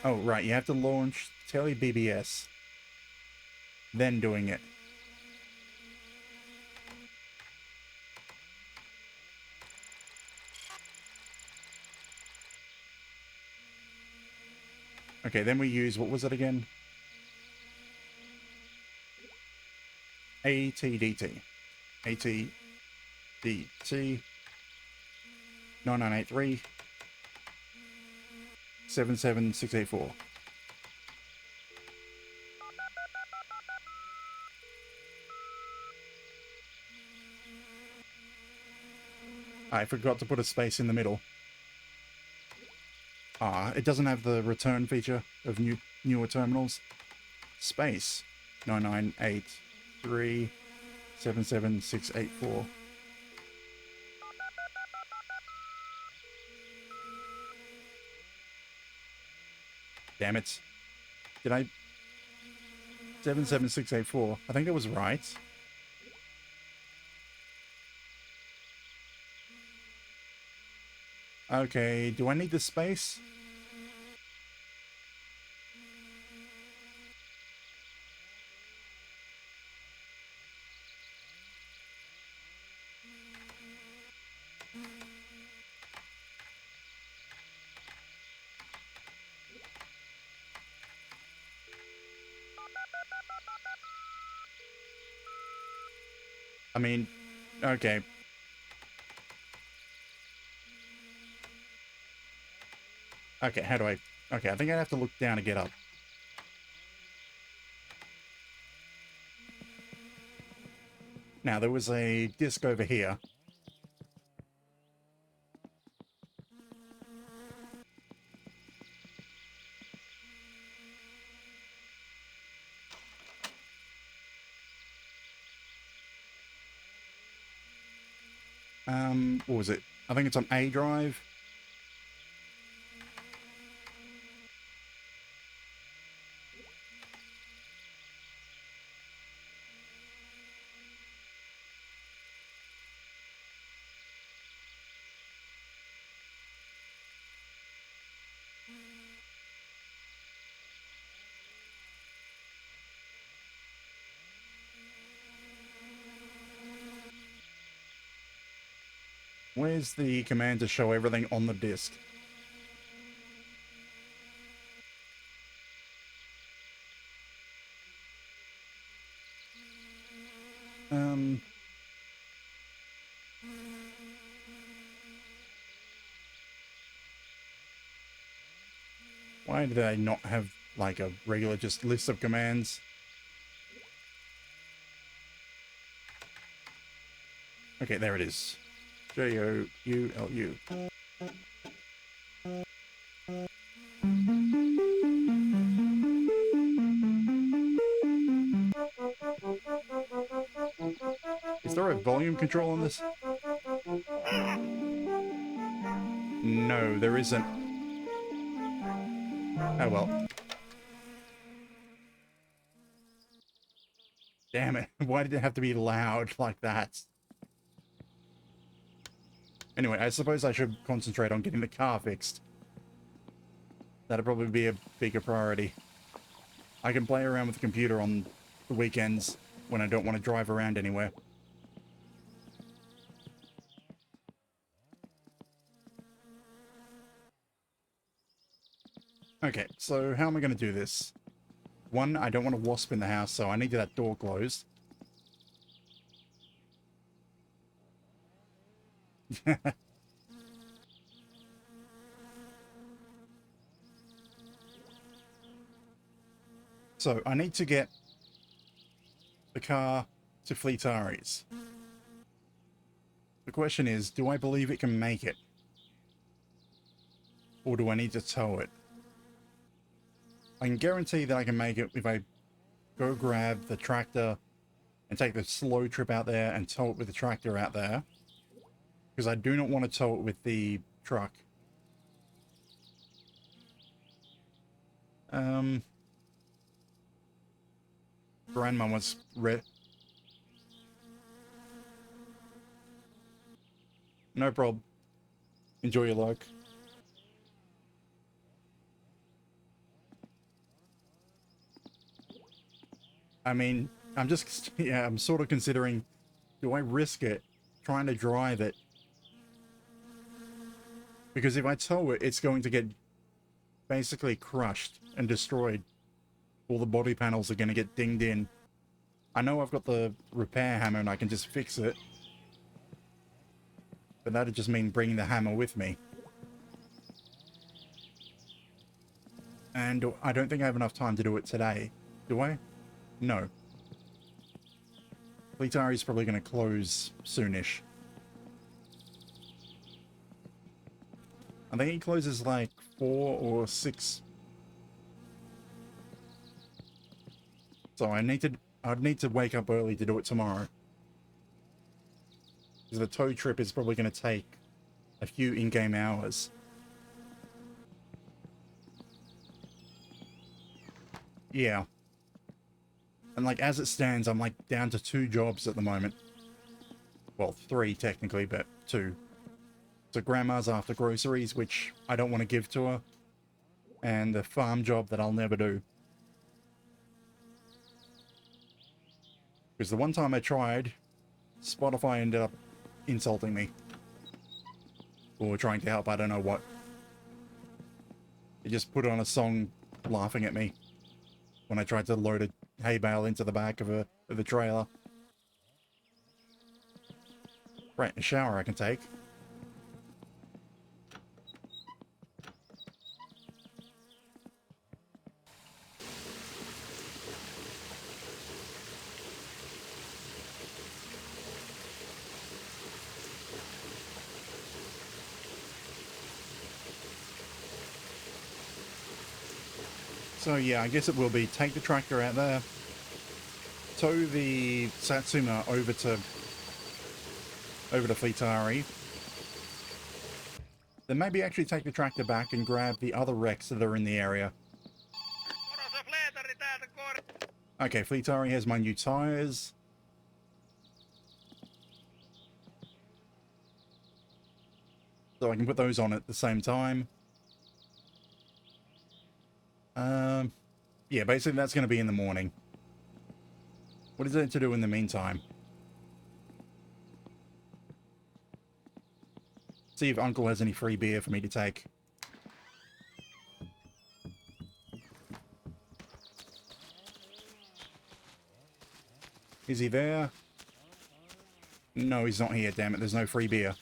Oh, right, you have to launch Tele BBS. Then doing it. Okay, then we use, what was it again? ATDT. ATDT 9983 77684. I forgot to put a space in the middle. Ah, it doesn't have the return feature of newer terminals. Space 9983 77684. Damn it. Did I... 77684. I think that was right. Okay, do I need the space? I mean, okay. Okay, how do I... Okay, I think I have to look down to get up. Now, there was a disc over here. What was it? I think it's on A drive. Where's the command to show everything on the disk? Why do they not have, like, a regular just list of commands? Okay, there it is. Joulu. Is there a volume control on this? No, there isn't. Oh well. Damn it. Why did it have to be loud like that? Anyway, I suppose I should concentrate on getting the car fixed. That'd probably be a bigger priority. I can play around with the computer on the weekends when I don't want to drive around anywhere. Okay, so how am I going to do this? One, I don't want a wasp in the house, so I need that door closed. So, I need to get the car to Fleetari's. The question is, do I believe it can make it? Or do I need to tow it? I can guarantee that I can make it if I go grab the tractor and take the slow trip out there and tow it with the tractor out there. Because I do not want to tow it with the truck. Grandma was no problem. Enjoy your luck. I mean, I'm sort of considering, do I risk it trying to drive it? Because if I tow it, it's going to get basically crushed and destroyed. All the body panels are going to get dinged in. I know I've got the repair hammer and I can just fix it. But that'd just mean bringing the hammer with me. And I don't think I have enough time to do it today. Do I? No. Fleetari's probably going to close soonish. I think he closes like 4 or 6. So I'd need to wake up early to do it tomorrow. Because the tow trip is probably going to take a few in-game hours. Yeah. And like as it stands, I'm like down to 2 jobs at the moment. Well, 3 technically, but 2. So grandma's after groceries, which I don't want to give to her. And the farm job that I'll never do. Because the one time I tried, Spotify ended up insulting me. Or trying to help, I don't know what. They just put on a song laughing at me when I tried to load a hay bale into the back of the trailer. Right, a shower I can take. So yeah, I guess it will be take the tractor out there, tow the Satsuma over to Fleetari, then maybe actually take the tractor back and grab the other wrecks that are in the area. Okay, Fleetari has my new tires. So I can put those on at the same time. Yeah, basically that's going to be in the morning. What is there to do in the meantime? See if Uncle has any free beer for me to take. Is he there? No, he's not here, damn it. There's no free beer.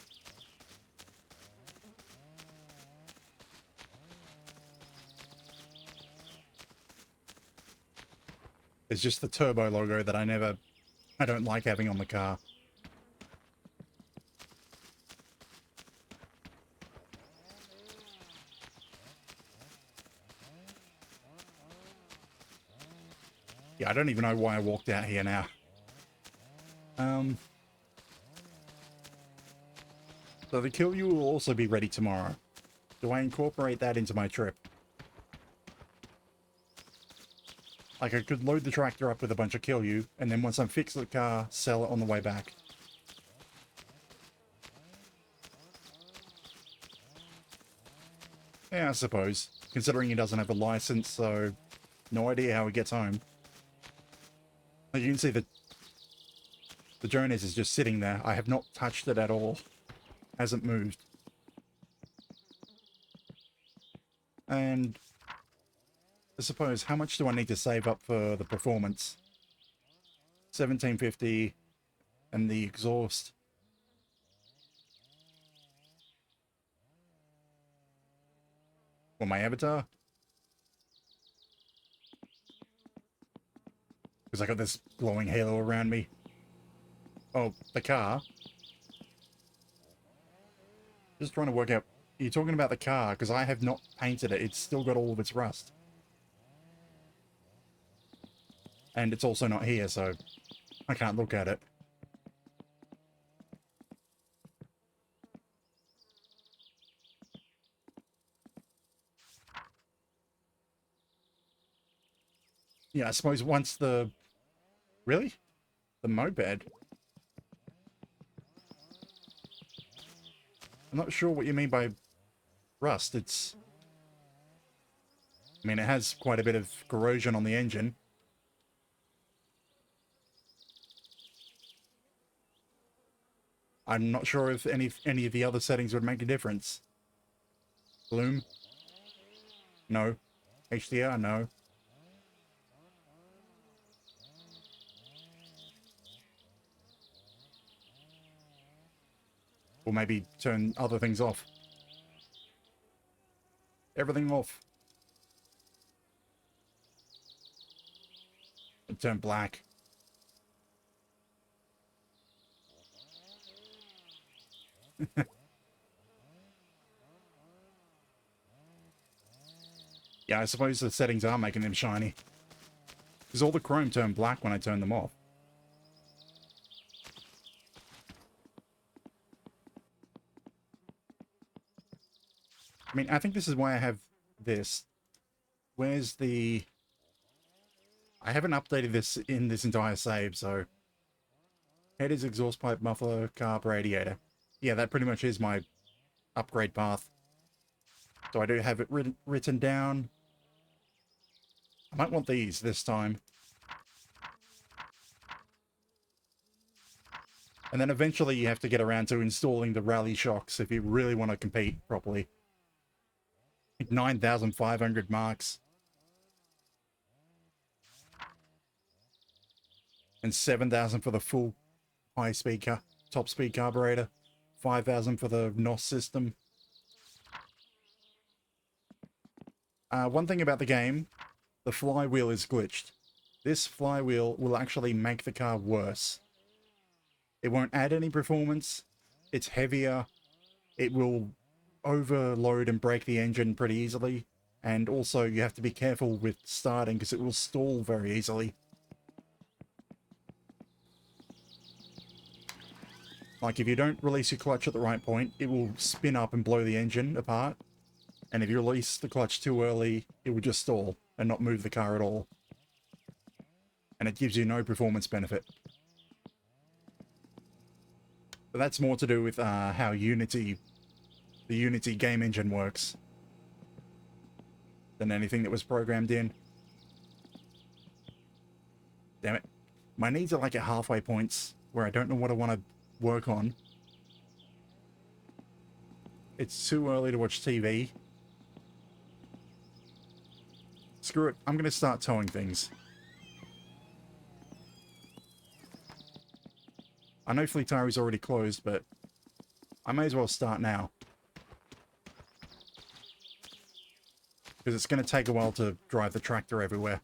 It's just the turbo logo that I don't like having on the car. Yeah, I don't even know why I walked out here now. So the kill you will also be ready tomorrow. Do I incorporate that into my trip? Like, I could load the tractor up with a bunch of kill you, and then once I'm fixed the car, sell it on the way back. Yeah, I suppose. Considering he doesn't have a license, so no idea how he gets home. As you can see, the Jonas is just sitting there. I have not touched it at all. Hasn't moved. And I suppose, how much do I need to save up for the performance? 1750 and the exhaust. For my avatar? Because I got this glowing halo around me. Oh, the car. Just trying to work out. You're talking about the car, because I have not painted it. It's still got all of its rust. And it's also not here, so I can't look at it. Yeah, I suppose once the... Really? The moped? I'm not sure what you mean by rust. It's... I mean, it has quite a bit of corrosion on the engine. I'm not sure if any of the other settings would make a difference. Bloom? No. HDR? No. Or maybe turn other things off. Everything off. And turn black. Yeah, I suppose the settings are making them shiny. Because all the chrome turned black when I turned them off. I mean, I think this is why I have this. Where's the... I haven't updated this in this entire save, so... Headers, exhaust pipe, muffler, carb, radiator. Yeah, that pretty much is my upgrade path. So I do have it written down. I might want these this time. And then eventually you have to get around to installing the rally shocks if you really want to compete properly. 9,500 marks. And 7,000 for the full high-speed top-speed carburetor. 5,000 for the NOS system. One thing about the game, the flywheel is glitched. This flywheel will actually make the car worse. It won't add any performance. It's heavier. It will overload and break the engine pretty easily. And also you have to be careful with starting because it will stall very easily. Like if you don't release your clutch at the right point, it will spin up and blow the engine apart. And if you release the clutch too early, it will just stall and not move the car at all. And it gives you no performance benefit. But that's more to do with how the Unity game engine works than anything that was programmed in. Damn it. My needs are like at halfway points where I don't know what I want to work on. It's too early to watch TV. Screw it. I'm going to start towing things. I know Fleetari's already closed, but I may as well start now. Because it's going to take a while to drive the tractor everywhere.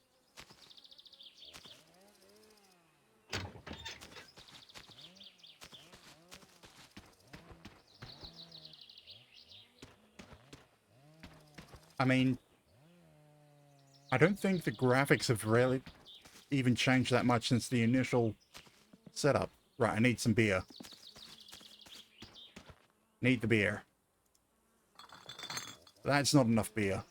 I mean, I don't think the graphics have really even changed that much since the initial setup. Right, I need some beer. Need the beer. That's not enough beer.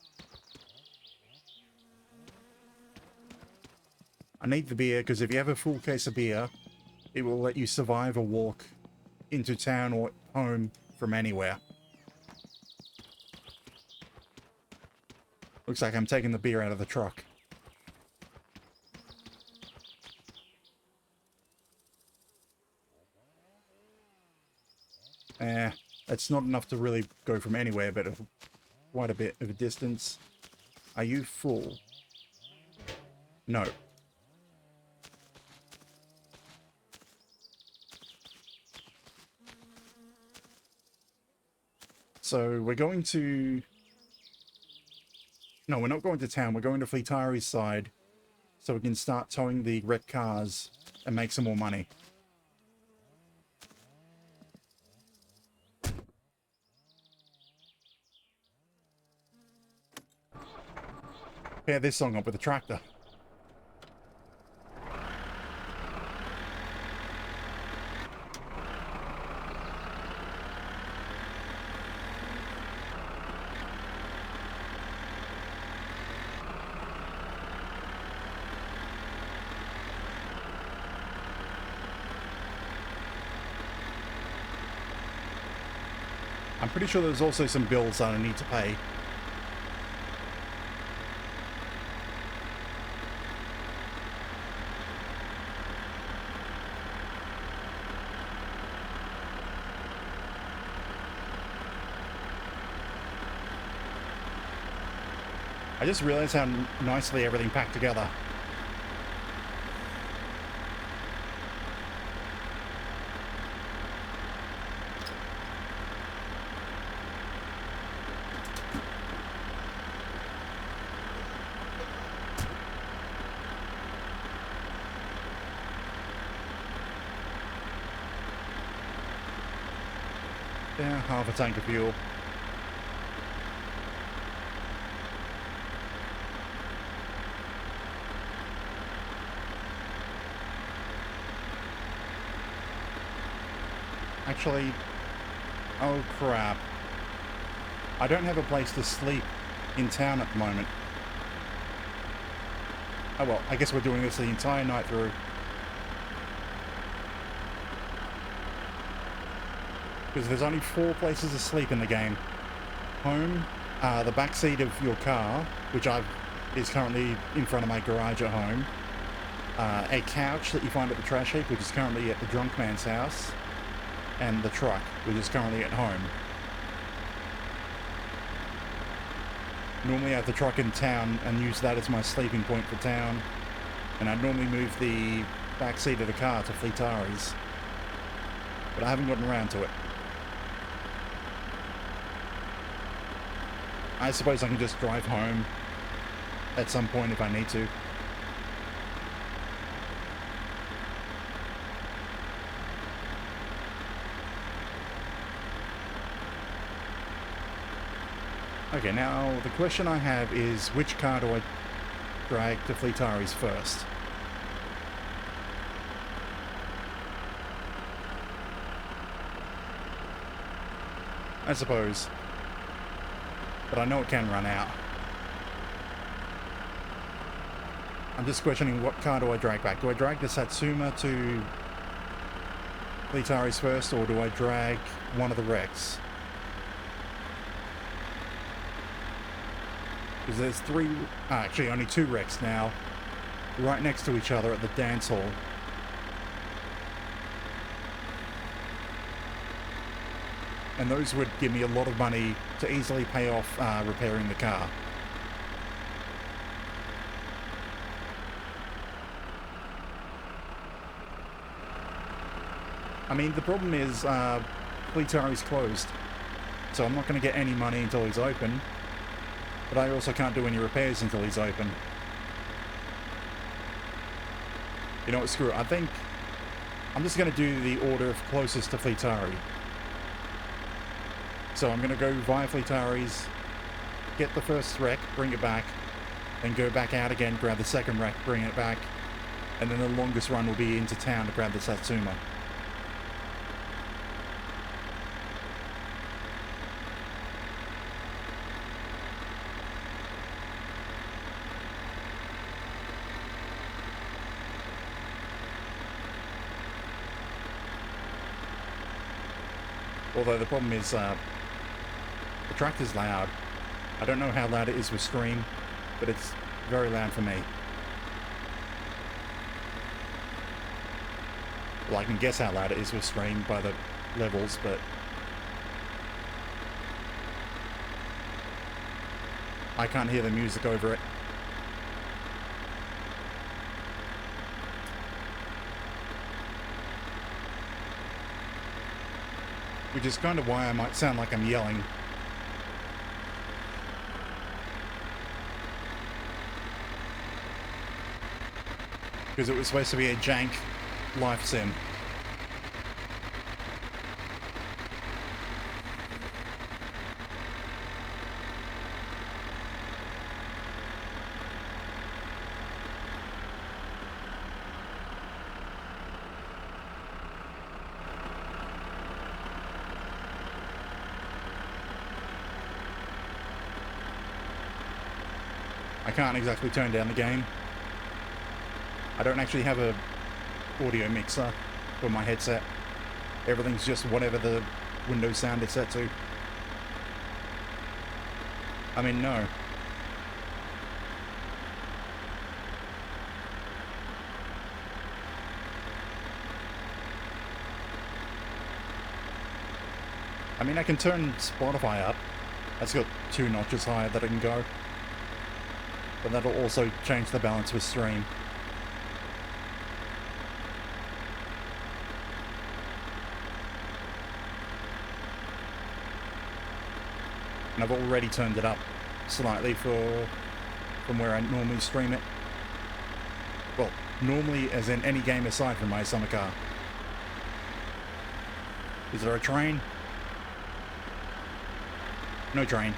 I need the beer because if you have a full case of beer, it will let you survive a walk into town or home from anywhere. Looks like I'm taking the beer out of the truck. That's not enough to really go from anywhere, but quite a bit of a distance. Are you full? No. So we're going to... No, we're not going to town. We're going to Fleetari's side so we can start towing the wrecked cars and make some more money. Pair this song up with a tractor. I'm pretty sure there's also some bills that I need to pay. I just realized how nicely everything packed together. Yeah, half a tank of fuel. Actually, oh crap. I don't have a place to sleep in town at the moment. Oh well, I guess we're doing this the entire night through. Because there's only 4 places to sleep in the game. Home, the back seat of your car, which is currently in front of my garage at home. A couch that you find at the trash heap, which is currently at the drunk man's house. And the truck, which is currently at home. Normally I have the truck in town and use that as my sleeping point for town. And I'd normally move the back seat of the car to Fleetari's. But I haven't gotten around to it. I suppose I can just drive home at some point if I need to. Okay, now the question I have is which car do I drag to Fleetari's first? I suppose. But I know it can run out. I'm just questioning what car do I drag back? Do I drag the Satsuma to Fleetari's first, or do I drag one of the wrecks? Because there's actually only 2 wrecks now, right next to each other at the dance hall. And those would give me a lot of money to easily pay off repairing the car. I mean, the problem is Fleetari's closed, so I'm not going to get any money until he's open, but I also can't do any repairs until he's open. You know what, screw it. I think I'm just going to do the order of closest to Fleetari. So I'm going to go via Fleetari's, get the first wreck, bring it back, then go back out again, grab the second wreck, bring it back, and then the longest run will be into town to grab the Satsuma. Although the problem is, the track is loud. I don't know how loud it is with stream, but it's very loud for me. Well, I can guess how loud it is with stream by the levels, but I can't hear the music over it. Which is kind of why I might sound like I'm yelling. Because it was supposed to be a jank life sim. I can't exactly turn down the game. I don't actually have a audio mixer for my headset. Everything's just whatever the Windows sound is set to. I mean, no. I mean, I can turn Spotify up. That's got 2 notches higher that I can go. But that'll also change the balance with stream. And I've already turned it up slightly from where I normally stream it. Well, normally as in any game aside from my summer car. Is there a train? No train.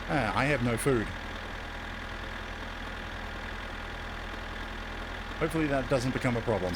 Ah, I have no food. Hopefully that doesn't become a problem.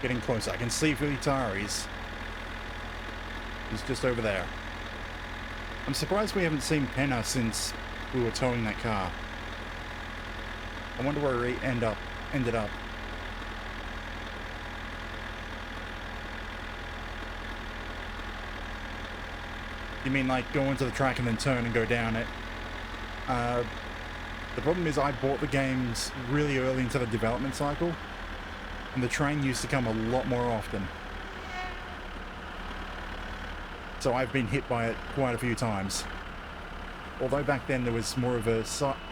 Getting closer. I can see Vitari's. He's just over there. I'm surprised we haven't seen Penna since we were towing that car. I wonder where he ended up. You mean like go into the track and then turn and go down it? The problem is I bought the games really early into the development cycle, and the train used to come a lot more often. So I've been hit by it quite a few times. Although back then there was more of a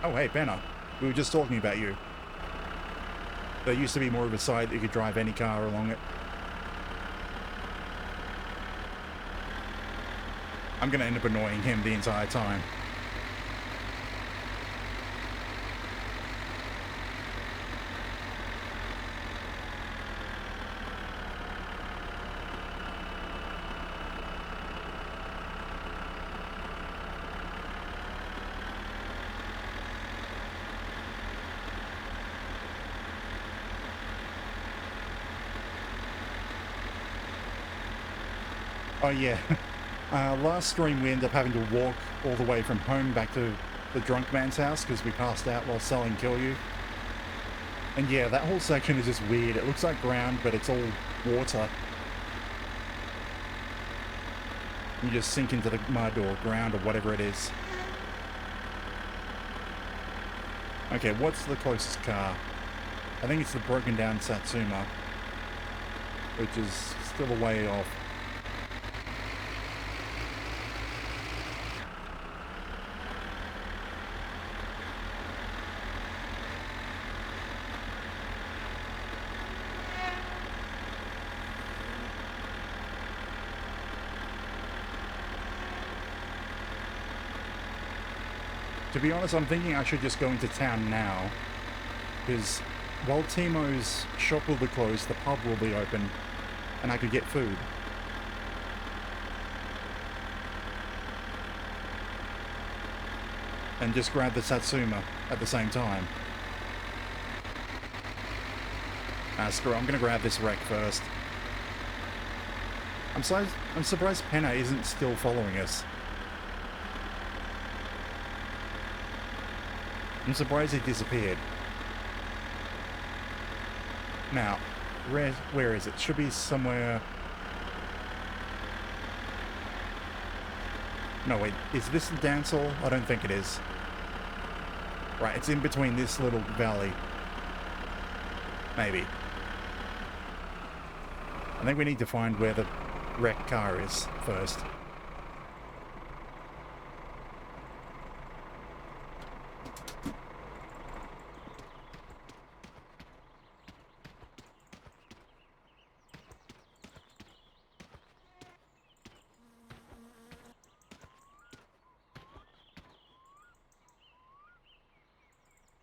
oh hey, Benna. We were just talking about you. There used to be more of a side that you could drive any car along it. I'm going to end up annoying him the entire time. Oh yeah, last stream we ended up having to walk all the way from home back to the drunk man's house because we passed out while selling Kill You. And yeah, that whole section is just weird. It looks like ground, but it's all water. You just sink into the mud or ground or whatever it is. Okay, what's the closest car? I think it's the broken down Satsuma, which is still a way off. To be honest, I'm thinking I should just go into town now, because while Timo's shop will be closed, the pub will be open, and I could get food. And just grab the Satsuma at the same time. Screw it, I'm gonna grab this wreck first. I'm surprised Penna isn't still following us. I'm surprised he disappeared. Now, where is it? Should be somewhere... No, wait, is this the dance hall? I don't think it is. Right, it's in between this little valley. Maybe. I think we need to find where the wrecked car is first.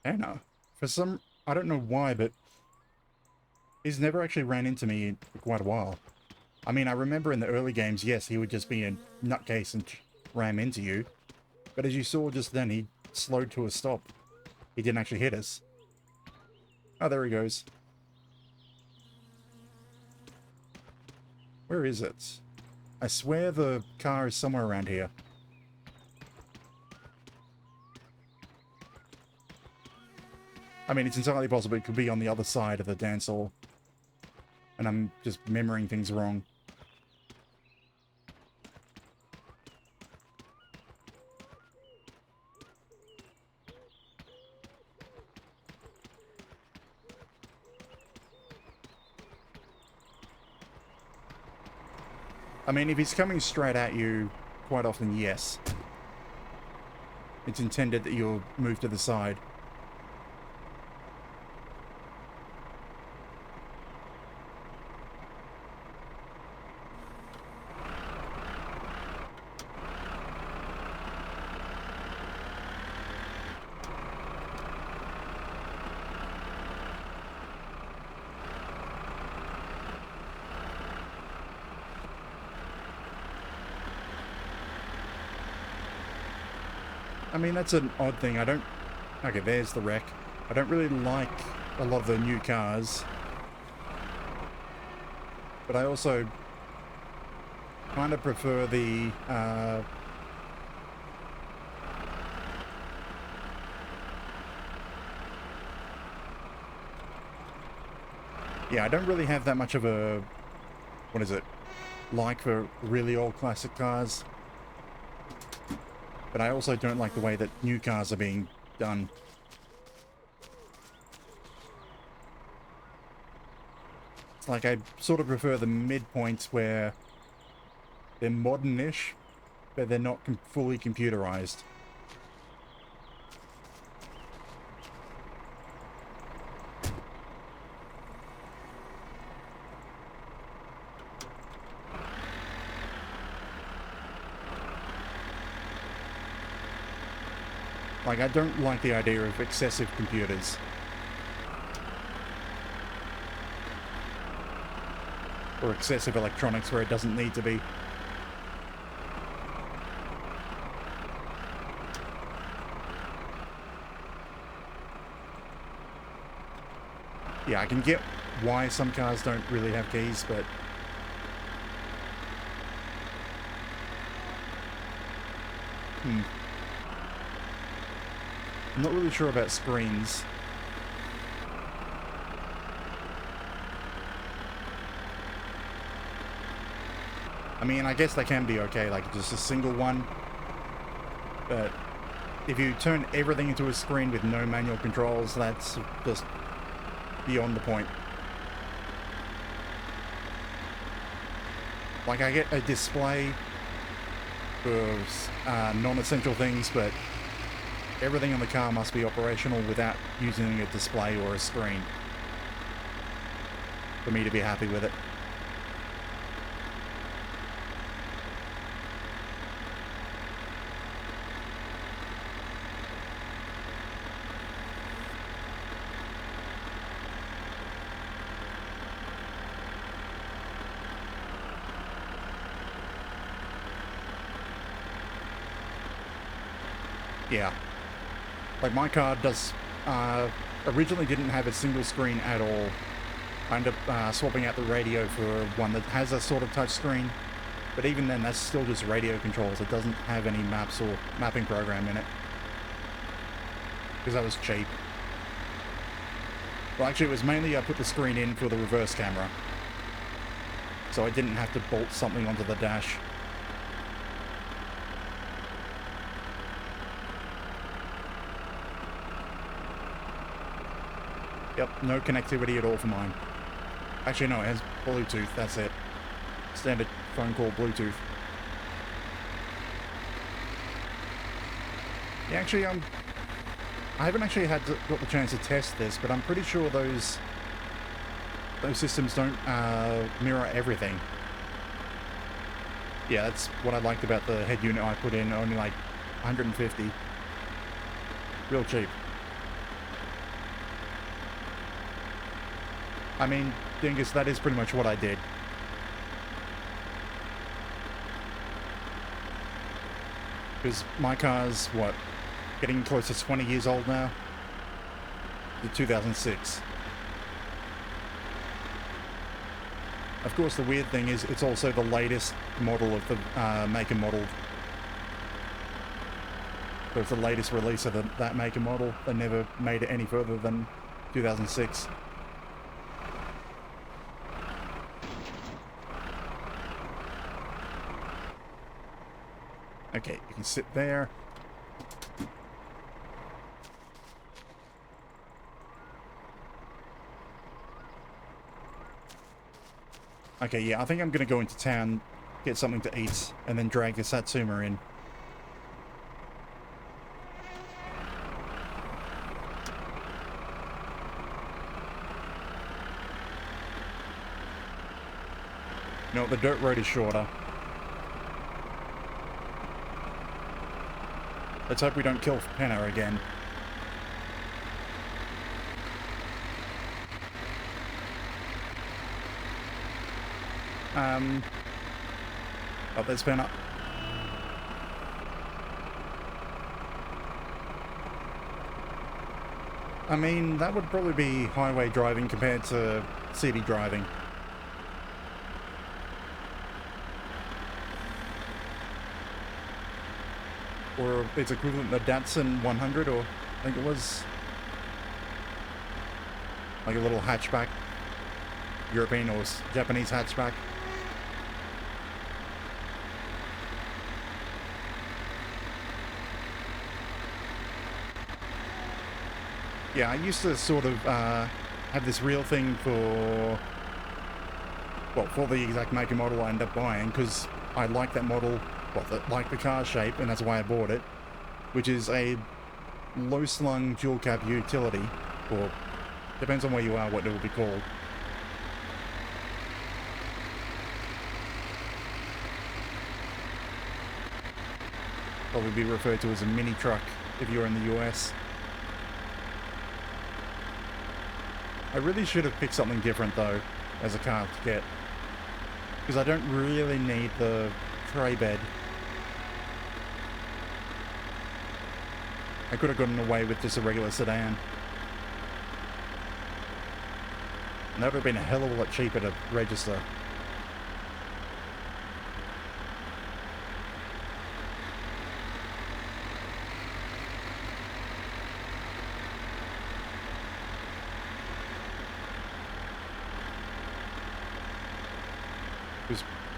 Anna, for some, I don't know why, but he's never actually ran into me for quite a while. I mean, I remember in the early games, yes, he would just be a nutcase and ram into you. But as you saw just then, he slowed to a stop. He didn't actually hit us. Oh, there he goes. Where is it? I swear the car is somewhere around here. I mean, it's entirely possible it could be on the other side of the dance hall. And I'm just remembering things wrong. I mean, if he's coming straight at you, quite often, yes. It's intended that you'll move to the side. I mean, that's an odd thing. I don't... Okay, there's the wreck. I don't really like a lot of the new cars. But I also kind of prefer the... Yeah, I don't really have that much of a... What is it? Like for really old classic cars. But I also don't like the way that new cars are being done. It's like I sort of prefer the midpoints where they're modern-ish, but they're not fully computerized. Like, I don't like the idea of excessive computers. Or excessive electronics where it doesn't need to be. Yeah, I can get why some cars don't really have keys, but... I'm not really sure about screens. I mean, I guess they can be okay, like just a single one. But if you turn everything into a screen with no manual controls, that's just beyond the point. Like, I get a display for non-essential things, but everything on the car must be operational without using a display or a screen for me to be happy with it. Yeah. Like my car does, originally didn't have a single screen at all. I ended up swapping out the radio for one that has a sort of touch screen. But even then, that's still just radio controls. It doesn't have any maps or mapping program in it. Because that was cheap. Well, actually, it was mainly I put the screen in for the reverse camera. So I didn't have to bolt something onto the dash. Yep, no connectivity at all for mine. Actually, no, it has Bluetooth, that's it. Standard phone call Bluetooth. Yeah, actually, I haven't actually got the chance to test this, but I'm pretty sure those systems don't mirror everything. Yeah, that's what I liked about the head unit I put in, only like 150. Real cheap. I mean, Dingus, that is pretty much what I did. Because my car's, what, getting close to 20 years old now? The 2006. Of course, the weird thing is it's also the latest model of the make and model. So it's the latest release of that make and model. They never made it any further than 2006. Okay, you can sit there. Okay, yeah, I think I'm going to go into town, get something to eat, and then drag the Satsuma in. No, the dirt road is shorter. Let's hope we don't kill Penna again. Oh, there's Penna. I mean, that would probably be highway driving compared to city driving. Or its equivalent, the Datsun 100, or I think it was like a little hatchback, European or Japanese hatchback. Yeah, I used to sort of have this real thing for, well, for the exact make and model I ended up buying, because I like that model. Well, like the car shape, and that's why I bought it, which is a low-slung dual-cab utility, or depends on where you are what it will be called. Probably be referred to as a mini truck if you're in the US. I really should have picked something different though, as a car to get, because I don't really need the tray bed. I could have gotten away with just a regular sedan. And that would have been a hell of a lot cheaper to register.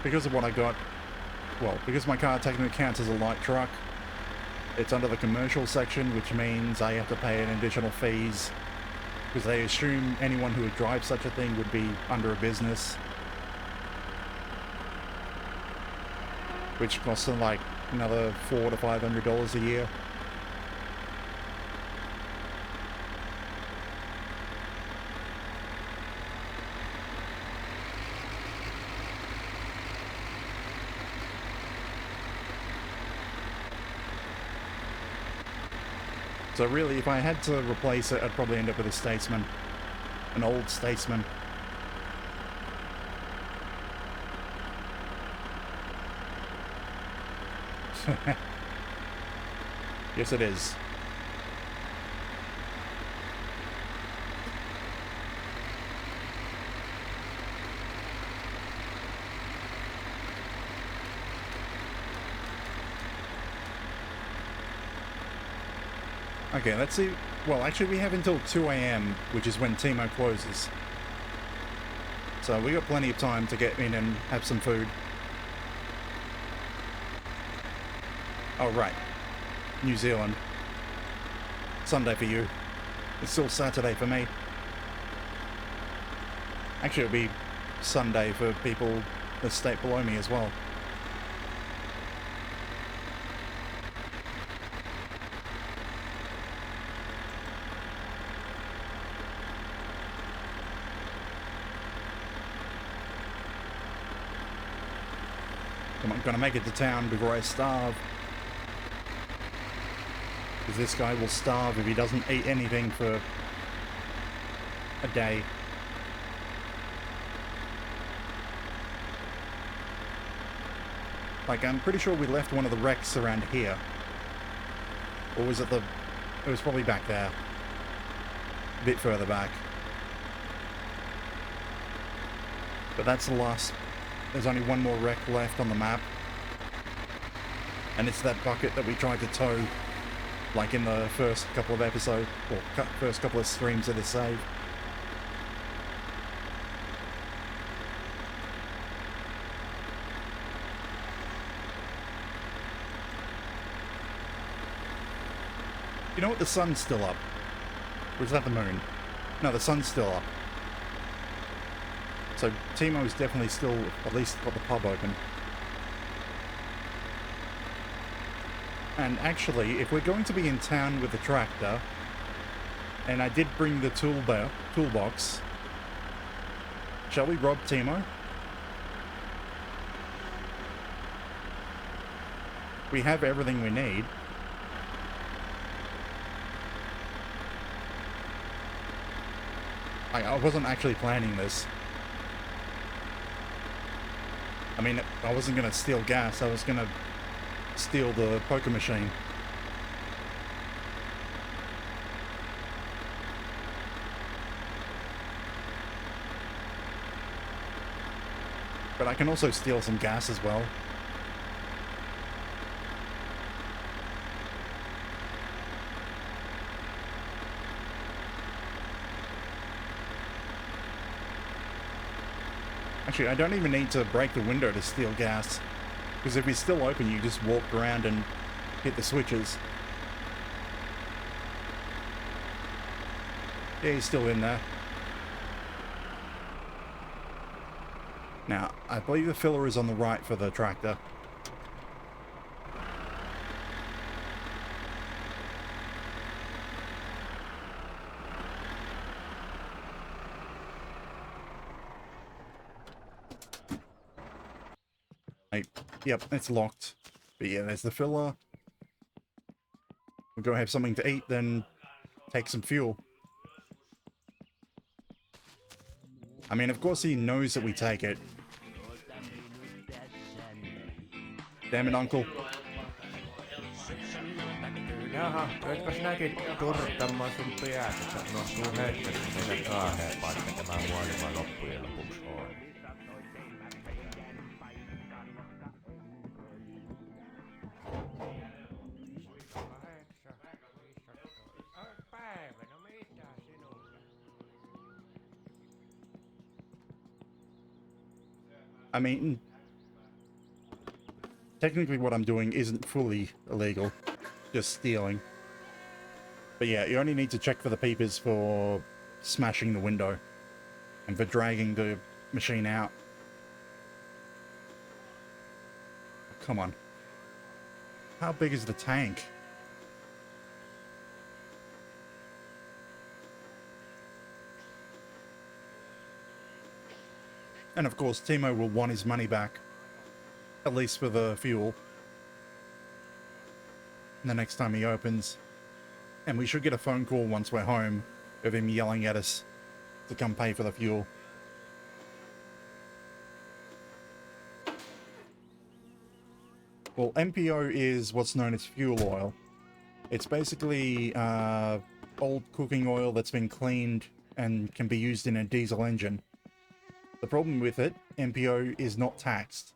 Because of what I got, well, because my car technically counts as a light truck, it's under the commercial section, which means I have to pay an additional fees, because they assume anyone who would drive such a thing would be under a business, which costs them like another $400 to $500 a year. So really, if I had to replace it, I'd probably end up with a Statesman. An old Statesman. Yes, it is. Okay, let's see. Well, actually, we have until 2 a.m., which is when Timo closes. So we got plenty of time to get in and have some food. Oh, right. New Zealand. Sunday for you. It's still Saturday for me. Actually, it'll be Sunday for people the state below me as well. I'm gonna make it to town before I starve. Because this guy will starve if he doesn't eat anything for a day. Like, I'm pretty sure we left one of the wrecks around here. Or was it the... It was probably back there. A bit further back. But that's the last... There's only one more wreck left on the map. And it's that bucket that we tried to tow, like in the first couple of episodes, or first couple of streams of the save. You know what? The sun's still up. Or is that the moon? No, the sun's still up. So Timo's definitely still at least got the pub open. And actually, if we're going to be in town with the tractor, and I did bring the toolbox, shall we rob Timo? We have everything we need. I wasn't actually planning this. I mean, I wasn't going to steal gas, I was going to steal the poker machine. But I can also steal some gas as well. Actually, I don't even need to break the window to steal gas. Because if it's still open, you just walk around and hit the switches. Yeah, he's still in there. Now, I believe the filler is on the right for the tractor. Yep, it's locked. But yeah, there's the filler. We'll go have something to eat, then take some fuel. I mean, of course he knows that we take it. Damn it, Uncle. Jaha, etpäs näkin turruttamaan sun päätä, että unohtuu hetkeksi meidän kaaheen paikka tämä maailman loppujen lopuksi on. Päivä, no mitä sinulle? I mean, technically what I'm doing isn't fully illegal, just stealing. But yeah, you only need to check for the peepers for smashing the window and for dragging the machine out. Come on. How big is the tank? And of course, Timo will want his money back. At least for the fuel. The next time he opens. And we should get a phone call once we're home of him yelling at us to come pay for the fuel. Well, MPO is what's known as fuel oil. It's basically old cooking oil that's been cleaned and can be used in a diesel engine. The problem with it, MPO is not taxed,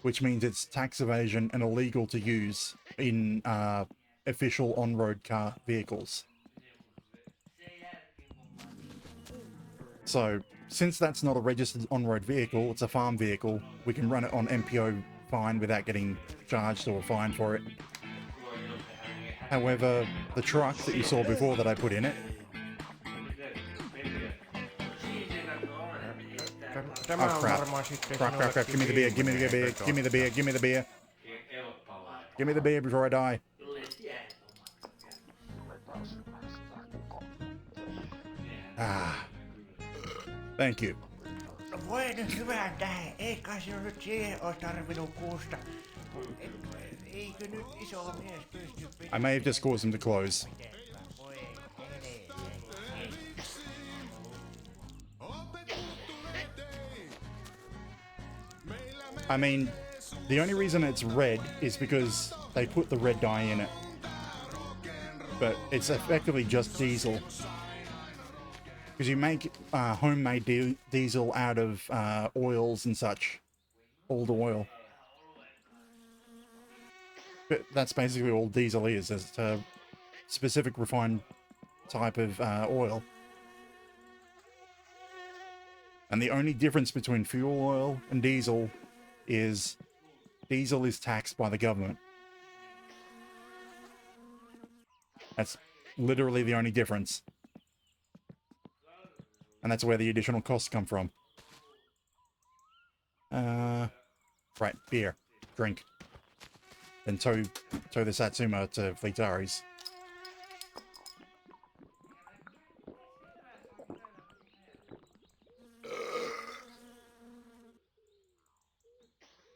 which means it's tax evasion and illegal to use in official on-road car vehicles. So, since that's not a registered on-road vehicle, it's a farm vehicle, we can run it on MPO fine without getting charged or fined for it. However, the truck that you saw before that I put in it, Tämä oh on crap, varmaan sitten crap, give me the beer, give me the beer, give me the beer, give me the beer. Give me the beer before I die. Ah. Thank you. Voi nyt hyvän tähän, ei kai sinun nyt siihen olisi tarvinnut kuusta. Eikö nyt iso mies pysty I may have just caused him to close. I mean, the only reason it's red is because they put the red dye in it. But it's effectively just diesel. Because you make homemade diesel out of oils and such. Old oil. But that's basically all diesel is. It's a specific refined type of oil. And the only difference between fuel oil and diesel is taxed by the government. That's literally the only difference. And that's where the additional costs come from. Right, beer. Drink. Then tow the Satsuma to Fleetari's.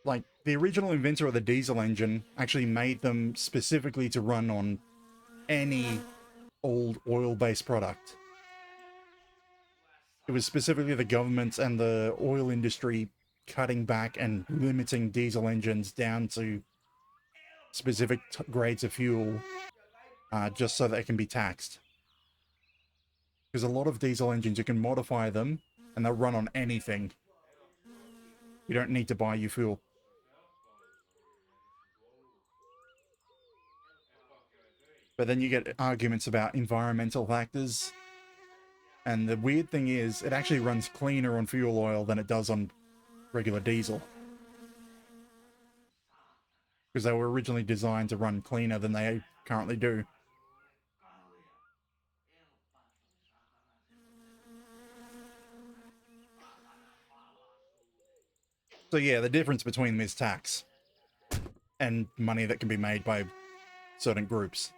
Like, the original inventor of the diesel engine actually made them specifically to run on any old oil-based product. It was specifically the government and the oil industry cutting back and limiting diesel engines down to specific grades of fuel just so they can be taxed. Because a lot of diesel engines, you can modify them and they'll run on anything. You don't need to buy your fuel. But then you get arguments about environmental factors. And the weird thing is, it actually runs cleaner on fuel oil than it does on regular diesel. Because they were originally designed to run cleaner than they currently do. So yeah, the difference between them is tax. And money that can be made by certain groups.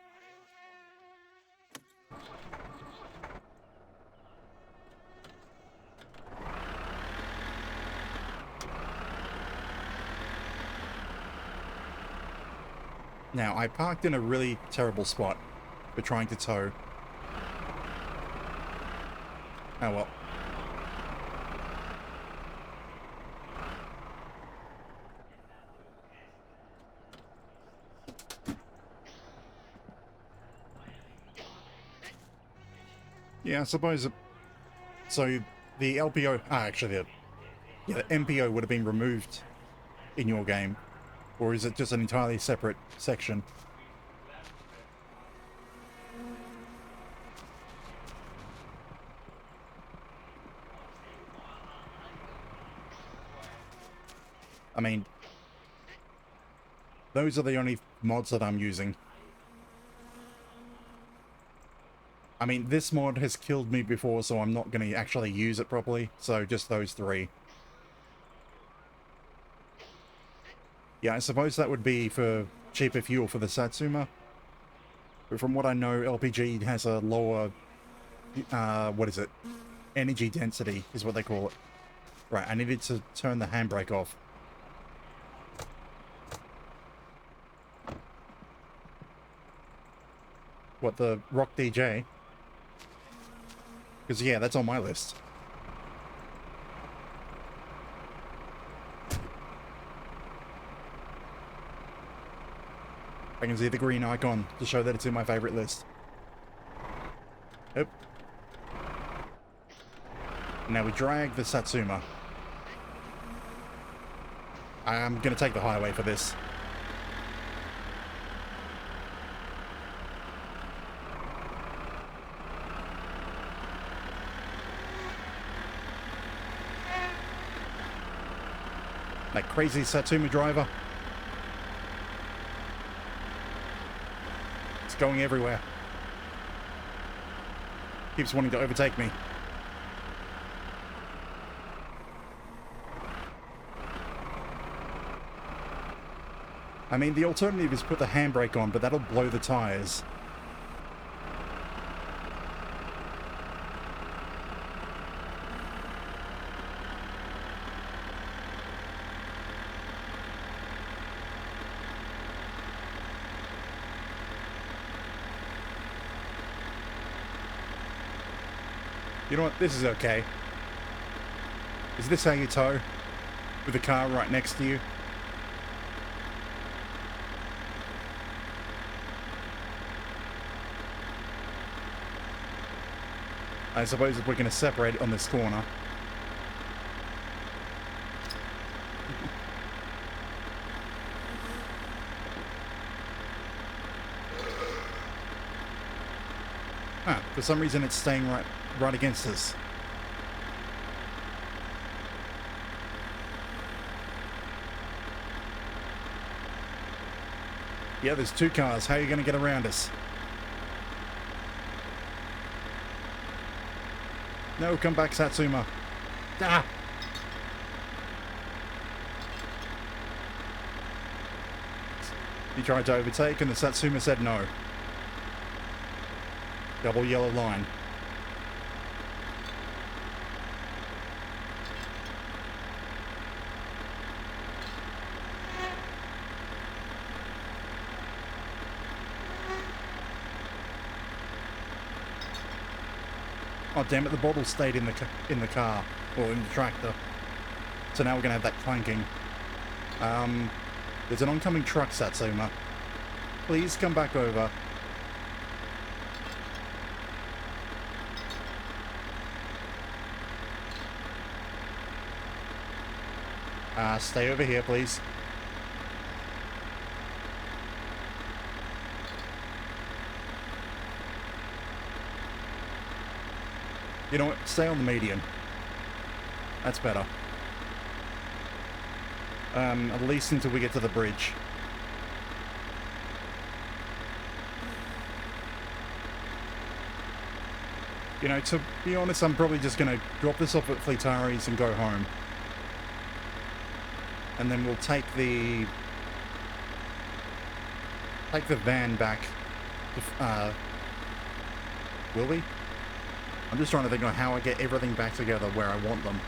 Now, I parked in a really terrible spot for trying to tow. Oh well. Yeah, I suppose... So, the LPO... actually, the MPO would have been removed in your game. Or is it just an entirely separate section? I mean, those are the only mods that I'm using. I mean, this mod has killed me before, so I'm not going to actually use it properly. So just those three. Yeah, I suppose that would be for cheaper fuel for the Satsuma. But from what I know, LPG has a lower, what is it? Energy density is what they call it. Right, I needed to turn the handbrake off. What, the Rock DJ? Because yeah, that's on my list. I can see the green icon to show that it's in my favorite list. Yep. Now we drag the Satsuma. I'm gonna take the highway for this. That crazy Satsuma driver. It's going everywhere. Keeps wanting to overtake me. I mean, the alternative is put the handbrake on, but that'll blow the tires. You know what? This is okay. Is this how you tow? With the car right next to you? I suppose if we're going to separate it on this corner. For some reason it's staying right against us. Yeah, there's two cars. How are you going to get around us? No, come back, Satsuma. Ah! He tried to overtake and the Satsuma said no. Double yellow line. Oh damn it! The bottle stayed in the car or in the tractor. So now we're gonna have that clanking. There's an oncoming truck, Satsuma. Please come back over. Stay over here, please. You know what? Stay on the median. That's better. At least until we get to the bridge. You know, to be honest, I'm probably just going to drop this off at Fleetari's and go home. And then we'll take the van back to, will we? I'm just trying to think of how I get everything back together where I want them.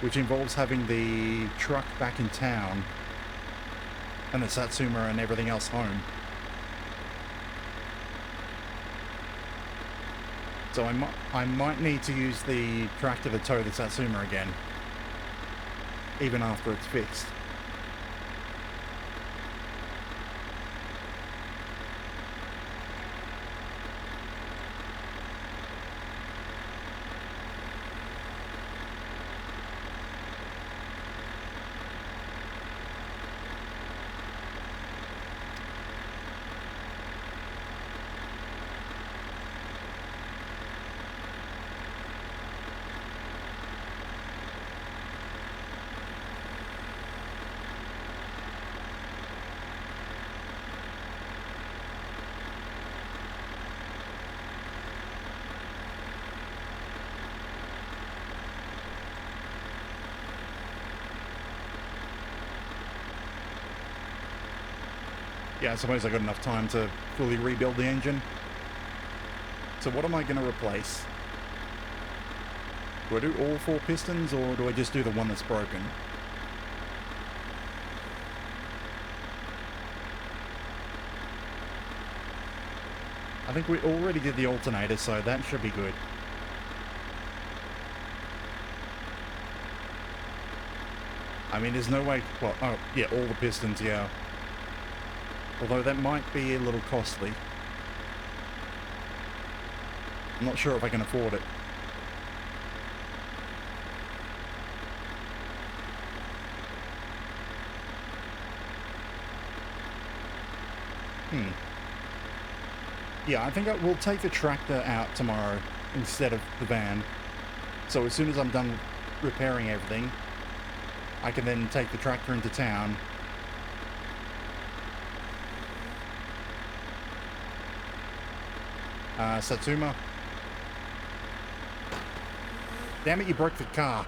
Which involves having the truck back in town and the Satsuma and everything else home. So I might need to use the tractor to tow the Satsuma again. Even after it's fixed. Yeah, I suppose I got enough time to fully rebuild the engine. So what am I going to replace? Do I do all 4 pistons, or do I just do the one that's broken? I think we already did the alternator, so that should be good. I mean, there's no way... Well, oh, yeah, all the pistons, yeah. Although that might be a little costly. I'm not sure if I can afford it. Yeah, I think I will take the tractor out tomorrow instead of the van. So as soon as I'm done repairing everything, I can then take the tractor into town. Satsuma. Damn it, you broke the car.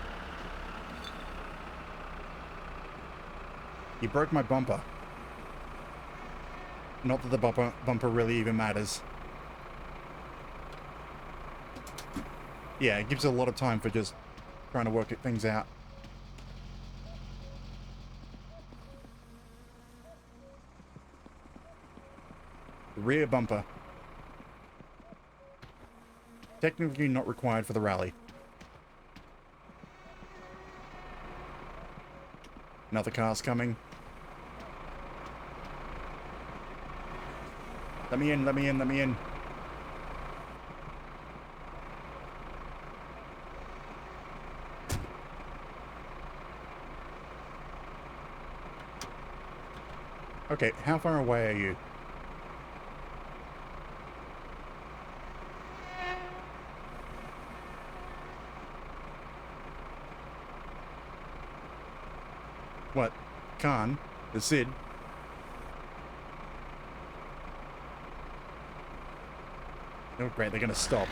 You broke my bumper. Not that the bumper really even matters. Yeah, it gives a lot of time for just trying to work things out. The rear bumper. Technically not required for the rally. Another car's coming. Let me in, let me in, let me in. Okay, how far away are you? What? Khan? The Sid? Oh great, they're gonna stop.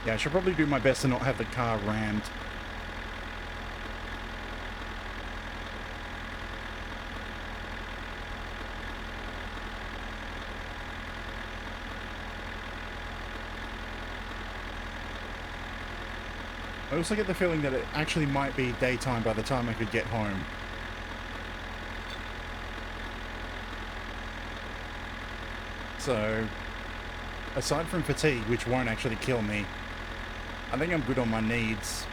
Yeah, I should probably do my best to not have the car rammed. I also get the feeling that it actually might be daytime by the time I could get home. So, aside from fatigue, which won't actually kill me, I think I'm good on my needs.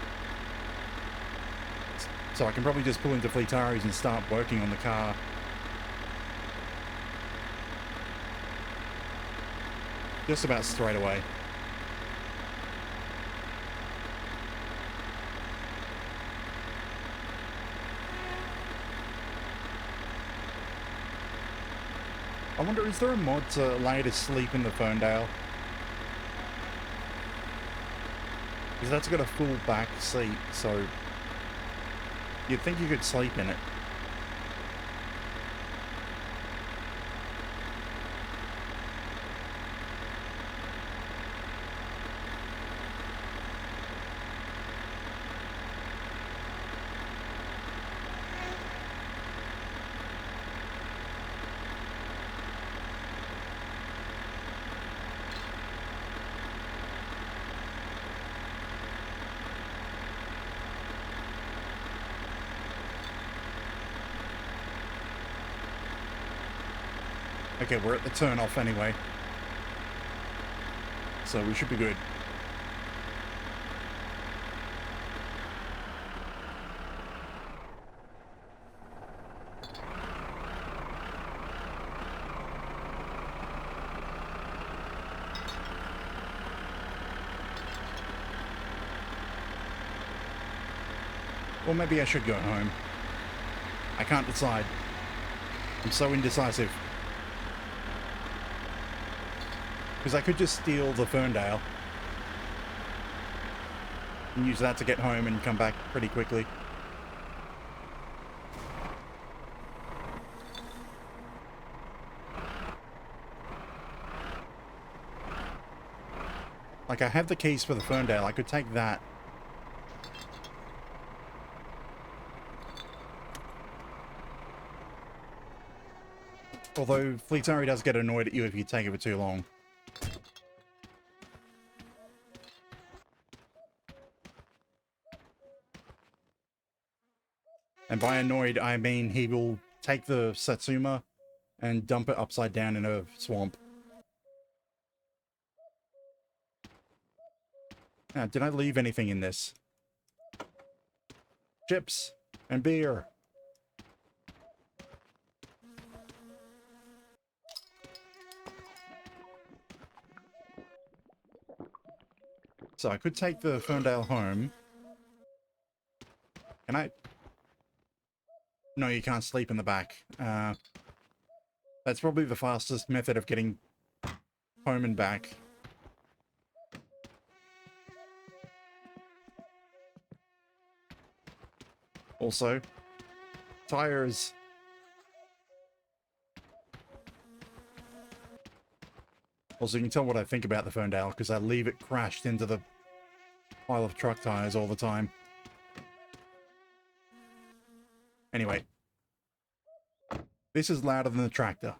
So I can probably just pull into Fleetaris and start working on the car. Just about straight away. I wonder, is there a mod to allow you to sleep in the Ferndale? Because that's got a full back seat, so you'd think you could sleep in it. Okay, we're at the turn off anyway. So we should be good. Or maybe I should go home. I can't decide. I'm so indecisive. Because I could just steal the Ferndale and use that to get home and come back pretty quickly. Like, I have the keys for the Ferndale. I could take that. Although Fleetari does get annoyed at you if you take it for too long. And by annoyed, I mean he will take the Satsuma and dump it upside down in a swamp. Now, did I leave anything in this? Chips and beer. So I could take the Ferndale home. Can I? No, you can't sleep in the back. That's probably the fastest method of getting home and back. Also, tires. Also, you can tell what I think about the Ferndale because I leave it crashed into the pile of truck tires all the time. Anyway, this is louder than the tractor.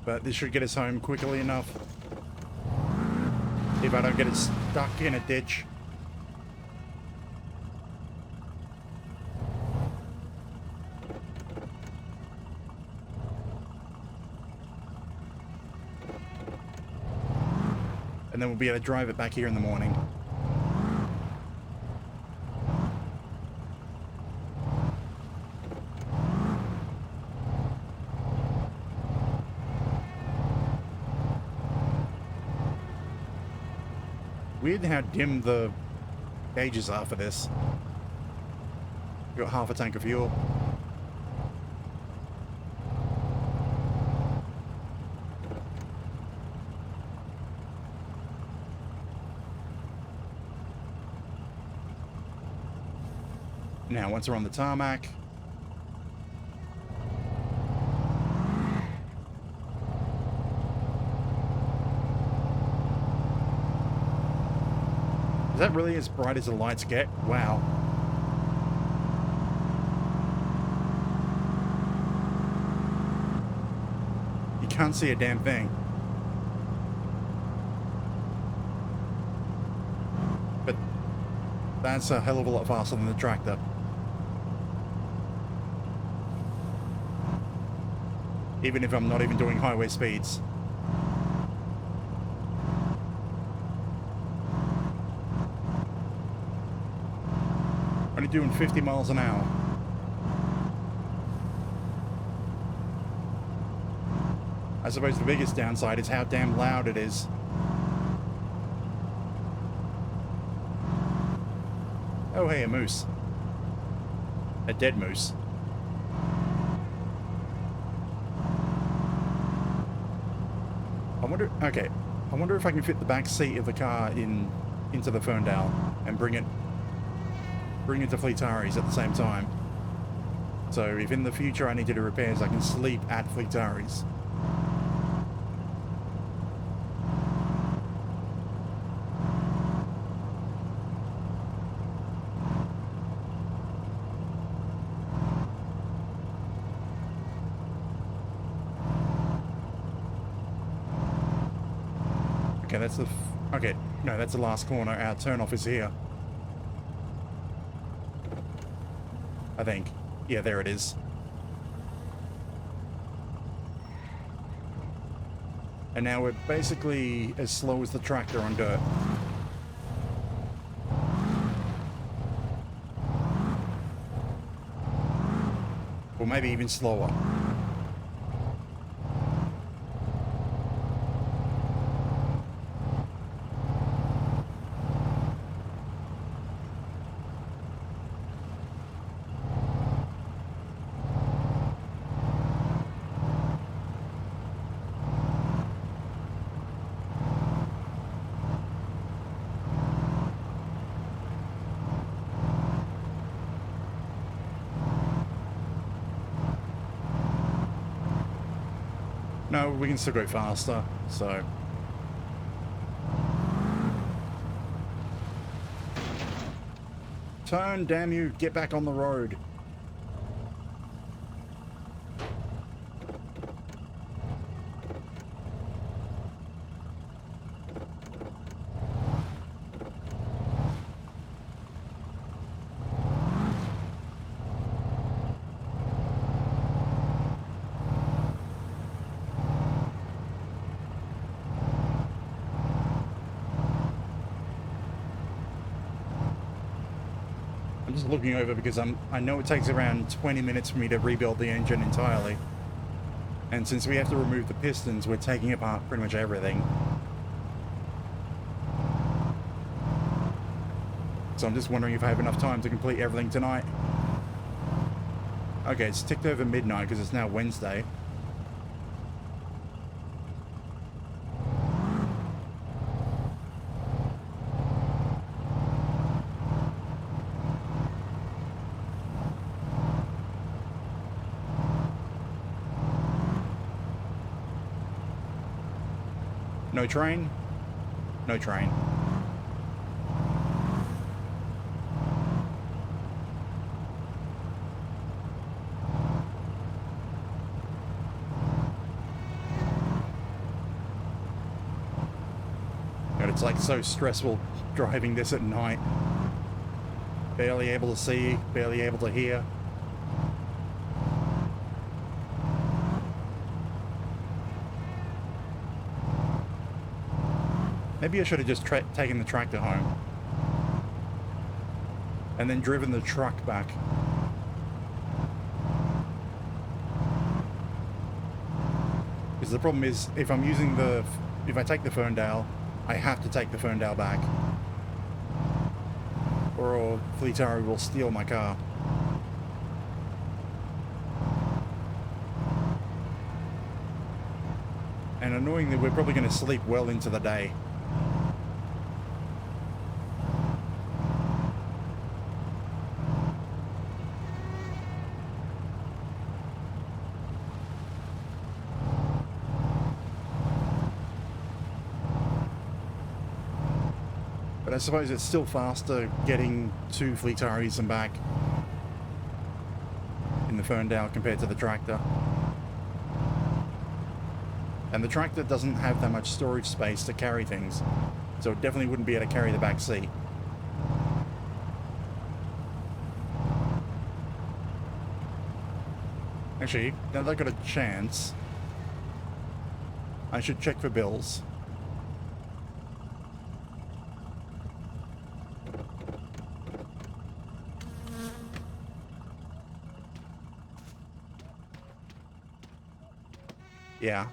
But this should get us home quickly enough. If I don't get it stuck in a ditch. And then we'll be able to drive it back here in the morning. Weird how dim the gauges are for this. Got half a tank of fuel. Now, once we're on the tarmac, is that really as bright as the lights get? Wow. You can't see a damn thing. But that's a hell of a lot faster than the tractor. Even if I'm not even doing highway speeds. Only doing 50 miles an hour. I suppose the biggest downside is how damn loud it is. Oh hey, a moose. A dead moose. Okay, I wonder if I can fit the back seat of the car into the Ferndale and bring it to Fleetari's at the same time. So if in the future I need to do repairs, I can sleep at Fleetari's. Okay, that's the... okay, no, that's the last corner. Our turn-off is here. I think. Yeah, there it is. And now we're basically as slow as the tractor on dirt. Or maybe even slower. No, we can still go faster, so... Turn, damn you, get back on the road. I'm just looking over because I know it takes around 20 minutes for me to rebuild the engine entirely. And since we have to remove the pistons, we're taking apart pretty much everything. So I'm just wondering if I have enough time to complete everything tonight. Okay, it's ticked over midnight because it's now Wednesday. No train? No train. God, it's like so stressful driving this at night. Barely able to see, barely able to hear. Maybe I should have just taken the tractor home. And then driven the truck back. Because the problem is, if I'm using the... If I take the Ferndale, I have to take the Ferndale back. Or Fleetari will steal my car. And annoyingly, we're probably going to sleep well into the day. But I suppose it's still faster getting to Fleetaris and back in the Ferndale compared to the tractor. And the tractor doesn't have that much storage space to carry things, so it definitely wouldn't be able to carry the back seat. Actually, now that I've got a chance, I should check for bills. Yeah.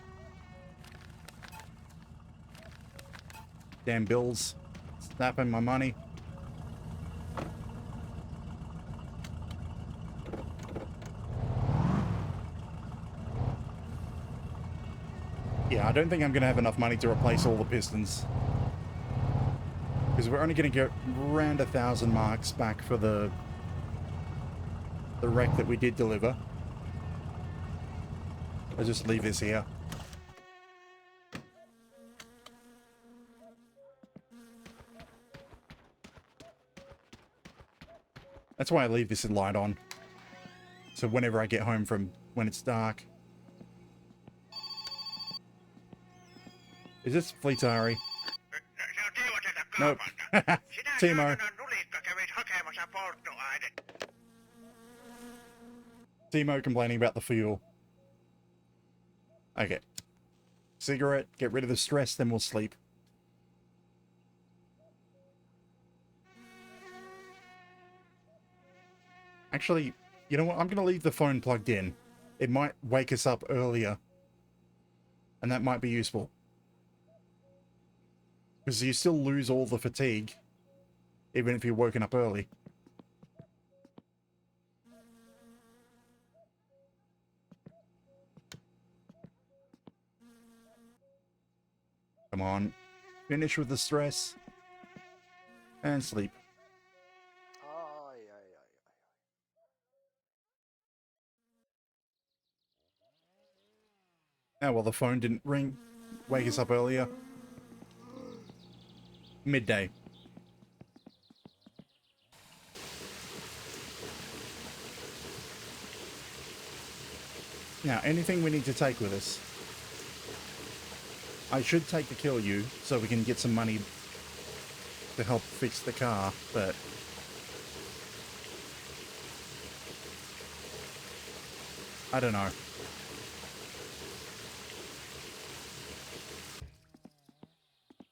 Damn bills. Snapping my money. Yeah, I don't think I'm going to have enough money to replace all the pistons. Because we're only going to get around 1,000 marks back for the wreck that we did deliver. I'll just leave this here. That's why I leave this light on. So whenever I get home from when it's dark. Is this Fleetari? Nope. Timo. Timo complaining about the fuel. Okay. Cigarette, get rid of the stress, then we'll sleep. Actually, you know what? I'm going to leave the phone plugged in. It might wake us up earlier. And that might be useful. Because you still lose all the fatigue, even if you're woken up early. Come on. Finish with the stress. And sleep. Ai, ai, ai, ai. Oh, well, the phone didn't ring. Wake us up earlier. Midday. Now, anything we need to take with us? I should take the kill you so we can get some money to help fix the car, but I don't know.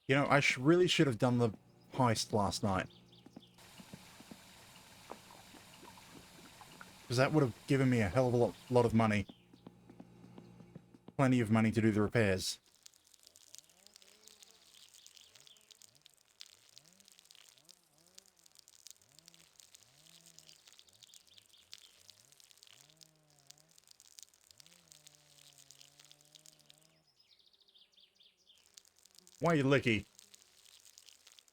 You know, I really should have done the heist last night. Because that would have given me a hell of a lot of money. Plenty of money to do the repairs. Why are you licky?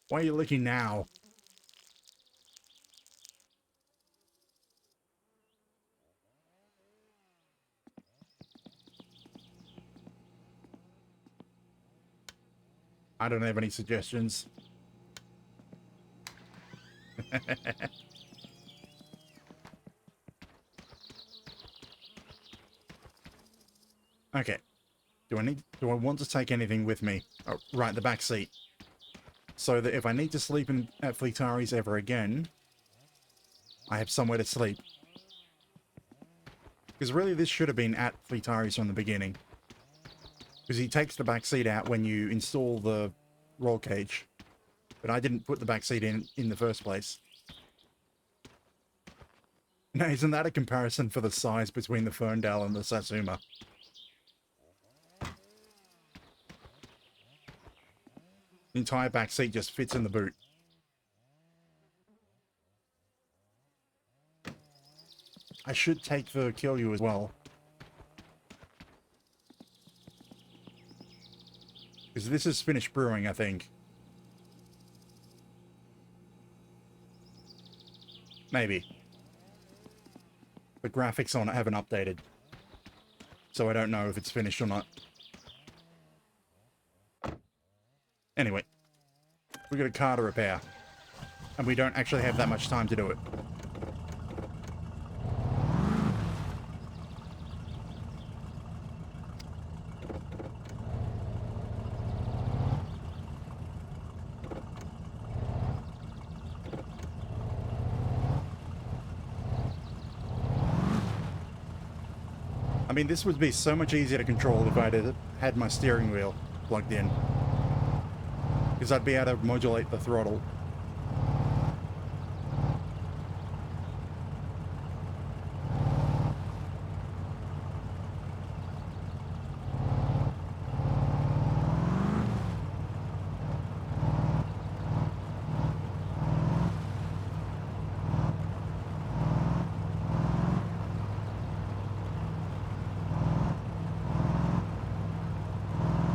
Why are you licky now? I don't have any suggestions. Okay. Do I want to take anything with me? Oh, right, the back seat. So that if I need to sleep at Fleetari's ever again, I have somewhere to sleep. Because really this should have been at Fleetari's from the beginning. Because he takes the back seat out when you install the roll cage. But I didn't put the back seat in the first place. Now, isn't that a comparison for the size between the Ferndale and the Satsuma? The entire back seat just fits in the boot. I should take the Kiryu as well. Because this is finished brewing, I think. Maybe. The graphics on it haven't updated. So I don't know if it's finished or not. Anyway. We've got a car to repair. And we don't actually have that much time to do it. I mean, this would be so much easier to control if I'd had my steering wheel plugged in. Because I'd be able to modulate the throttle.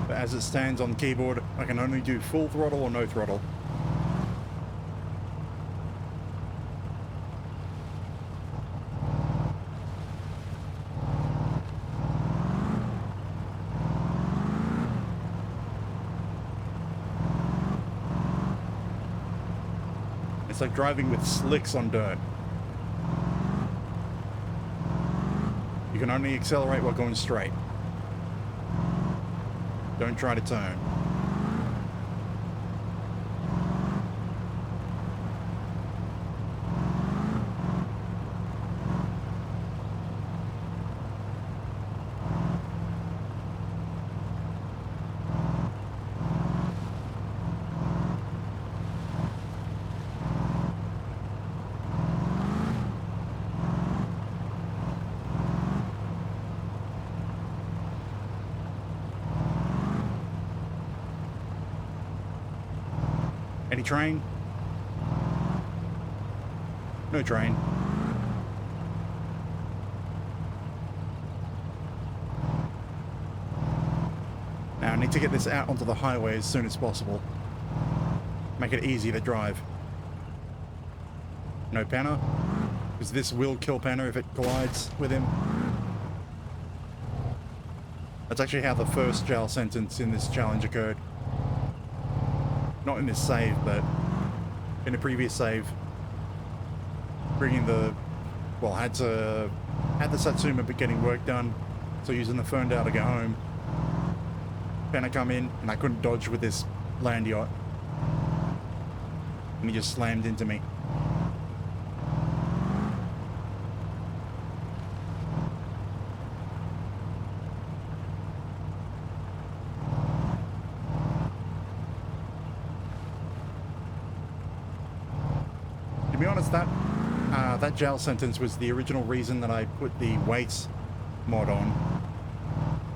As it stands on the keyboard, I can only do full throttle or no throttle. It's like driving with slicks on dirt. You can only accelerate while going straight. Don't try to turn. Any train? No train. Now I need to get this out onto the highway as soon as possible. Make it easy to drive. No Panner, because this will kill Panner if it collides with him. That's actually how the first jail sentence in this challenge occurred. Not in this save, but in a previous save. Bringing the... Well, had the Satsuma but getting work done, so using the Ferndale to go home. Then I come in, and I couldn't dodge with this land yacht. And he just slammed into me. To be honest, that jail sentence was the original reason that I put the weights mod on.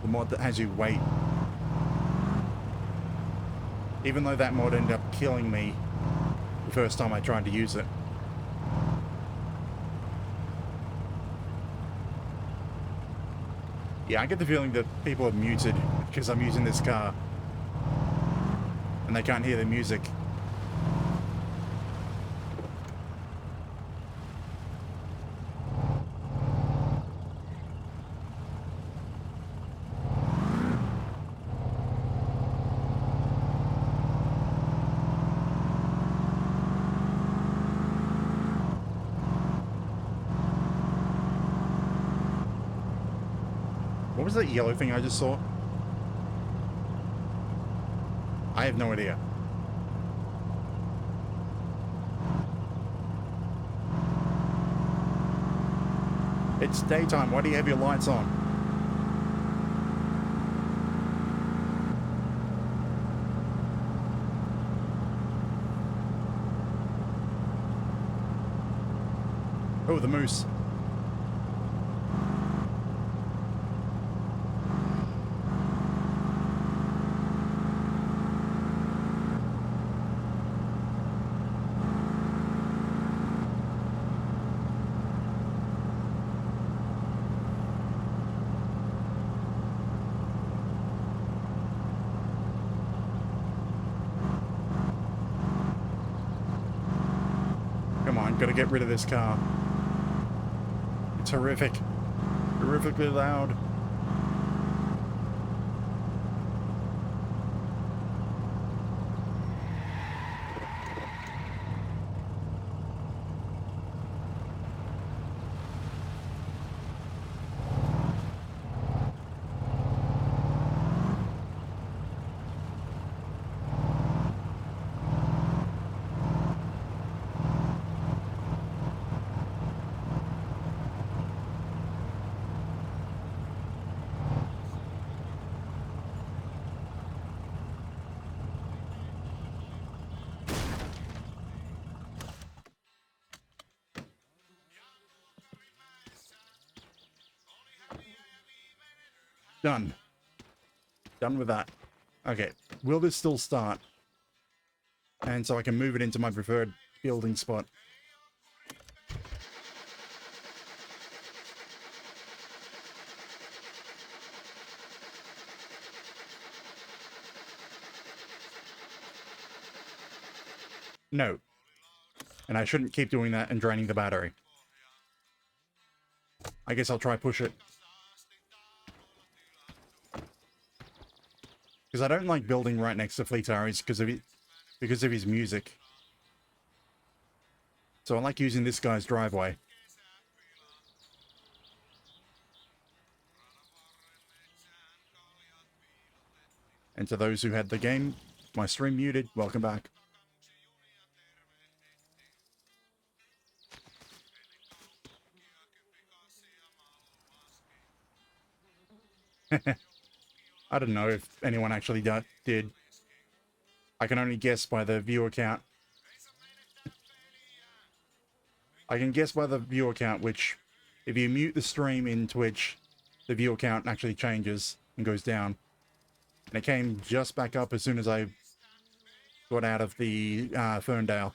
The mod that has you wait. Even though that mod ended up killing me the first time I tried to use it. Yeah, I get the feeling that people are muted because I'm using this car. And they can't hear the music. What was that yellow thing I just saw? I have no idea. It's daytime. Why do you have your lights on? Oh, the moose. Come on, gotta get rid of this car. It's horrific. Horrifically loud. Done. Done with that. Okay, will this still start? And so I can move it into my preferred building spot. No. And I shouldn't keep doing that and draining the battery. I guess I'll try push it. Because I don't like building right next to Fleet Harry's because of his music. So I like using this guy's driveway. And to those who had the game, my stream muted, welcome back. I don't know if anyone actually did. I can only guess by the viewer count. I can guess by the viewer count, which, if you mute the stream in Twitch, the viewer count actually changes and goes down. And it came just back up as soon as I got out of the Ferndale.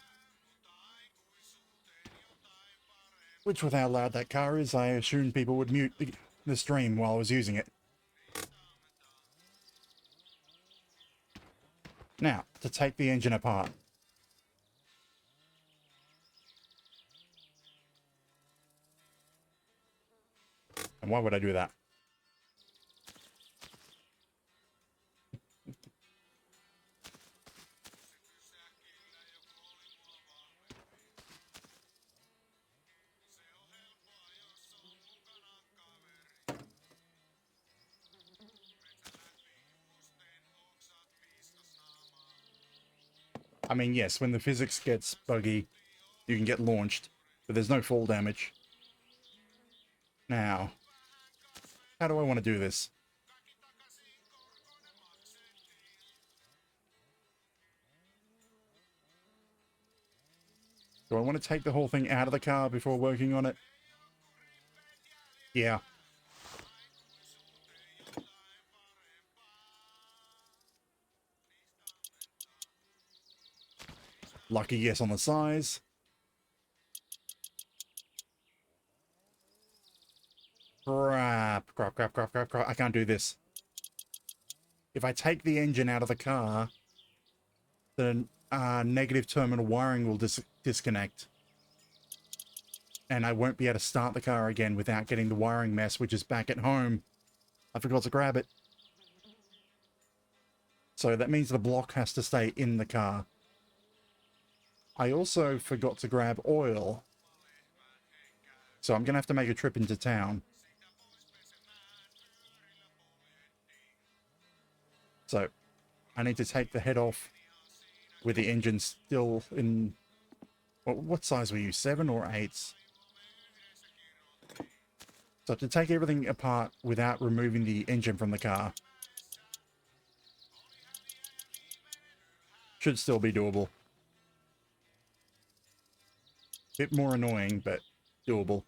Which, with how loud that car is, I assumed people would mute the stream while I was using it. Now, to take the engine apart. And why would I do that? I mean, yes, when the physics gets buggy, you can get launched, but there's no fall damage. Now, how do I want to do this? Do I want to take the whole thing out of the car before working on it? Yeah. Lucky yes on the size. Crap. I can't do this. If I take the engine out of the car, the negative terminal wiring will disconnect. And I won't be able to start the car again without getting the wiring mess, which is back at home. I forgot to grab it. So that means the block has to stay in the car. I also forgot to grab oil. So I'm going to have to make a trip into town. So I need to take the head off with the engine still in... What size were you? 7 or 8s? So to take everything apart without removing the engine from the car should still be doable. Bit more annoying, but doable.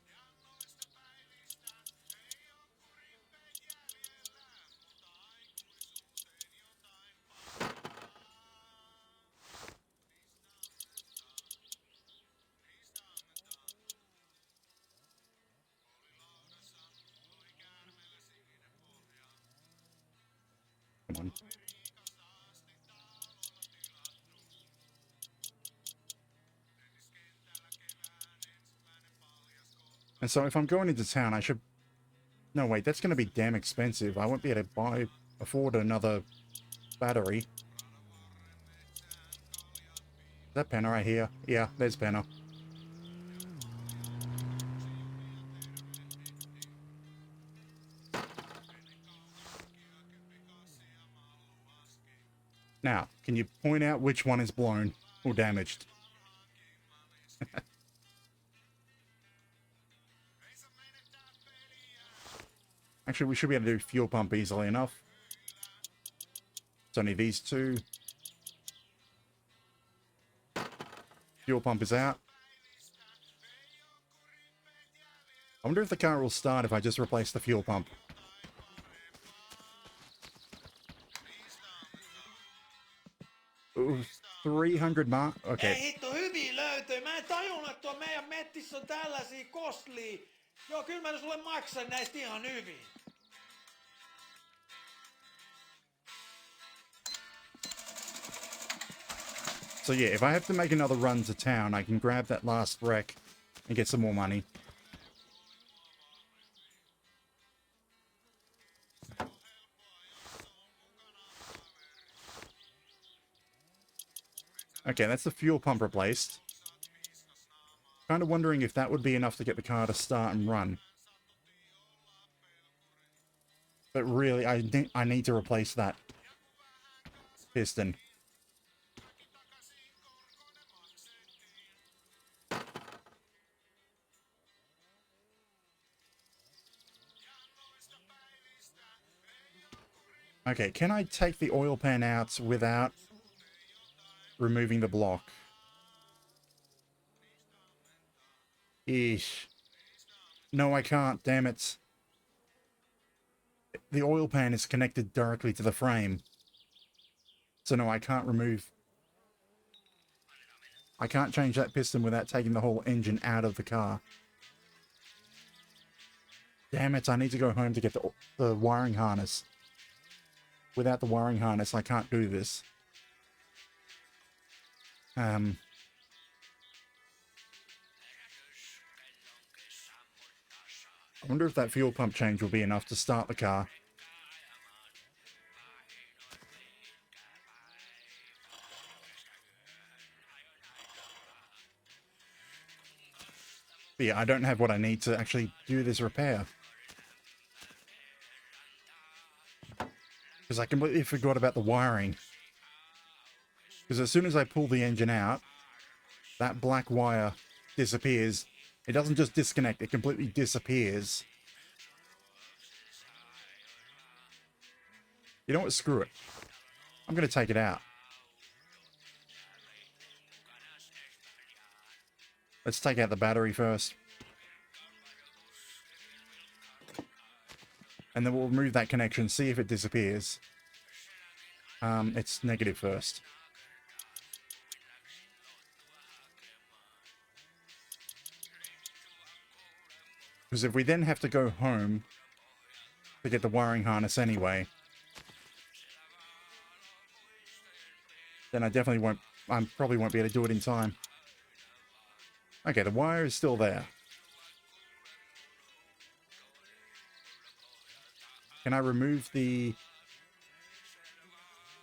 Come on. And so if I'm going into town, I should... No, wait, that's going to be damn expensive. I won't be able to afford another battery. Is that Penna right here? Yeah, there's Penna. Now, can you point out which one is blown or damaged? Actually, we should be able to do fuel pump easily enough. It's only these two. Fuel pump is out. I wonder if the car will start if I just replace the fuel pump. Ooh, 300 mark? Okay. Ei hitto, hyviä löytöjä. Mä en tajunnut, että tuo meidän mettissä on tällaisia kostlia. Joo, kyllä mä sulle maksan näistä ihan hyvin. So yeah, if I have to make another run to town, I can grab that last wreck and get some more money. Okay, that's the fuel pump replaced. Kind of wondering if that would be enough to get the car to start and run. But really, I need to replace that piston. Okay, can I take the oil pan out without removing the block? Eesh. No, I can't, damn it. The oil pan is connected directly to the frame. So no, I can't remove... I can't change that piston without taking the whole engine out of the car. Damn it, I need to go home to get the wiring harness. Without the wiring harness, I can't do this. I wonder if that fuel pump change will be enough to start the car. But yeah, I don't have what I need to actually do this repair. Because I completely forgot about the wiring. Because as soon as I pull the engine out, that black wire disappears. It doesn't just disconnect, it completely disappears. You know what? Screw it. I'm going to take it out. Let's take out the battery first. And then we'll remove that connection, see if it disappears. It's negative first. Because if we then have to go home to get the wiring harness anyway, then I definitely won't, I probably won't be able to do it in time. Okay, the wire is still there. Can I remove the...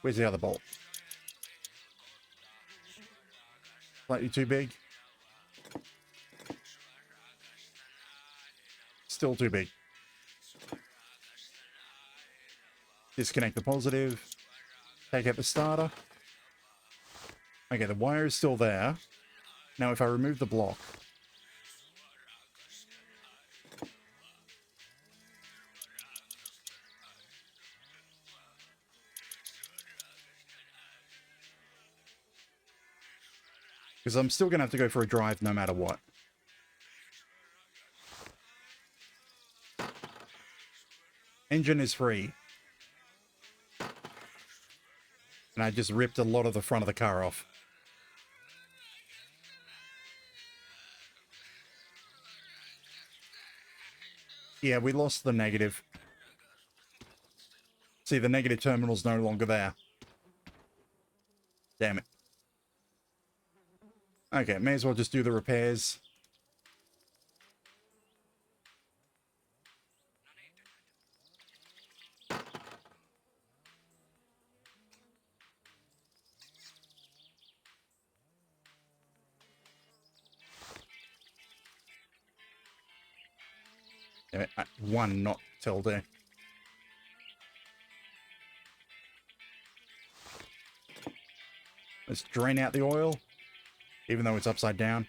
Where's the other bolt? Slightly too big. Still too big. Disconnect the positive. Take out the starter. Okay, the wire is still there. Now if I remove the block... Because I'm still going to have to go for a drive no matter what. Engine is free. And I just ripped a lot of the front of the car off. Yeah, we lost the negative. See, the negative terminal's no longer there. Damn it. Okay, may as well just do the repairs. Damn it, one not tilde. Let's drain out the oil, even though it's upside down.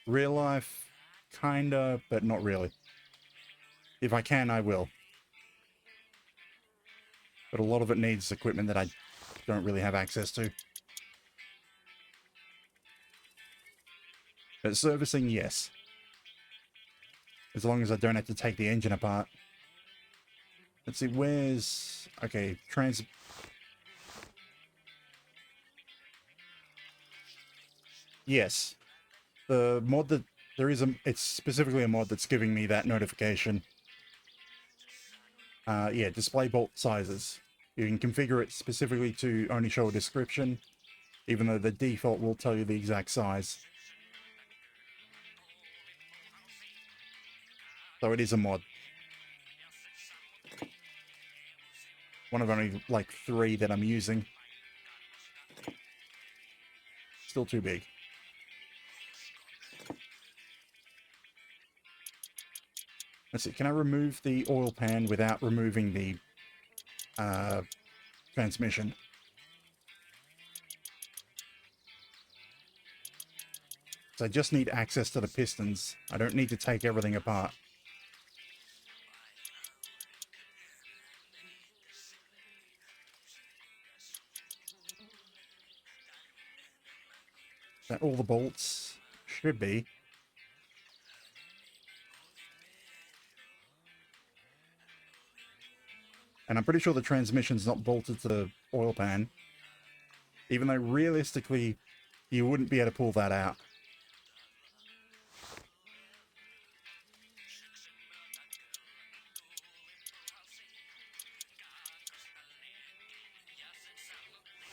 Real life, kinda, but not really. If I can, I will. But a lot of it needs equipment that I don't really have access to. But servicing, yes. As long as I don't have to take the engine apart. Let's see, where's... Okay, Yes. The mod that... There is a... It's specifically a mod that's giving me that notification. Yeah, display bolt sizes. You can configure it specifically to only show a description, even though the default will tell you the exact size. So it is a mod. One of only, like, 3 that I'm using. Still too big. Let's see, can I remove the oil pan without removing the transmission? So I just need access to the pistons. I don't need to take everything apart. Is that all the bolts? Should be. And I'm pretty sure the transmission's not bolted to the oil pan. Even though realistically, you wouldn't be able to pull that out.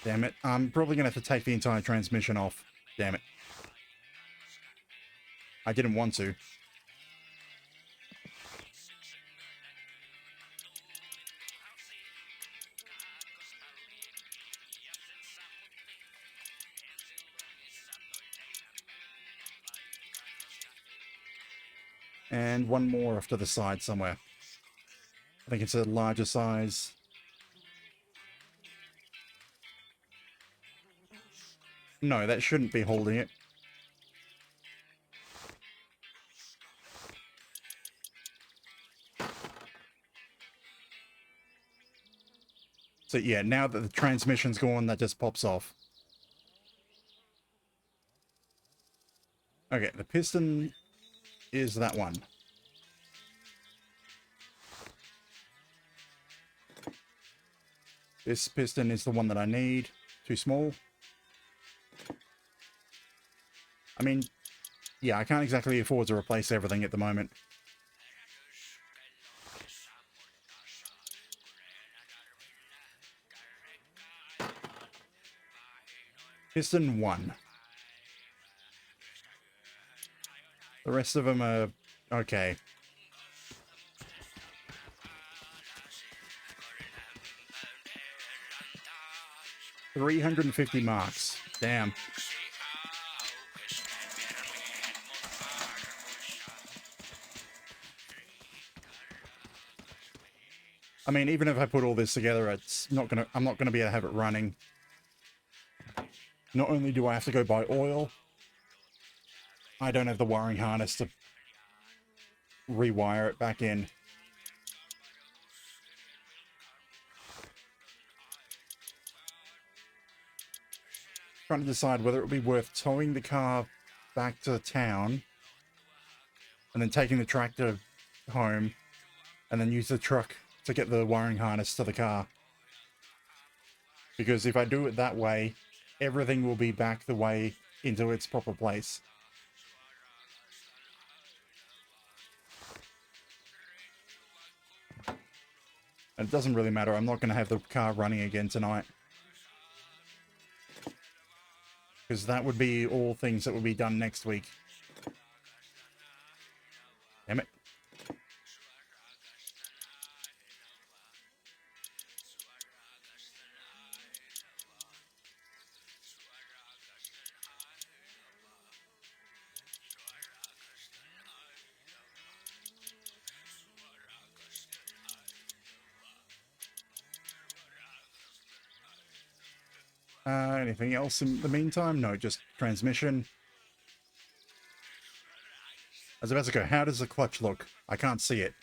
Damn it. I'm probably going to have to take the entire transmission off. Damn it. I didn't want to. And one more off to the side somewhere. I think it's a larger size. No, that shouldn't be holding it. So yeah, now that the transmission's gone, that just pops off. Okay, the piston is that one. This piston is the one that I need. Too small. I mean, yeah, I can't exactly afford to replace everything at the moment. Piston 1. The rest of them are okay. $350. Damn. I mean, even if I put all this together, I'm not gonna be able to have it running. Not only do I have to go buy oil, I don't have the wiring harness to rewire it back in. Trying to decide whether it would be worth towing the car back to town and then taking the tractor home and then use the truck to get the wiring harness to the car. Because if I do it that way, everything will be back the way into its proper place. And it doesn't really matter. I'm not going to have the car running again tonight. Because that would be all things that would be done next week. Damn it. Anything else in the meantime? No, just transmission. I was about to go, how does the clutch look? I can't see it.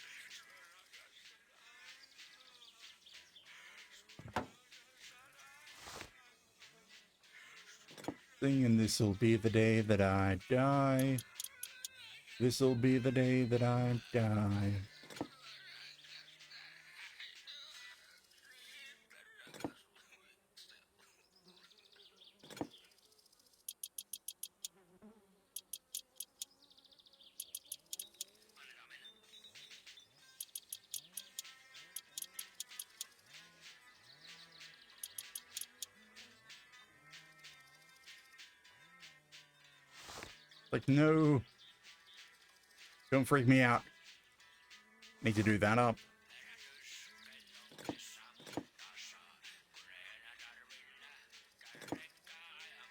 And this'll be the day that I die. This'll be the day that I die. Like, no. Don't freak me out. Need to do that up.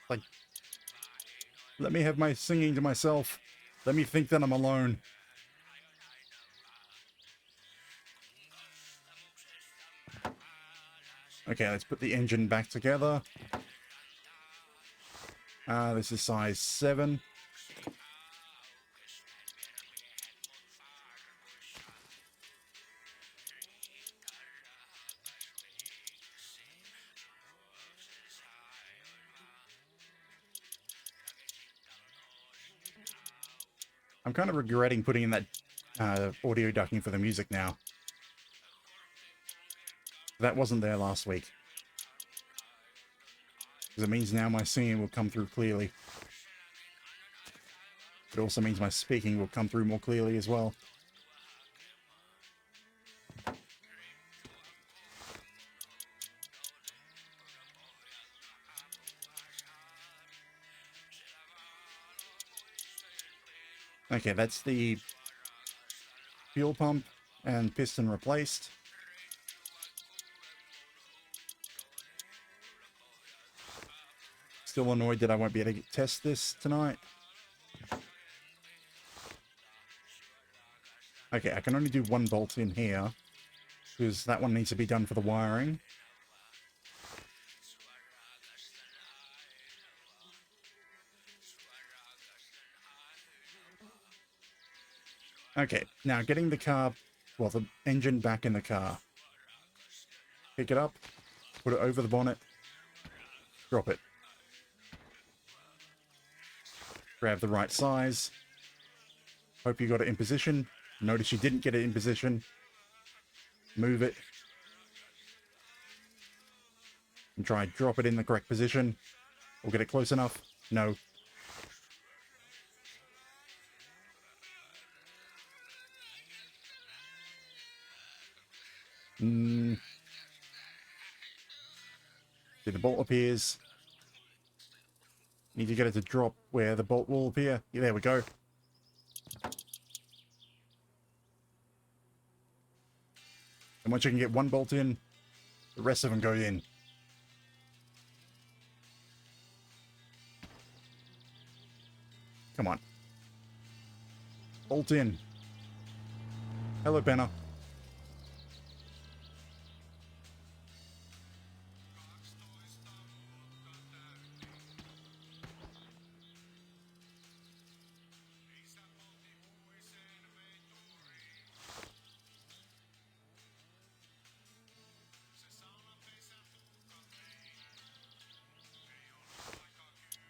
Like, let me have my singing to myself. Let me think that I'm alone. Okay, let's put the engine back together. This is size 7. I'm kind of regretting putting in that audio ducking for the music now. That wasn't there last week. Because it means now my singing will come through clearly. It also means my speaking will come through more clearly as well. Okay, that's the fuel pump and piston replaced. Still annoyed that I won't be able to test this tonight. Okay, I can only do one bolt in here. because that one needs to be done for the wiring. Okay, now getting the car, well, the engine back in the car. Pick it up, put it over the bonnet, drop it. Grab the right size. Hope you got it in position. Notice you didn't get it in position. Move it. And try drop it in the correct position. Or get it close enough. No. See, the bolt appears. Need to get it to drop where the bolt will appear. Yeah, there we go. And once you can get one bolt in, the rest of them go in. Come on. Bolt in. Hello, Benner.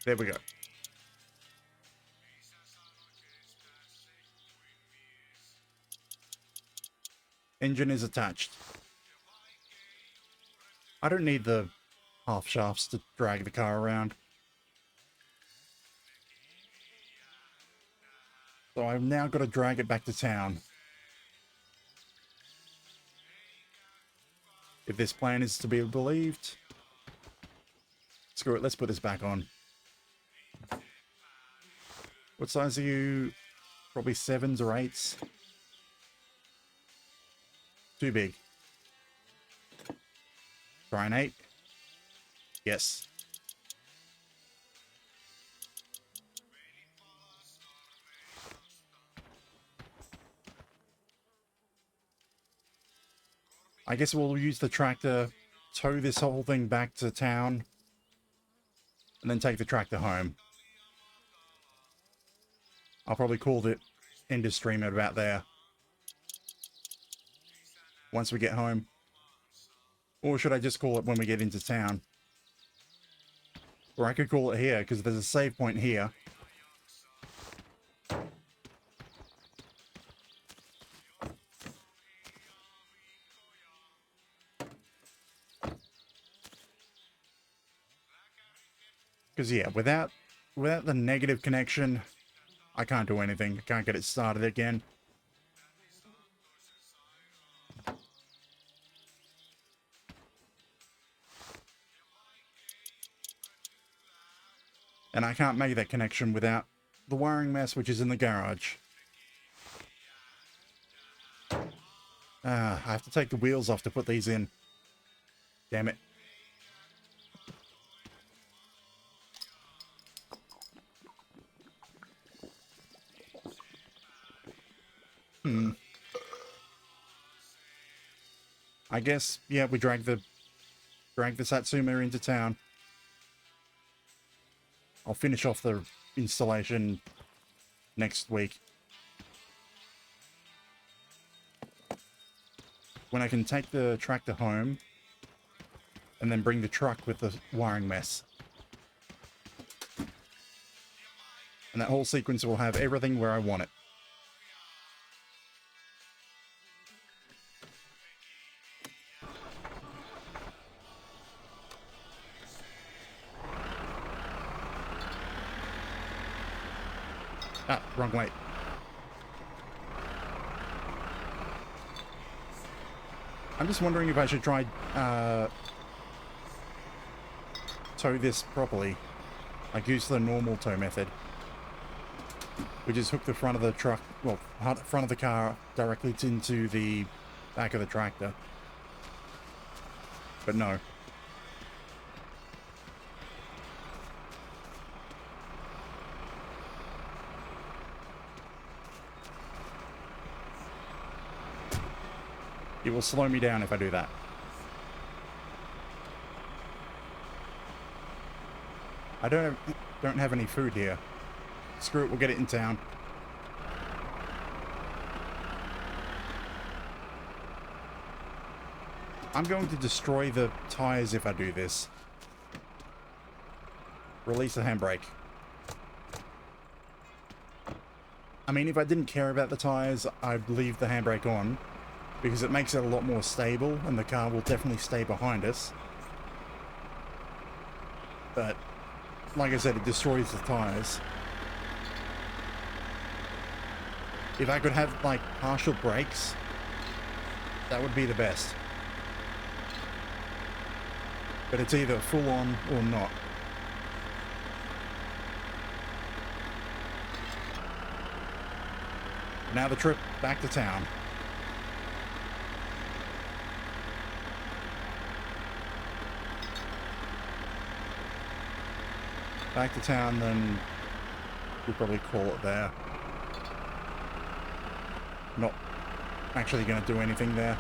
There we go. Engine is attached. I don't need the half shafts to drag the car around. So I've now got to drag it back to town. If this plan is to be believed. Screw it, let's put this back on. What size are you? Probably 7s or 8s. Too big. Try an 8. Yes. I guess we'll use the tractor, tow this whole thing back to town, and then take the tractor home. I'll probably call the end of stream at about there. Once we get home. Or should I just call it when we get into town? Or I could call it here, because there's a save point here. Because yeah, without the negative connection, I can't do anything. I can't get it started again. And I can't make that connection without the wiring mess, which is in the garage. I have to take the wheels off to put these in. Damn it. I guess, yeah, we drag the Satsuma into town. I'll finish off the installation next week. When I can take the tractor home and then bring the truck with the wiring mess. And that whole sequence will have everything where I want it. Ah, wrong way. I'm just wondering if I should try tow this properly. Like use the normal tow method. We just hook the front of the truck, well, front of the car directly into the back of the tractor. But no. It will slow me down if I do that. I don't have any food here. Screw it, we'll get it in town. I'm going to destroy the tires if I do this. Release the handbrake. I mean, if I didn't care about the tires, I'd leave the handbrake on, because it makes it a lot more stable, and the car will definitely stay behind us. But, like I said, it destroys the tires. If I could have, like, partial brakes, that would be the best. But it's either full on or not. Now the trip back to town. Back to town, then we'll probably call it there. Not actually going to do anything there.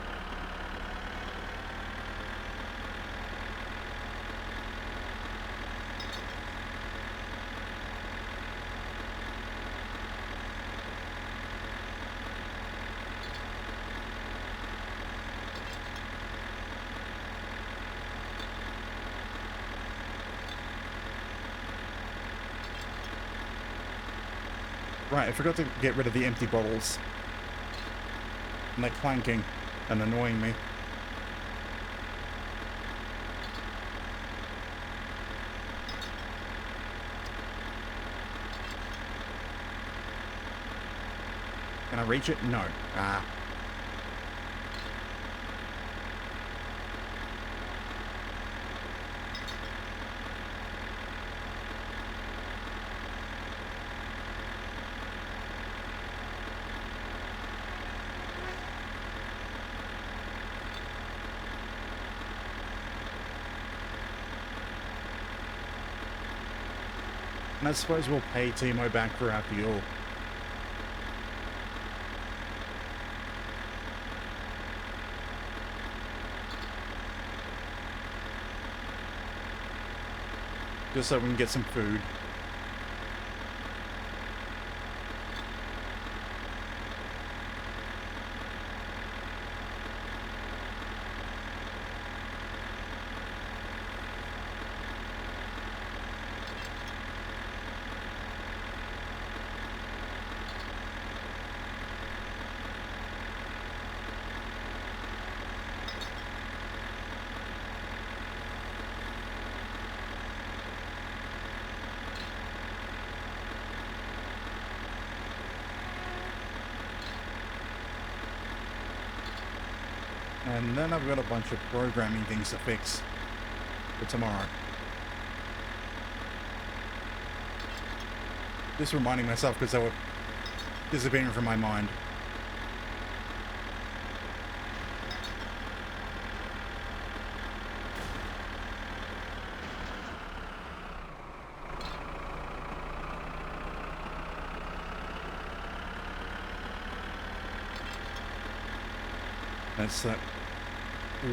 Right, I forgot to get rid of the empty bottles. And they're clanking and annoying me. Can I reach it? No. Ah. And I suppose we'll pay Timo back for our fuel. Just so we can get some food. And then I've got a bunch of programming things to fix for tomorrow. Just reminding myself because they were disappearing from my mind. That's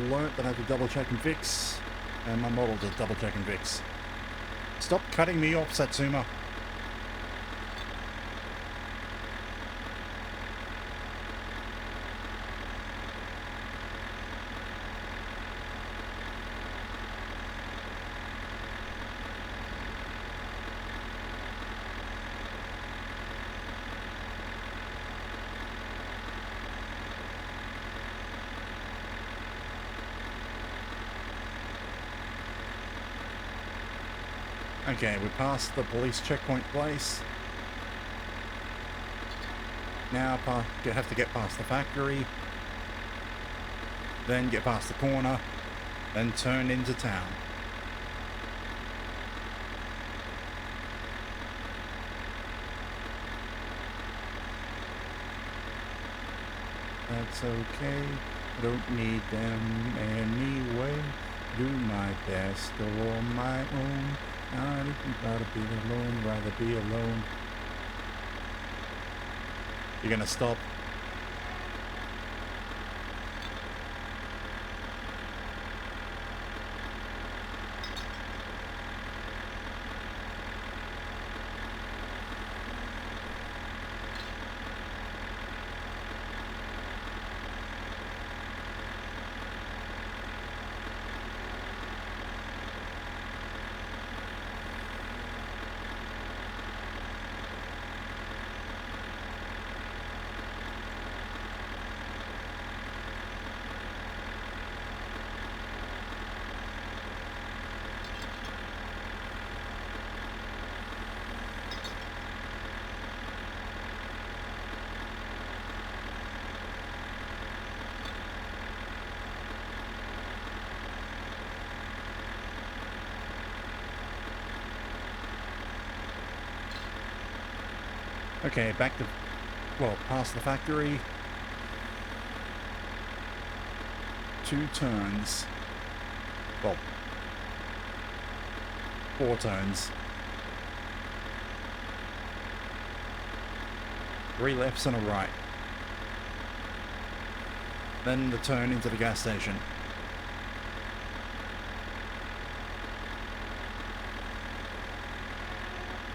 learnt that I have to double check and fix, and my model to double check and fix. Stop cutting me off, Satsuma. Okay, we passed the police checkpoint place. Now you have to get past the factory, then get past the corner, then turn into town. That's okay, I don't need them anyway. Do my best, go on my own. I'd rather be alone, rather be alone. You're gonna stop? Okay, back to, well, past the factory. 2 turns. Well, 4 turns. 3 lefts and a right. Then the turn into the gas station.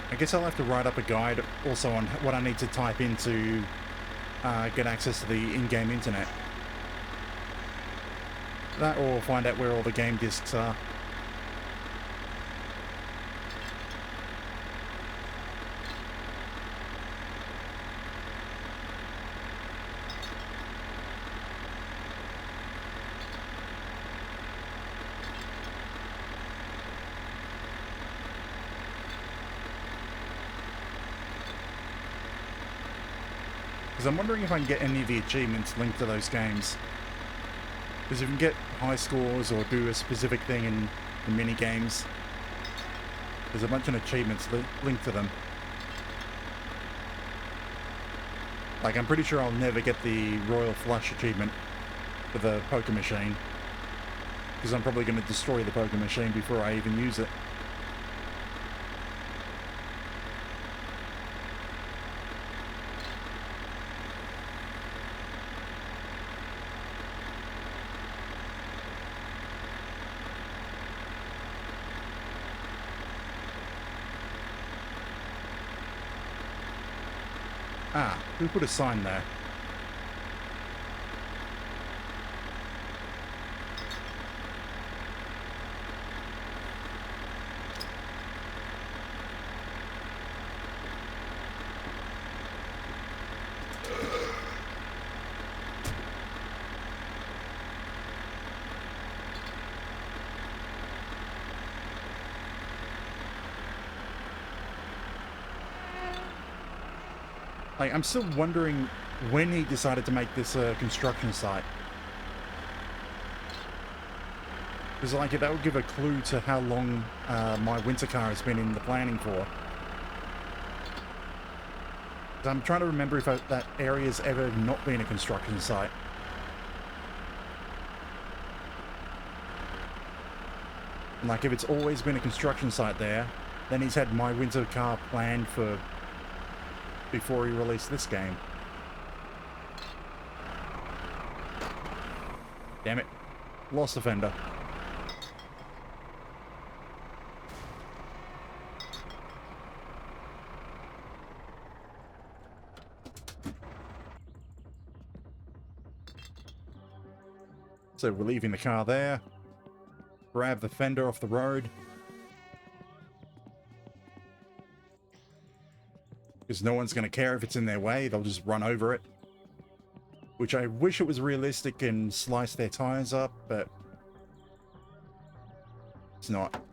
I guess I'll have to write up a guide also on what I need to type in to get access to the in-game internet. That, or find out where all the game discs are. Because I'm wondering if I can get any of the achievements linked to those games. Because if you can get high scores or do a specific thing in the mini games, there's a bunch of achievements linked to them. Like, I'm pretty sure I'll never get the Royal Flush achievement for the poker machine. Because I'm probably going to destroy the poker machine before I even use it. Ah, who put a sign there? Like, I'm still wondering when he decided to make this a construction site. Because, like, that would give a clue to how long my winter car has been in the planning for. 'Cause I'm trying to remember if that area's ever not been a construction site. And, like, if it's always been a construction site there, then he's had my winter car planned for before he released this game. Damn it. Lost the fender. So we're leaving the car there. Grab the fender off the road. Because no one's going to care if it's in their way. They'll just run over it. Which I wish it was realistic and slice their tires up, but it's not.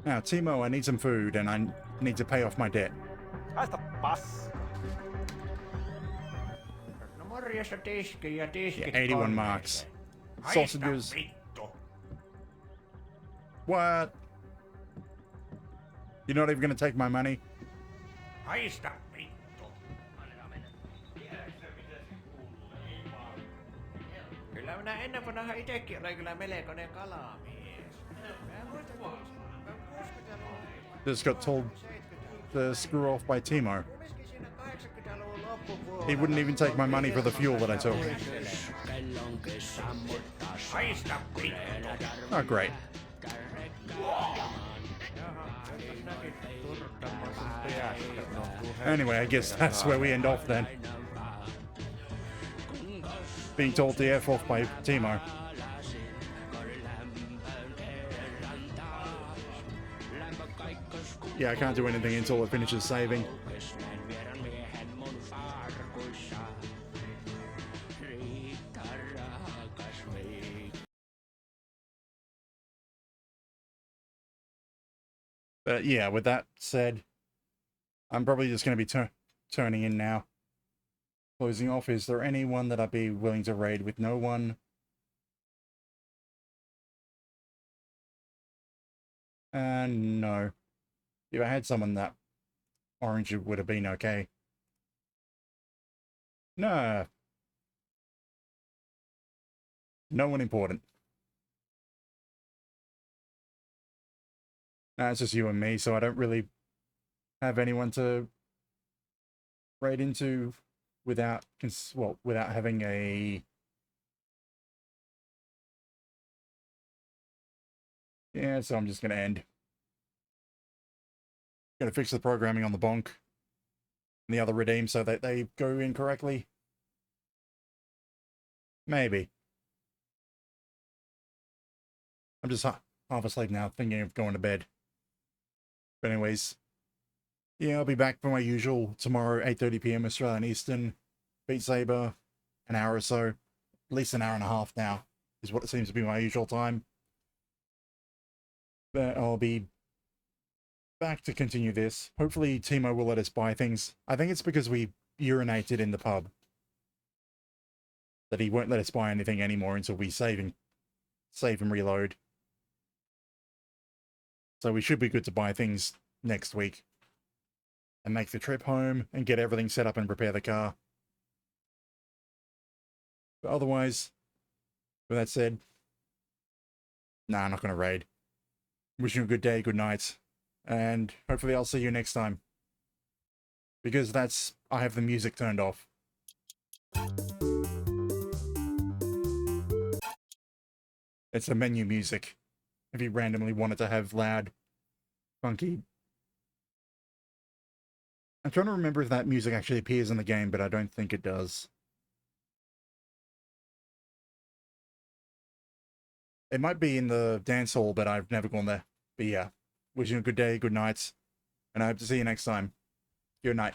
Now, Timo, I need some food and I need to pay off my debt. Haista pass. No morjesta tiski ja tiskit 81 marks. Sausages. Vittu. What? You're not even going to take my money? Haista vittu. Kyllä minä ennen vanha itekin olen kyllä melkoinen kalamies. Mä muistan, Just got told to screw off by Timo. He wouldn't even take my money for the fuel that I took. Haista vittu. Oh, great. Anyway, I guess that's where we end off then. Being told to F off by Timo. Yeah, I can't do anything until it finishes saving. But yeah, with that said, I'm probably just going to be turning in now. Closing off, is there anyone that I'd be willing to raid with? No one. No. If I had someone that orange, it would have been okay. No. No one important. No, it's just you and me, so I don't really have anyone to raid into without, well, without having a... Yeah, so I'm just going to end. Going to fix the programming on the bonk and the other redeem so that they go in correctly. Maybe. I'm just half asleep now, thinking of going to bed. But anyways, yeah, I'll be back for my usual tomorrow, 8:30 p.m. Australian Eastern. Beat Saber, an hour or so. At least an hour and a half now is what it seems to be my usual time. But I'll be back to continue this. Hopefully Timo will let us buy things. I think it's because we urinated in the pub that he won't let us buy anything anymore until we save and reload. So we should be good to buy things next week and make the trip home and get everything set up and prepare the car. But otherwise, with that said, nah, I'm not going to raid. Wishing you a good day, good night, and hopefully I'll see you next time. Because I have the music turned off. It's the menu music. If you randomly wanted to have loud, funky. I'm trying to remember if that music actually appears in the game, but I don't think it does. It might be in the dance hall, but I've never gone there. But yeah, wishing you a good day, good night, and I hope to see you next time. Good night.